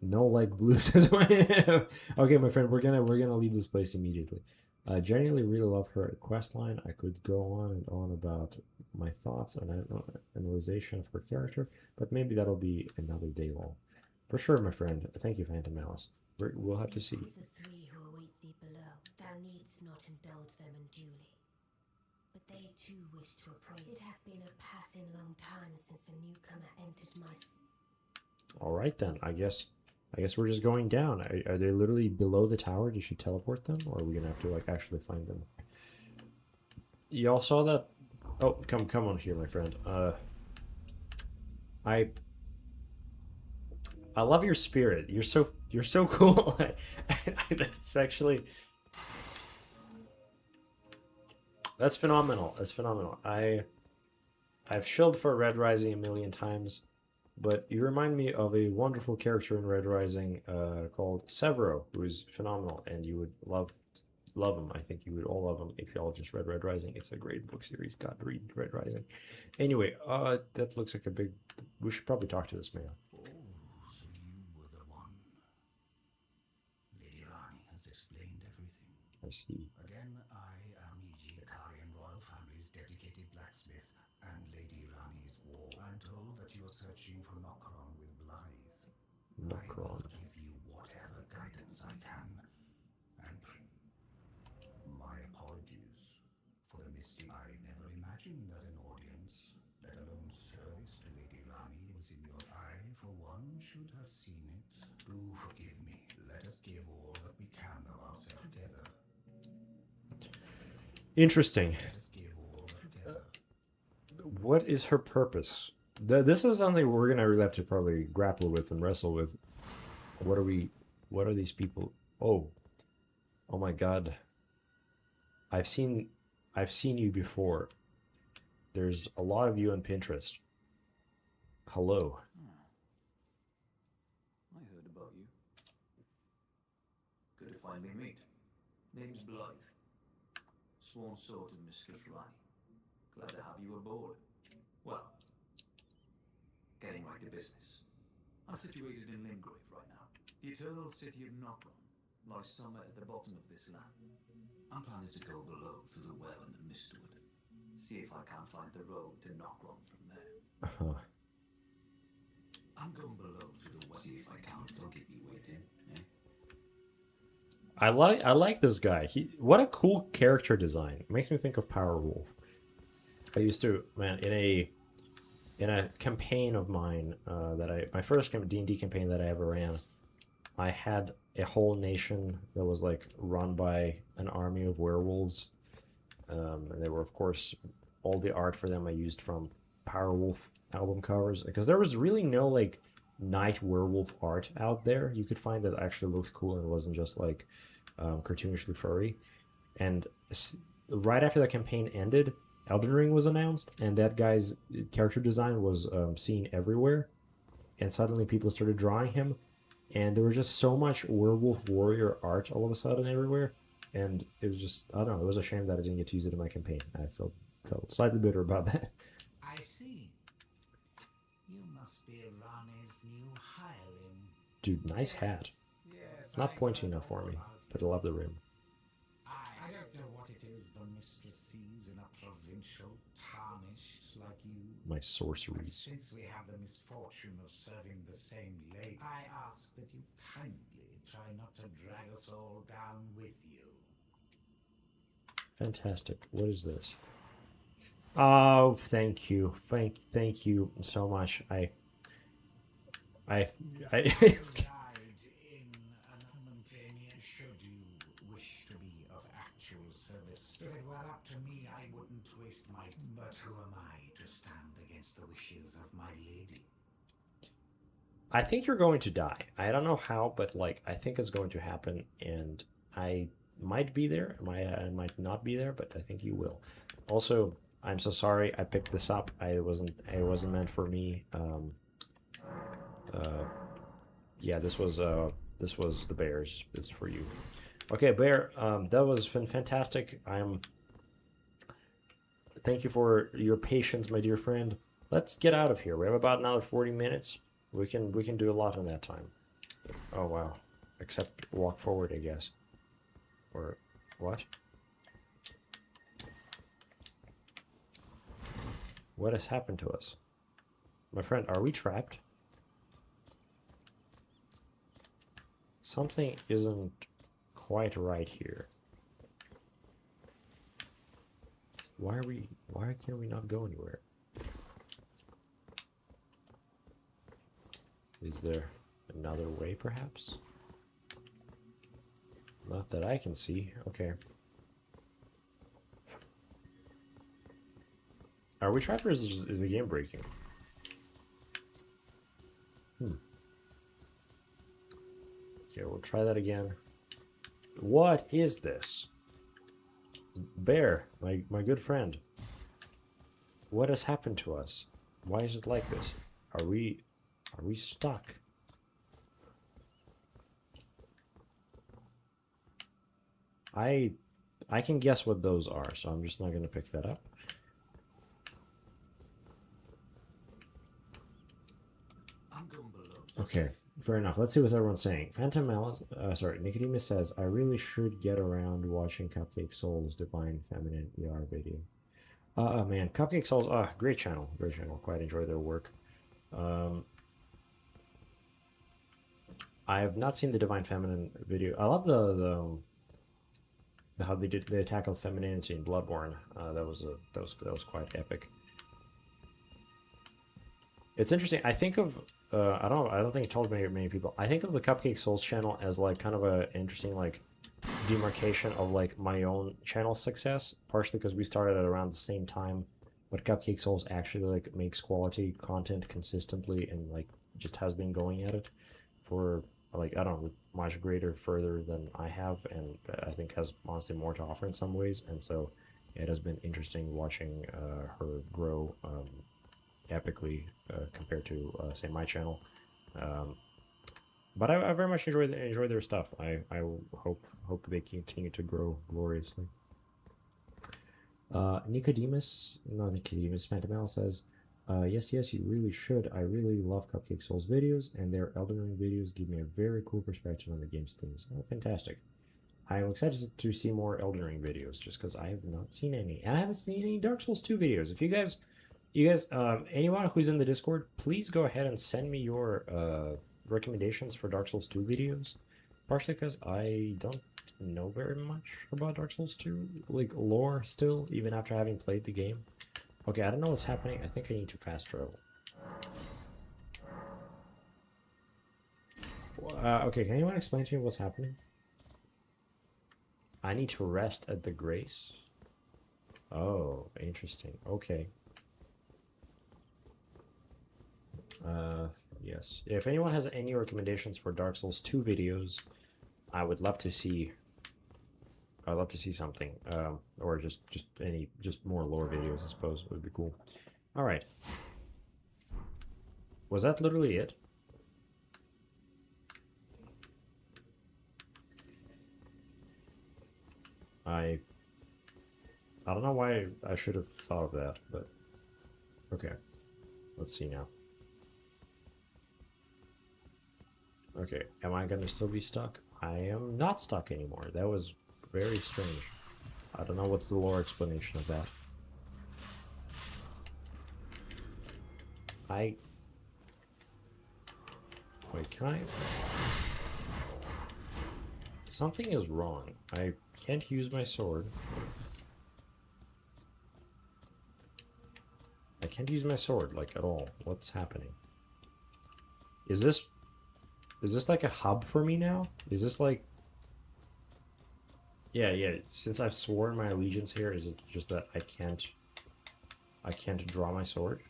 No leg blue says. Okay, my friend, we're gonna leave this place immediately. I genuinely really love her quest line. I could go on and on about my thoughts and analyzation of her character, but maybe that'll be another day long. For sure, my friend. Thank you, Phantom Malice. We'll have to see. The 3 who await thee below, thou needst not indulge them unduly. But they too wish to appraise. It hath been a passing long time since a newcomer entered my. All right then. I guess we're just going down. Are they literally below the tower? Did she teleport them, or are we gonna have to actually find them? Y'all saw that? Oh, come on here, my friend. I love your spirit. You're so cool. That's actually. That's phenomenal. That's phenomenal. I've shilled for Red Rising a million times, but you remind me of a wonderful character in Red Rising called Severo, who is phenomenal, and you would love him. I think you would all love him if you all just read Red Rising. It's a great book series. God, read Red Rising. Anyway, that looks like a big. We should probably talk to this man. Oh, so you were the one. Lady Ranni has explained everything. I see. Again, I am E.G. Akarian royal family's dedicated blacksmith and Lady Ranni's war. I'm told that you're searching for Nokron with Blythe. Nokron. I will give you whatever guidance I can. And my apologies for the mistake. I never imagined that an audience, let alone service to Lady Ranni, was in your eye. For one, should have seen it. Do forgive me. Let us give all that we can of ourselves together. Interesting. Let us give all together. What is her purpose? This is something we're gonna really have to probably grapple with and wrestle with. What are we? What are these people? Oh, oh my God! I've seen you before. There's a lot of you on Pinterest. Hello. I heard about you. Good to finally meet. Name's Blythe. Sworn sword to Mistress Ranni. Glad to have you aboard. Well, getting right to business. I'm situated in Limgrave right now. The eternal city of Nokron lies somewhere at the bottom of this land. I'm planning to go below through the well in the Mistwood. See if I can find the road to Nokron from there. I'm going below through the well. See if I can forget you waiting, eh? I like this guy. What a cool character design. It makes me think of Powerwolf. I used to, man, in a campaign of mine my first D&D campaign that I ever ran, I had a whole nation that was like run by an army of werewolves, and they were, of course, all the art for them I used from Powerwolf album covers, because there was really no like night werewolf art out there you could find that actually looked cool and wasn't just like cartoonishly furry. And right after the campaign ended, Elden Ring was announced, and that guy's character design was seen everywhere, and suddenly people started drawing him, and there was just so much werewolf warrior art all of a sudden everywhere, and it was just, I don't know, it was a shame that I didn't get to use it in my campaign. I felt slightly bitter about that. I see. You must be Ranni's new hireling. Dude, nice hat. Yes, It's not pointy enough for me, but I love the rim. I don't know what it is the mistress sees in a provincial tarnished like you. My But sorceries. since we have the misfortune of serving the same lady, I ask that you kindly try not to drag us all down with you. Fantastic. What is this? Oh, thank you. Thank you so much. I Reside in an unemployment should you wish to be of actual service. If it were up to me, I wouldn't waste my... But who am I to stand against the wishes of my lady? I think you're going to die. I don't know how, but like I think it's going to happen, and I might be there. I might not be there, but I think you will. Also, I'm so sorry I picked this up. It wasn't meant for me. Yeah, this was the bears. It's for you. Okay, Bear. That was fantastic. Thank you for your patience, my dear friend. Let's get out of here. We have about another 40 minutes. We can do a lot in that time. Oh wow. Except walk forward, I guess. Or what? What has happened to us? My friend, are we trapped? Something isn't quite right here. Why can we not go anywhere? Is there another way, perhaps? Not that I can see. Okay. Are we trapped, or is the game breaking? Okay, we'll try that again. What is this? Bear, my good friend. What has happened to us? Why is it like this? Are we stuck? I can guess what those are, so I'm just not going to pick that up. I'm going below. Okay, fair enough. Let's see what everyone's saying. Phantom Malice, Nicodemus says, I really should get around watching Cupcake Soul's Divine Feminine ER video. Man, Cupcake Souls, great channel. Quite enjoy their work. I have not seen the Divine Feminine video. I love the how they tackled femininity in Bloodborne. That was quite epic. It's interesting. I think of I don't think it told many people. I think of the Cupcake Souls channel as like kind of a interesting like demarcation of like my own channel success, partially because we started at around the same time, but Cupcake Souls actually like makes quality content consistently and like just has been going at it for like I don't know, much greater further than I have, and I think has honestly more to offer in some ways, and so it has been interesting watching her grow epically compared to say my channel. But I very much enjoy their stuff. I hope they continue to grow gloriously. Nicodemus Phantom L says, yes, you really should. I really love Cupcake Souls videos, and their Elden Ring videos give me a very cool perspective on the game's themes. Oh, fantastic. I am excited to see more Elden Ring videos, just because I have not seen any. And I haven't seen any Dark Souls 2 videos. If you guys, anyone who's in the Discord, please go ahead and send me your recommendations for Dark Souls 2 videos. Partially because I don't know very much about Dark Souls 2, like lore still, even after having played the game. Okay, I don't know what's happening. I think I need to fast travel. Okay, can anyone explain to me what's happening? I need to rest at the Grace. Oh, interesting. Okay. Yes. If anyone has any recommendations for Dark Souls 2 videos, I would love to see. I'd love to see something, or just more lore videos. I suppose would be cool. All right. Was that literally it? I don't know why I should have thought of that, but okay. Let's see now. Okay, am I gonna still be stuck? I am not stuck anymore. That was very strange. I don't know what's the lore explanation of that. Wait, can I? Something is wrong. I can't use my sword. I can't use my sword, like, at all. What's happening? Is this like a hub for me now? Is this like... Yeah, since I've sworn my allegiance here, is it just that I can't draw my sword?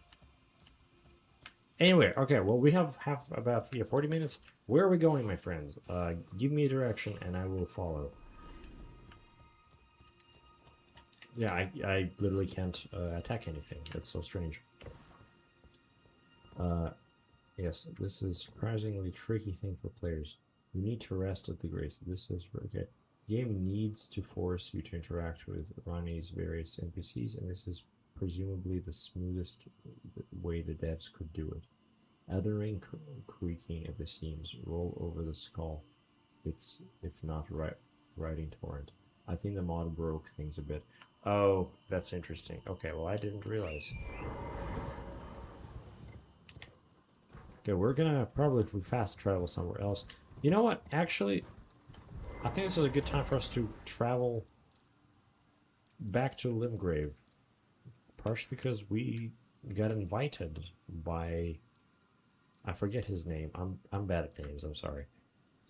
Anyway, okay, well, we have about 40 minutes. Where are we going, my friends? Give me a direction and I will follow. Yeah, I literally can't attack anything. That's so strange. Yes, this is a surprisingly tricky thing for players. You need to rest at the Grace. This is okay. The game needs to force you to interact with Ranni's various NPCs, and this is presumably the smoothest way the devs could do it. Elden Ring creaking at the seams, roll over the skull. It's, if not writing torrent. I think the mod broke things a bit. Oh, that's interesting. Okay, well, I didn't realize. Okay, we're gonna probably fast travel somewhere else. You know what? Actually, I think this is a good time for us to travel back to Limgrave. Partially because we got invited by... I forget his name. I'm bad at names, I'm sorry.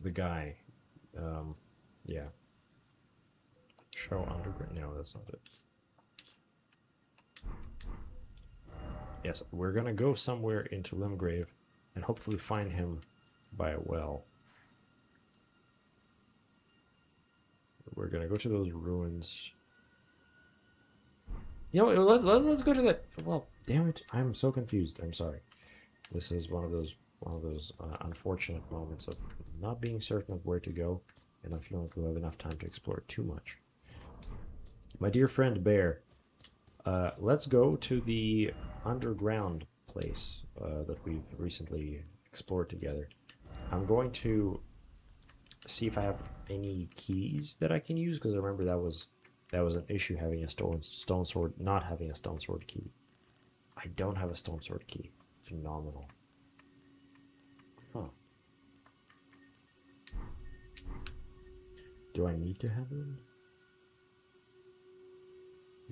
The guy. Yeah. Show Underground. No, that's not it. Yes, we're gonna go somewhere into Limgrave and hopefully find him by a well. We're gonna go to those ruins. You know, let's go to that. Well, damn it, I'm so confused. I'm sorry. This is one of those unfortunate moments of not being certain of where to go, and I feel like we'll have enough time to explore too much. My dear friend Bear, let's go to the underground place that we've recently explored together. I'm going to see if I have any keys that I can use, because I remember that was an issue having a stone sword, not having a stone sword key. I don't have a stone sword key. Phenomenal. Huh. Do I need to have them?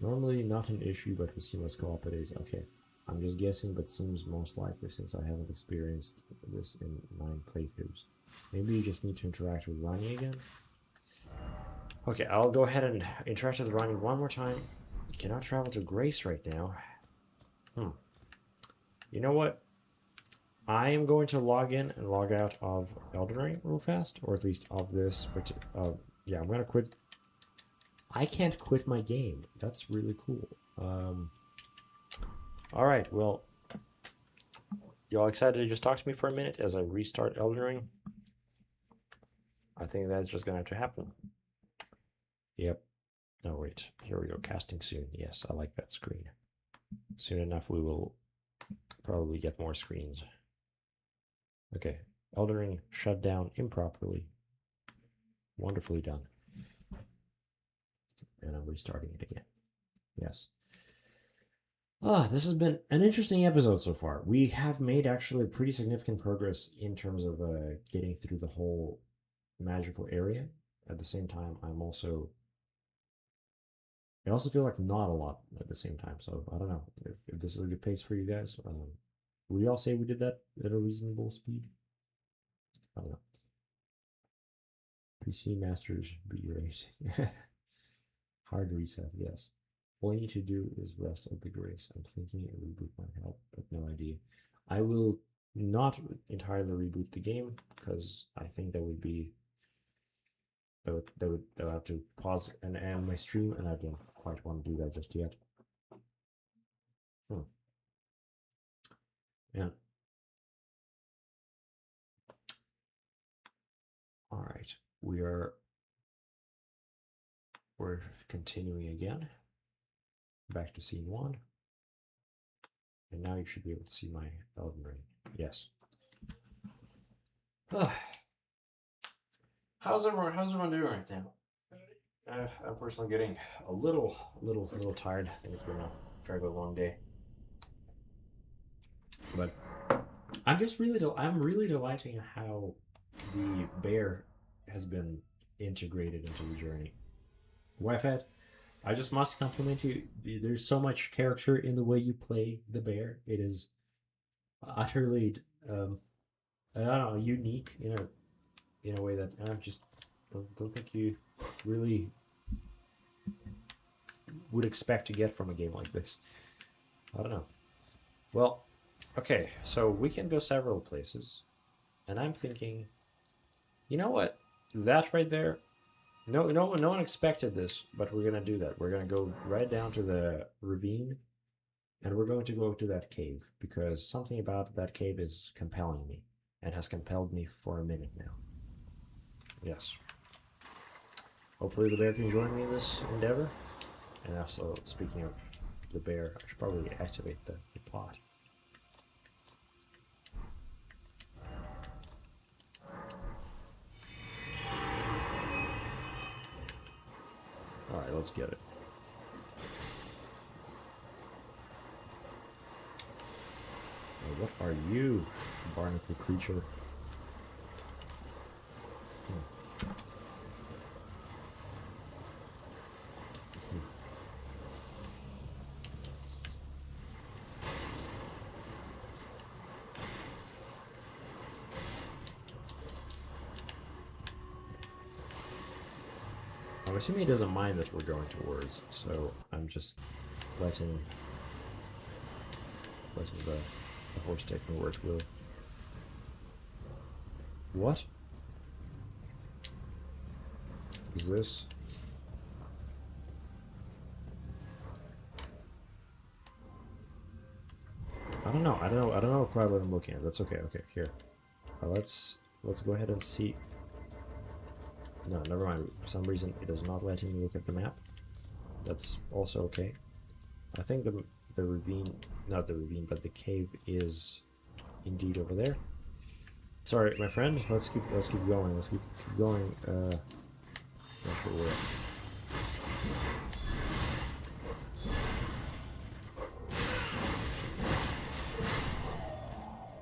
Normally not an issue, but with seamless co-op it is. Okay. I'm just guessing, but seems most likely since I haven't experienced this in 9 playthroughs. Maybe you just need to interact with Ranni again? Okay, I'll go ahead and interact with Ranni one more time. You cannot travel to Grace right now. You know what? I am going to log in and log out of Elden Ring real fast, or at least of this. Yeah, I'm gonna quit. I can't quit my game. That's really cool. All right, well, y'all excited to just talk to me for a minute as I restart Elden Ring? I think that's just gonna have to happen. Yep. No, wait. Here we go. Casting soon. Yes, I like that screen. Soon enough, we will probably get more screens. Okay. Elden Ring shut down improperly. Wonderfully done. And I'm restarting it again. Yes. This has been an interesting episode so far. We have made actually pretty significant progress in terms of getting through the whole magical area. At the same time, it also feels like not a lot at the same time. So I don't know if this is a good pace for you guys. Would you all say we did that at a reasonable speed? I don't know. PC Masters be racing. Hard reset, yes. All you need to do is rest of the grace. I'm thinking a reboot might help, but no idea. I will not entirely reboot the game because I think that would be that would have to pause and end my stream, and I don't quite want to do that just yet. And all right, we're continuing again. Back to scene 1. And now you should be able to see my Elden Ring. Yes. How's everyone doing right now? I'm personally getting a little tired. I think it's been a fairly long day. But I'm really delighting in how the bear has been integrated into the journey. Wifehead, I just must compliment you. There's so much character in the way you play the bear. It is utterly, I don't know, unique in a way that I just don't think you really would expect to get from a game like this. I don't know. Well, okay, so we can go several places, and I'm thinking, you know what? That right there. No one expected this, but we're gonna do that. We're gonna go right down to the ravine, and we're going to go to that cave because something about that cave is compelling me, and has compelled me for a minute now. Yes. Hopefully the bear can join me in this endeavor. And also, speaking of the bear, I should probably activate the pot. Alright, let's get it. Now, what are you, barnacle creature? I'm assuming he doesn't mind that we're going towards, so I'm just letting the horse take me where it will. What is this? I don't know quite what I'm looking at. That's okay. Okay, here. Let's go ahead and see. No, never mind. For some reason, it is not letting me look at the map. That's also okay. I think the ravine, not the ravine, but the cave is indeed over there. Sorry, my friend. Let's keep going. Let's keep going. Not sure where.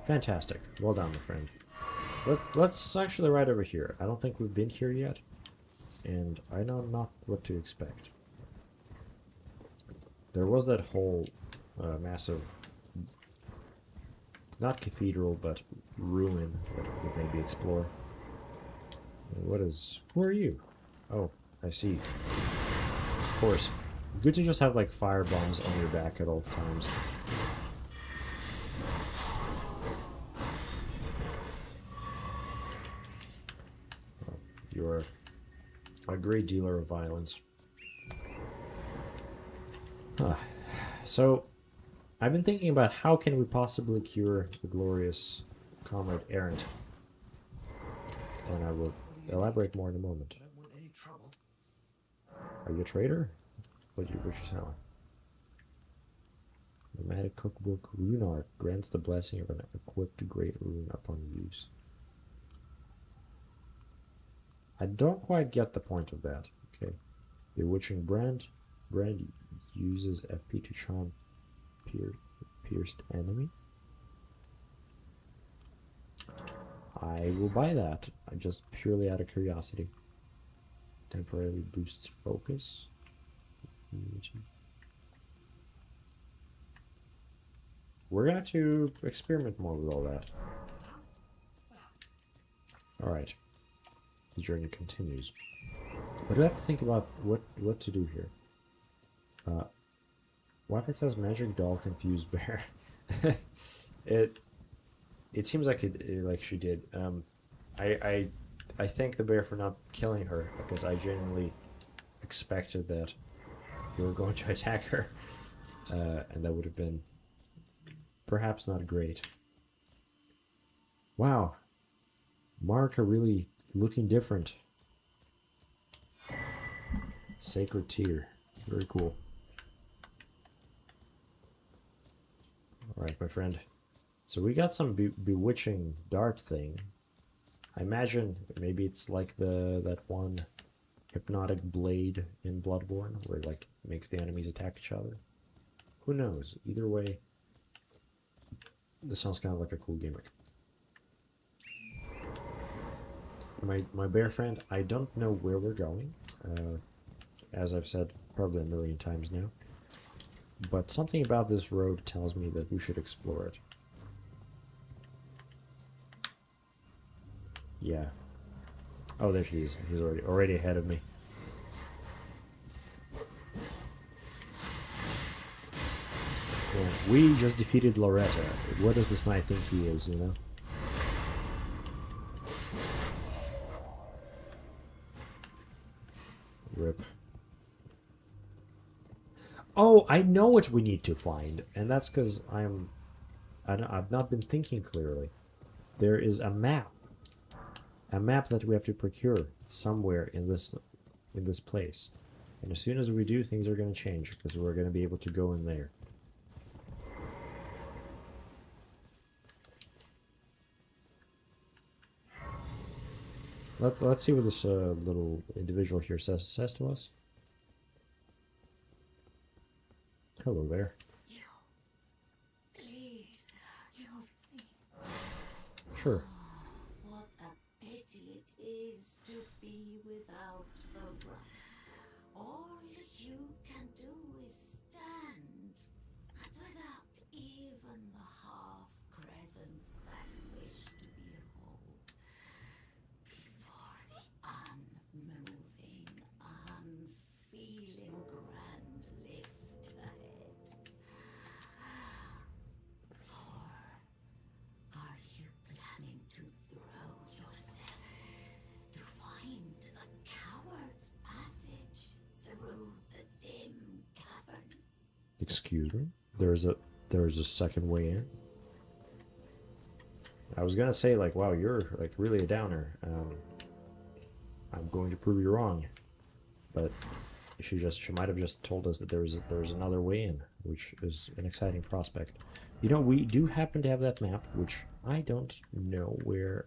Fantastic. Well done, my friend. Let's actually right over here. I don't think we've been here yet, and I know not what to expect. There was that whole massive, not cathedral, but ruin that we could maybe explore. Who are you? Oh, I see. Of course. Good to just have like fire bombs on your back at all times. Well, you're a great dealer of violence. So, I've been thinking about how can we possibly cure the glorious Comrade Errant. And I will elaborate more in a moment. I don't want any trouble. Are you a trader? What you selling? Nomadic cookbook rune art grants the blessing of an equipped great rune upon use. I don't quite get the point of that. Okay. Bewitching brand uses FP to charm pierced enemy. I will buy that, just purely out of curiosity. Temporarily boosts focus. We're gonna have to experiment more with all that. Alright. The journey continues. But I have to think about what to do here. What if it says magic doll confused bear? It seems like she did. I thank the bear for not killing her because I genuinely expected that you were going to attack her, and that would have been perhaps not great. Wow, Marika really looking different. Sacred tear, very cool. All right, my friend. So we got some bewitching dart thing. I imagine maybe it's like that one hypnotic blade in Bloodborne where it like makes the enemies attack each other. Who knows? Either way, this sounds kind of like a cool gimmick. My bear friend, I don't know where we're going. As I've said probably a million times now. But something about this road tells me that we should explore it. Yeah. Oh, there she is. He's already ahead of me. Yeah, we just defeated Loretta. What does this knight think he is, you know? Rip. Oh, I know what we need to find, and that's because I've not been thinking clearly. There is a map that we have to procure somewhere in this place, and as soon as we do, things are going to change because we're going to be able to go in there. Let's see what this little individual here says to us. Hello there. Please, your feet. Sure. What a pity it is to be without the right. All you can do is stand, and without even the half crescents that wish to behold, before the unmoving, unfeeling grand lift ahead. Or are you planning to throw yourself to find the coward's passage through the dim cavern? Excuse me? There's a second way in? I was gonna say, like, wow, you're like really a downer. I'm going to prove you wrong. But she might have just told us that there's another way in, which is an exciting prospect. You know, we do happen to have that map, which I don't know where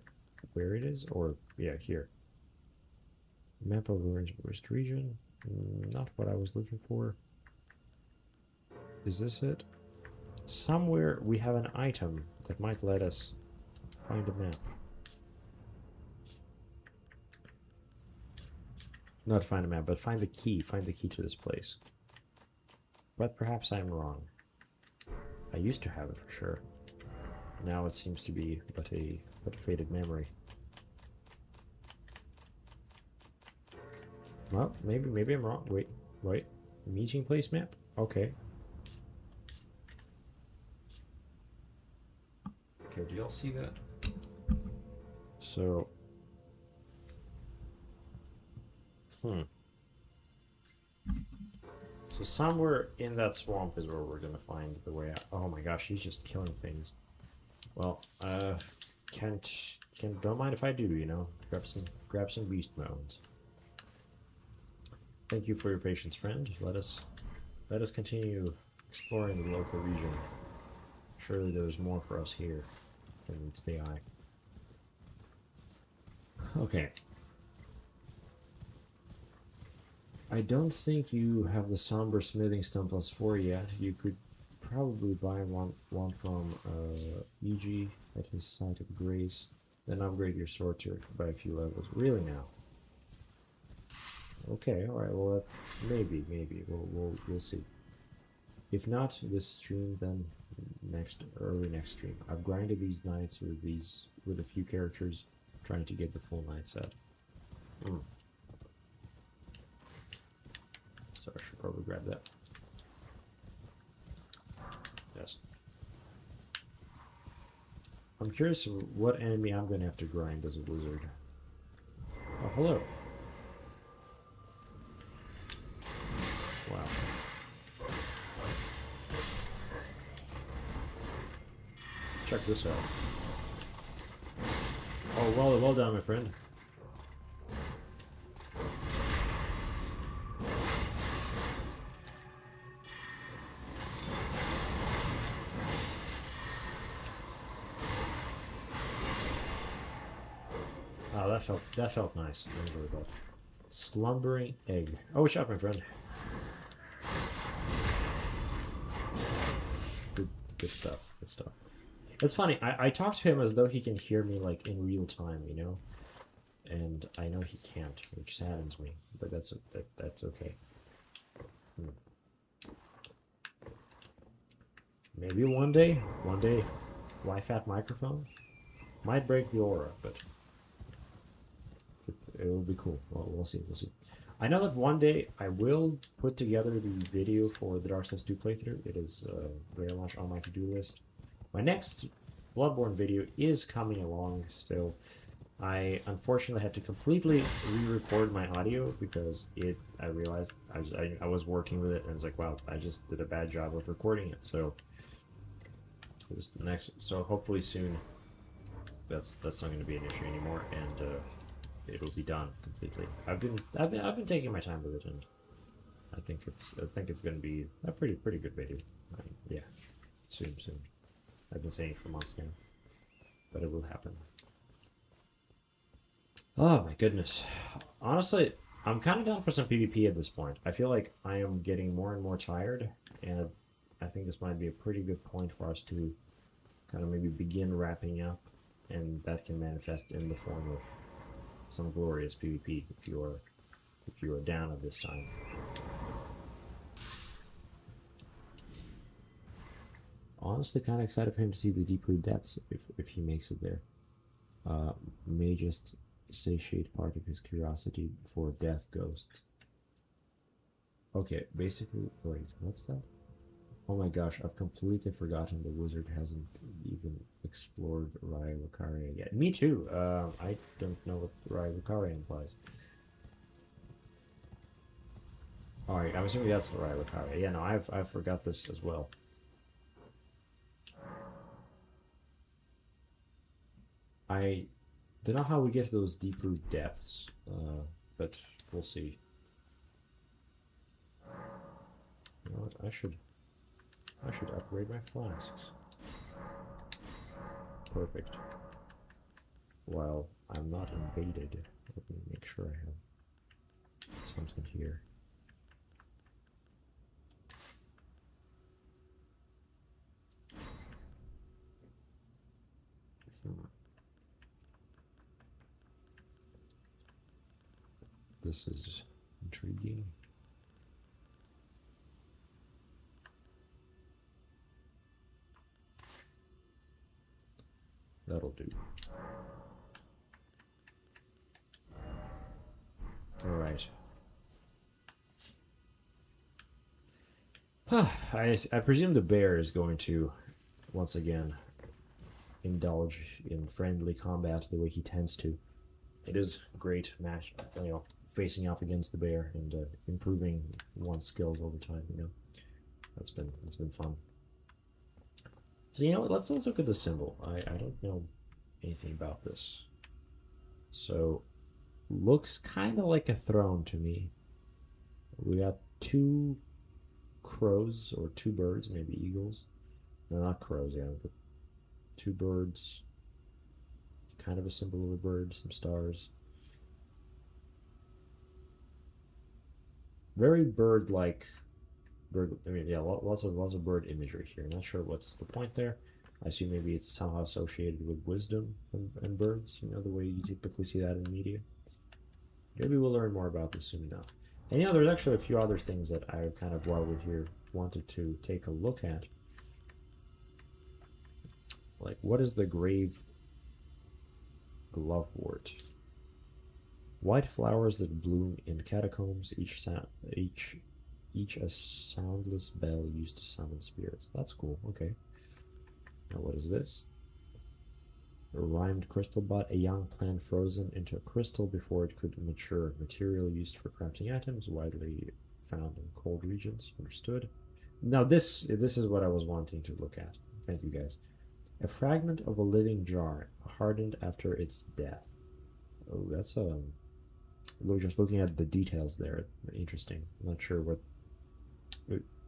it is, or yeah, here. Map of the Rest region. Not what I was looking for. Is this it? Somewhere we have an item that might let us find a map. Not find a map, but find the key. Find the key to this place. But perhaps I'm wrong. I used to have it for sure. Now it seems to be but a faded memory. Well, maybe I'm wrong. Wait. Meeting place map? Okay. Okay, do y'all see that? So... So somewhere in that swamp is where we're gonna find the way out. Oh my gosh, he's just killing things. Well, don't mind if I do, you know. Grab some beast mounds. Thank you for your patience, friend. Let us continue exploring the local region. Surely there's more for us here than meets the eye. Okay. I don't think you have the Somber Smithing Stone +4 yet. You could probably buy one from EG at his site of grace, then upgrade your sword to by a few levels. Really now? Okay, all right. Well, maybe we'll see. If not this stream, then early next stream. I've grinded these nights with a few characters, trying to get the full night set. So I should probably grab that. Yes. I'm curious what enemy I'm going to have to grind as a wizard. Oh, hello. Wow. Check this out. Oh, well done, my friend. Oh, that felt nice. I enjoyed that. Slumbering egg. Oh, what's up, my friend? Good stuff. Good stuff. It's funny. I talk to him as though he can hear me like in real time, you know, and I know he can't, which saddens me. But that's okay. Maybe one day, Wi-Fi microphone might break the aura, but it will be cool. Well, we'll see. I know that one day I will put together the video for the Dark Souls 2 playthrough. It is very much on my to-do list. My next Bloodborne video is coming along still. I unfortunately had to completely re-record my audio because I realized I was working with it and I was like, wow, I just did a bad job of recording it. So hopefully soon that's not going to be an issue anymore, and it'll be done completely. I've been taking my time with it, and I think it's going to be a pretty good video. Yeah, soon. I've been saying it for months now, but it will happen. Oh my goodness. Honestly, I'm kind of down for some PvP at this point. I feel like I am getting more and more tired, and I think this might be a pretty good point for us to kind of maybe begin wrapping up, and that can manifest in the form of some glorious PvP if you are down at this time. Honestly, kind of excited for him to see the deeper depths if he makes it there. May just satiate part of his curiosity for death ghosts. Okay, basically, wait, what's that? Oh my gosh, I've completely forgotten the wizard hasn't even explored Raya Lucaria yet. Me too. I don't know what Raya Lucaria implies. Alright, I'm assuming that's Raya Lucaria. Yeah, no, I've forgot this as well. I don't know how we get to those deeper depths, but we'll see. You know what? I should upgrade my flasks. Perfect. While I'm not invaded, let me make sure I have something here. This is intriguing. That'll do. Alright. I presume the bear is going to, once again, indulge in friendly combat the way he tends to. It is great match, facing off against the bear and improving one's skills over time. That's been fun. So let's look at the symbol. I don't know anything about this. So looks kind of like a throne to me. We got two crows or two birds, maybe eagles. No, not crows, yeah, but two birds. Kind of a symbol of a bird, some stars. Very bird-like. Lots of bird imagery here. Not sure what's the point there. I assume maybe it's somehow associated with wisdom and birds, the way you typically see that in media. Maybe we'll learn more about this soon enough. And there's actually a few other things that I kind of, while we're here, wanted to take a look at. Like, what is the grave glovewort? White flowers that bloom in catacombs, each a soundless bell used to summon spirits. That's cool, okay. Now what is this? A rhymed crystal bud, a young plant frozen into a crystal before it could mature. Material used for crafting items, widely found in cold regions. Understood. Now this is what I was wanting to look at. Thank you guys. A fragment of a living jar, hardened after its death. Oh, that's just looking at the details there. Interesting. I'm not sure what.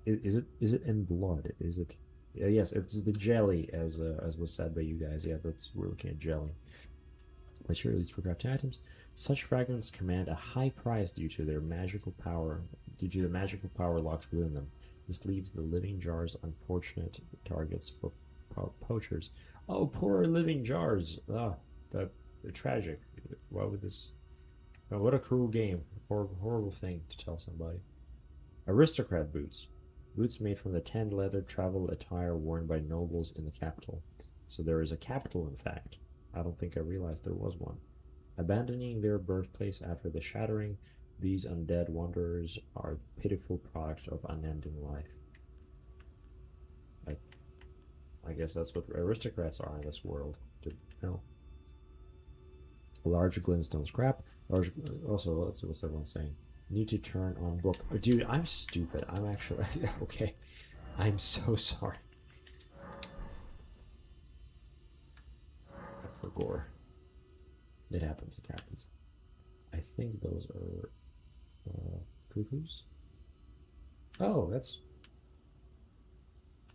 Is it in blood? Is it? Yes, it's the jelly, as was said by you guys. Yeah, we're looking at jelly. Material used for crafting items. Such fragments command a high price due to the magical power locked within them. This leaves the living jars unfortunate targets for poachers. Oh, poor living jars. They're tragic. Why would this? Oh, what a cruel game. Horrible thing to tell somebody. Aristocrat boots. Boots made from the tanned leather travel attire worn by nobles in the capital. So there is a capital, in fact. I don't think I realized there was one. Abandoning their birthplace after the shattering, these undead wanderers are the pitiful product of unending life. I guess that's what aristocrats are in this world. Large glintstone scrap. Also, what's everyone saying? Need to turn on book. Oh, dude, I'm stupid. I'm actually okay. I'm so sorry. I forgot. It happens. It happens. I think those are cuckoos. Oh, that's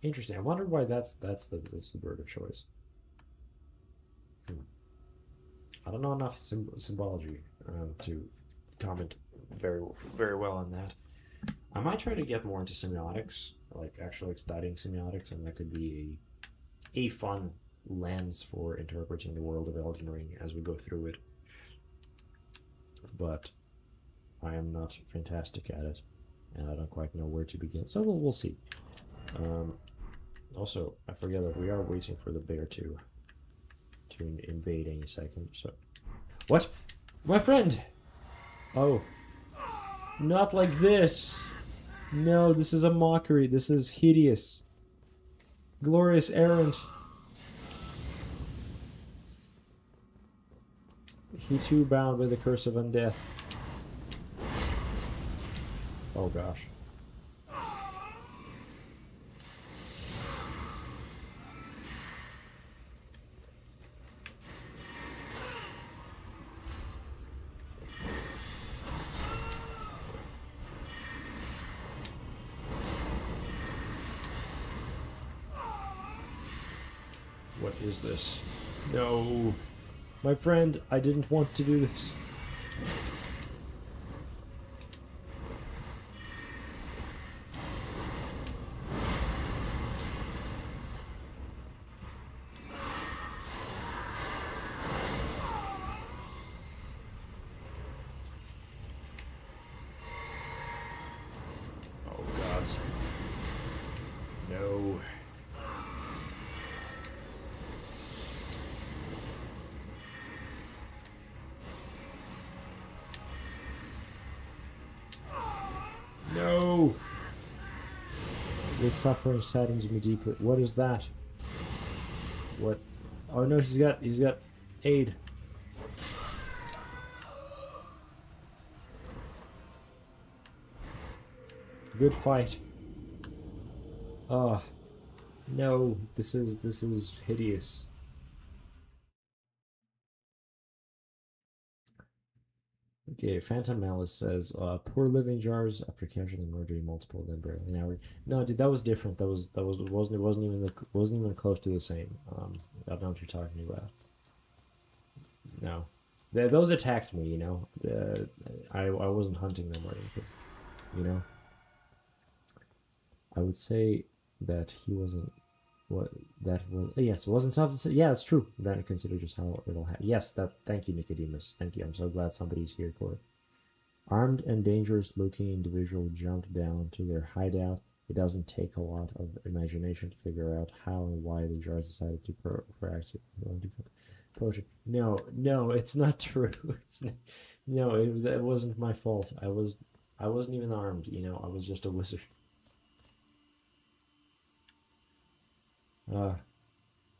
interesting. I wonder why that's the bird of choice. I don't know enough symbology to comment very well on that. I might try to get more into semiotics, like actually studying semiotics, and that could be a fun lens for interpreting the world of Elden Ring as we go through it. But I am not fantastic at it, and I don't quite know where to begin. So we'll see. Also, I forget that we are waiting for the bear to invade any second. So, what, my friend? Oh, not like this. No, this is a mockery. This is hideous. Glorious errant. He too bound by the curse of undeath. Oh gosh. What is this? No. My friend, I didn't want to do this. Oh, God. No. This suffering saddens me deeply. What is that? What? Oh no, he's got aid. Good fight. Oh no, this is hideous. Okay, Phantom Malice says, "Poor living jars after casually murdering multiple of them barely an hour." No, dude, that was different. That wasn't even close to the same. I don't know what you're talking about. No, those attacked me. You know, I wasn't hunting them or anything. You know, I would say that he wasn't. What that was? Yes, it wasn't something. Yeah, it's true. Then consider just how it'll happen. Yes, that. Thank you, Nicodemus. Thank you. I'm so glad somebody's here for it. Armed and dangerous-looking individual jumped down to their hideout. It doesn't take a lot of imagination to figure out how and why the jars decided to proactive poetry. No, it's not true. That wasn't my fault. I wasn't even armed. You know, I was just a wizard.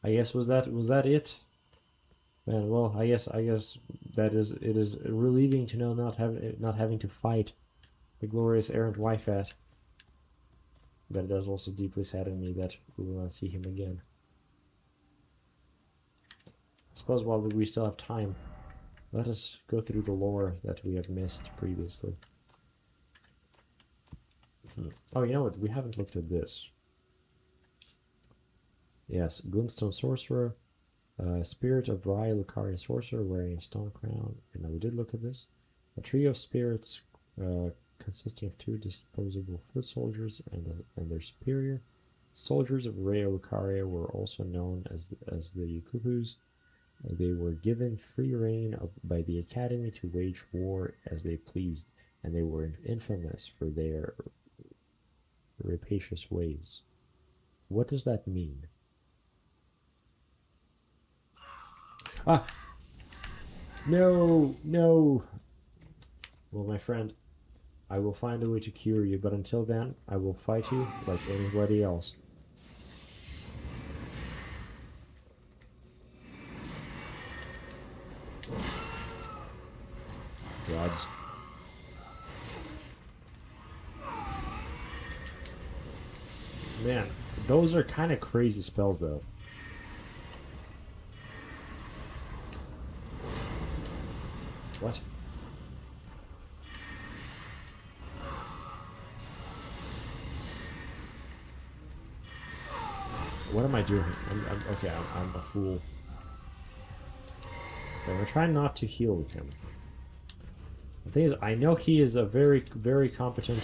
I guess was that it? Man, well, I guess it is relieving to know not having to fight the glorious errant Wyfat. But it does also deeply sadden me that we will not see him again. I suppose while we still have time, let us go through the lore that we have missed previously. Oh, you know what? We haven't looked at this. Yes, Glintstone Sorcerer, Spirit of Rye Lucaria Sorcerer wearing a stone crown. And we did look at this. A trio of spirits consisting of 2 disposable foot soldiers and their superior. Soldiers of Raya Lucaria were also known as the Yukupus. They were given free rein by the Academy to wage war as they pleased, and they were infamous for their rapacious ways. What does that mean? Ah! No! Well, my friend, I will find a way to cure you, but until then, I will fight you like anybody else. Gods. Man, those are kind of crazy spells, though. What? What am I doing? I'm a fool. Okay, we're trying not to heal with him. The thing is, I know he is a very competent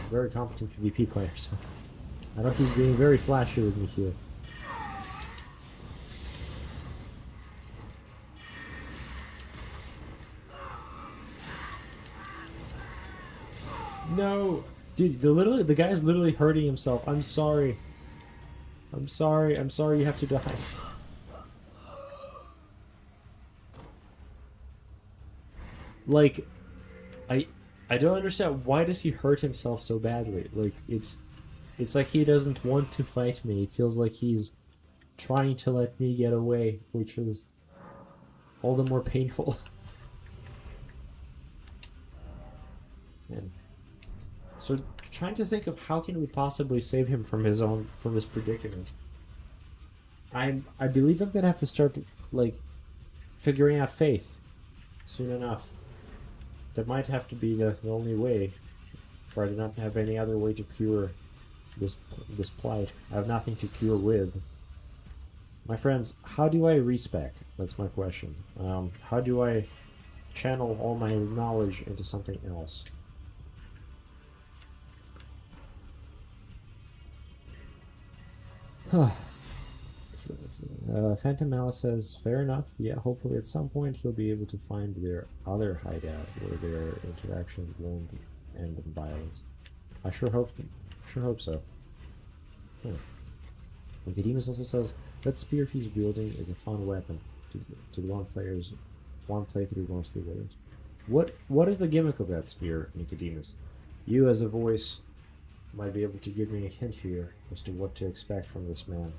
PvP player, so I know he's being very flashy with me here. No! Dude, the guy's literally hurting himself. I'm sorry you have to die. Like, I don't understand, why does he hurt himself so badly? Like, it's like he doesn't want to fight me. It feels like he's trying to let me get away, which is all the more painful. Man. So, trying to think of how can we possibly save him from this predicament. I believe I'm gonna have to start, like, figuring out faith soon enough. That might have to be the only way, for I do not have any other way to cure this plight. I have nothing to cure with. My friends, how do I respec? That's my question. How do I channel all my knowledge into something else? Phantom Malice says, fair enough. Yeah, hopefully at some point he'll be able to find their other hideout where their interactions won't end in violence. I sure hope so. Nicodemus also says, that spear he's wielding is a fun weapon to the one playthrough mostly with it. What is the gimmick of that spear, Nicodemus? You as a voice might be able to give me a hint here as to what to expect from this man,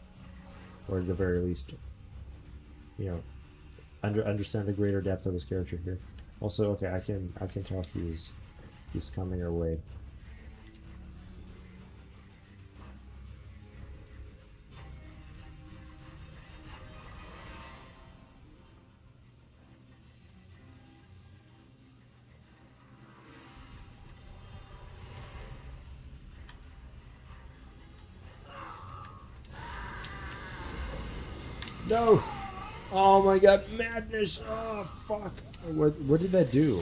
or at the very least, you know, understand the greater depth of his character here. Also, okay, I can tell he's coming our way. No! Oh my god, madness! Oh fuck! What did that do?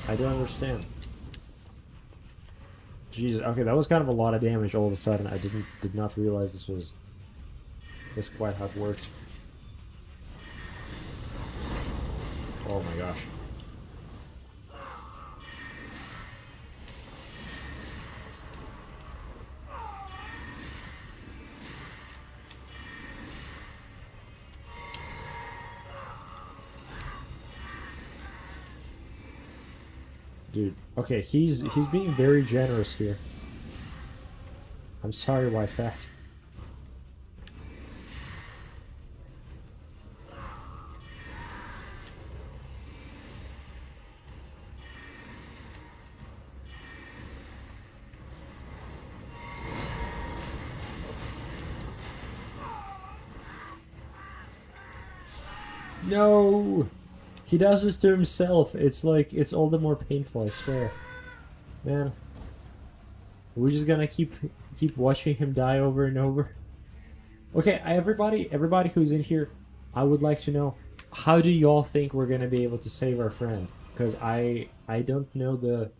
I don't understand. Jesus, okay, that was kind of a lot of damage all of a sudden. I did not realize this was quite how it worked. Oh my gosh. Dude, okay, he's being very generous here. I'm sorry, why fat? No! He does this to himself. It's like, it's all the more painful, I swear. Man. We're just gonna keep watching him die over and over. Okay, everybody who's in here, I would like to know, how do y'all think we're gonna be able to save our friend? Because I don't know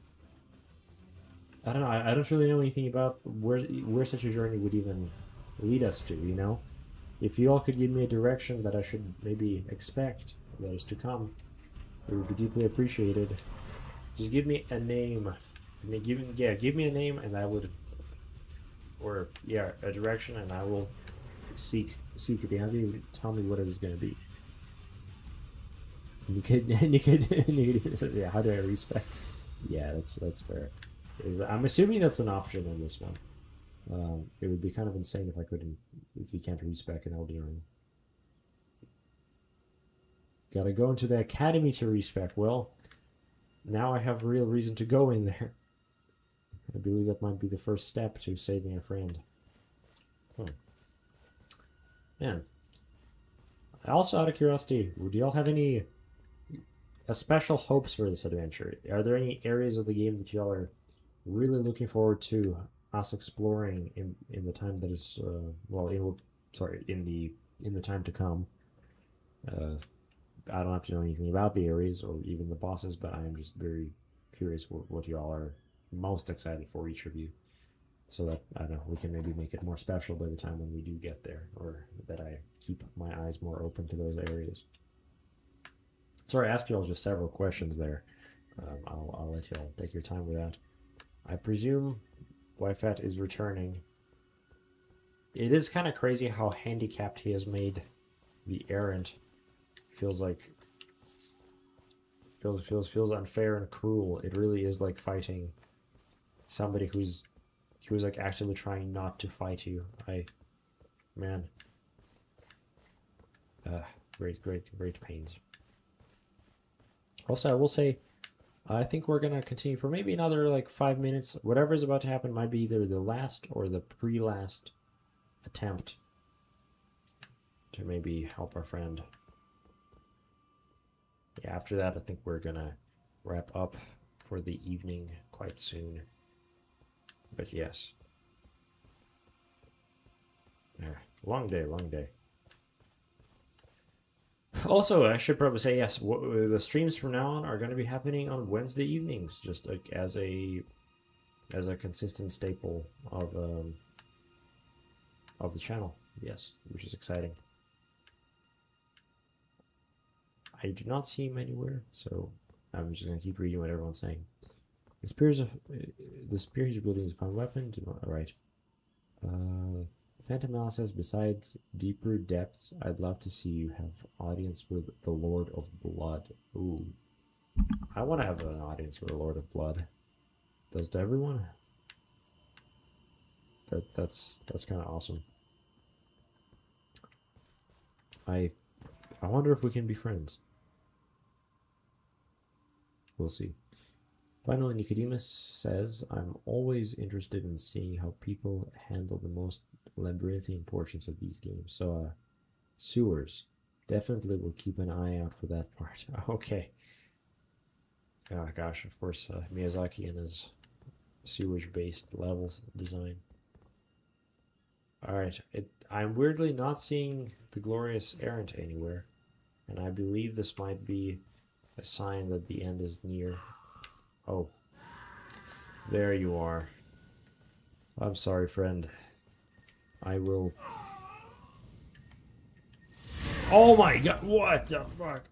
I don't know, I don't really know anything about where such a journey would even lead us to, you know? If you all could give me a direction that I should maybe expect that is to come, it would be deeply appreciated. Just give me a name. Give me a name, and I would, or yeah, a direction, and I will seek it. You have to tell me what it is going to be. And you could, yeah. How do I respec? Yeah, that's fair. I'm assuming that's an option in this one. It would be kind of insane if you can't respec an Elden Ring. Gotta go into the academy to respec. Well, now I have real reason to go in there. I believe that might be the first step to saving a friend. Man. Also, out of curiosity, would y'all have any special hopes for this adventure? Are there any areas of the game that y'all are really looking forward to us exploring in the time that is in the time to come? I don't have to know anything about the areas or even the bosses, but I am just very curious what y'all are most excited for, each of you, so that, I don't know, we can maybe make it more special by the time when we do get there, or that I keep my eyes more open to those areas. Sorry, I asked you all just several questions there. I'll let you all take your time with that. I presume Wyfat is returning. It is kind of crazy how handicapped he has made the errant. Feels unfair and cruel. It really is like fighting somebody who's like actively trying not to fight you. Man. Great pains. Also, I will say, I think we're gonna continue for maybe another like 5 minutes. Whatever is about to happen might be either the last or the pre-last attempt to maybe help our friend. Yeah, after that, I think we're gonna wrap up for the evening quite soon. But yes. Yeah, long day. Also, I should probably say, yes, the streams from now on are going to be happening on Wednesday evenings, just like as a consistent staple of the channel. Yes, which is exciting. I do not see him anywhere, so I'm just going to keep reading what everyone's saying. The spears you're building is a fun weapon. Alright. Phantom Alice says, besides deeper depths, I'd love to see you have audience with the Lord of Blood. Ooh. I want to have an audience with the Lord of Blood. Does to everyone? That's kind of awesome. I wonder if we can be friends. We'll see. Finally, Nicodemus says, I'm always interested in seeing how people handle the most labyrinthian portions of these games. So, sewers. Definitely will keep an eye out for that part. Okay. Oh gosh, of course, Miyazaki and his sewage-based levels design. Alright, I'm weirdly not seeing the glorious errant anywhere. And I believe this might be a sign that the end is near. Oh. There you are. I'm sorry, friend. I will... Oh my god, what the fuck?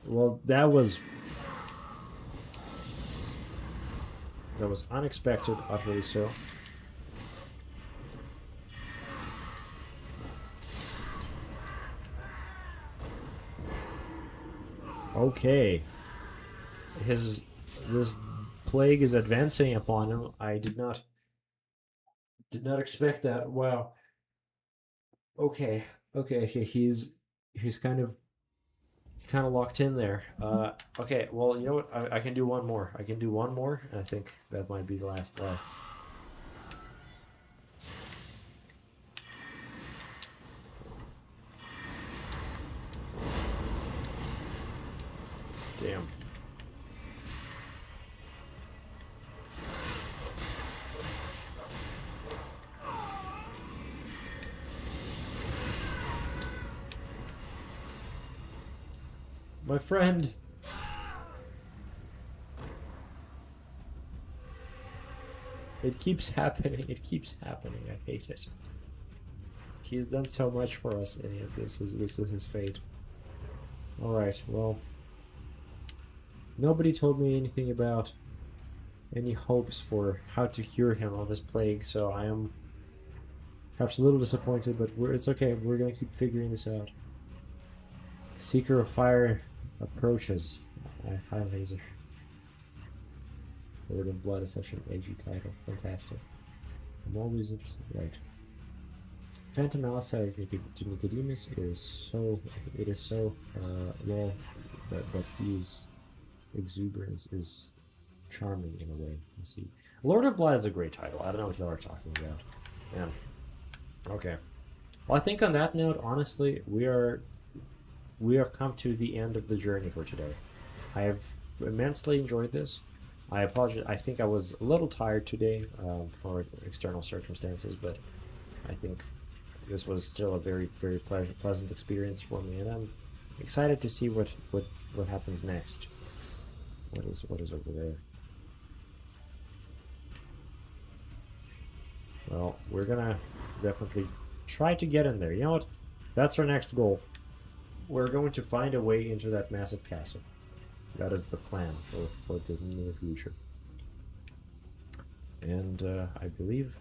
Well, that was unexpected, utterly so. Okay. This plague is advancing upon him. I did not expect that. Wow. Okay. He's kind of locked in there. Okay, well, you know what? I can do one more. I can do one more, and I think that might be the last. Damn. My friend. It keeps happening. It keeps happening. I hate it. He's done so much for us, and this is his fate. All right. Well, nobody told me anything about any hopes for how to cure him of his plague, so I am perhaps a little disappointed, but it's okay. We're gonna keep figuring this out. Seeker of Fire approaches. Hi, Laser. Lord of Blood is such an edgy title. Fantastic. I'm always interested. Right. Phantom Alice says to Nicodemus it is so well, but his exuberance is charming in a way. You see, Lord of Blood is a great title. I don't know what y'all are talking about. Yeah. Okay. Well, I think on that note, honestly, we have come to the end of the journey for today. I have immensely enjoyed this. I apologize. I think I was a little tired today for external circumstances, but I think this was still a very, very pleasant experience for me, and I'm excited to see what happens next. What is over there? Well, we're gonna definitely try to get in there. You know what? That's our next goal. We're going to find a way into that massive castle. That is the plan for the near future. And I believe,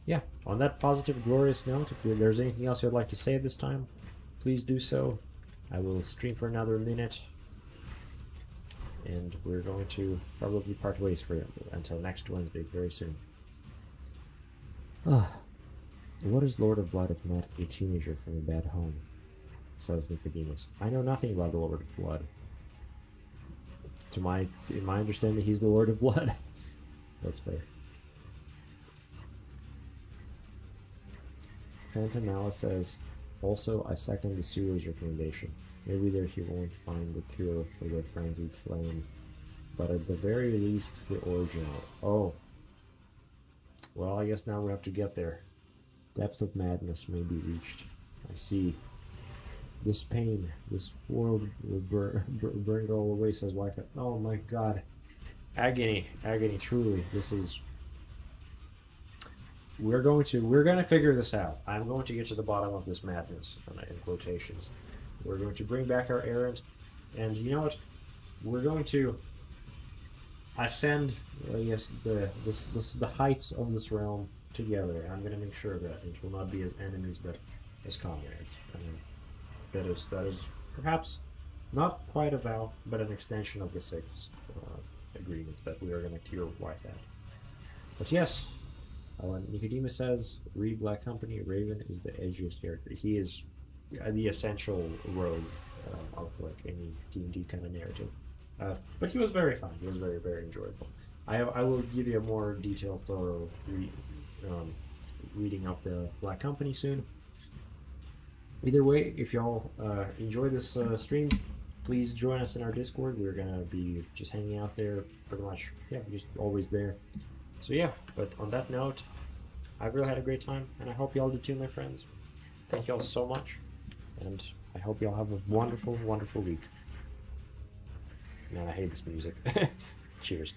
yeah, on that positive, glorious note, if there's anything else you'd like to say at this time, please do so. I will stream for another minute. And we're going to probably part ways until next Wednesday, very soon. What is Lord of Blood if not a teenager from a bad home? Says Nicodemus. I know nothing about the Lord of Blood. In my understanding, he's the Lord of Blood. That's fair. Phantom Malice says, also, I second the sewer's recommendation. Maybe there he won't find the cure for the frenzied flame, but at the very least, the original. Oh. Well, I guess now we have to get there. Depth of madness may be reached. I see. This pain, this world will burn it all away, says wife. Oh my god. Agony, truly. This is... We're going to figure this out. I'm going to get to the bottom of this madness, in quotations. We're going to bring back our errant, and you know what? We're going to ascend, the heights of this realm together. I'm going to make sure that it will not be as enemies, but as comrades. That is perhaps not quite a vow, but an extension of the sixth agreement that we are going to cure Wythat. But yes, Nicodemus says, read Black Company. Raven is the edgiest character. He is the essential rogue of like any D&D kind of narrative. But he was very fun. He was very, very enjoyable. I will give you a more detailed, thorough reading of the Black Company soon. Either way, if y'all enjoy this stream, please join us in our Discord. We're gonna be just hanging out there pretty much. Yeah, just always there. So yeah, but on that note, I've really had a great time, and I hope y'all do too, my friends. Thank y'all so much, and I hope y'all have a wonderful, wonderful week. Man, I hate this music. Cheers.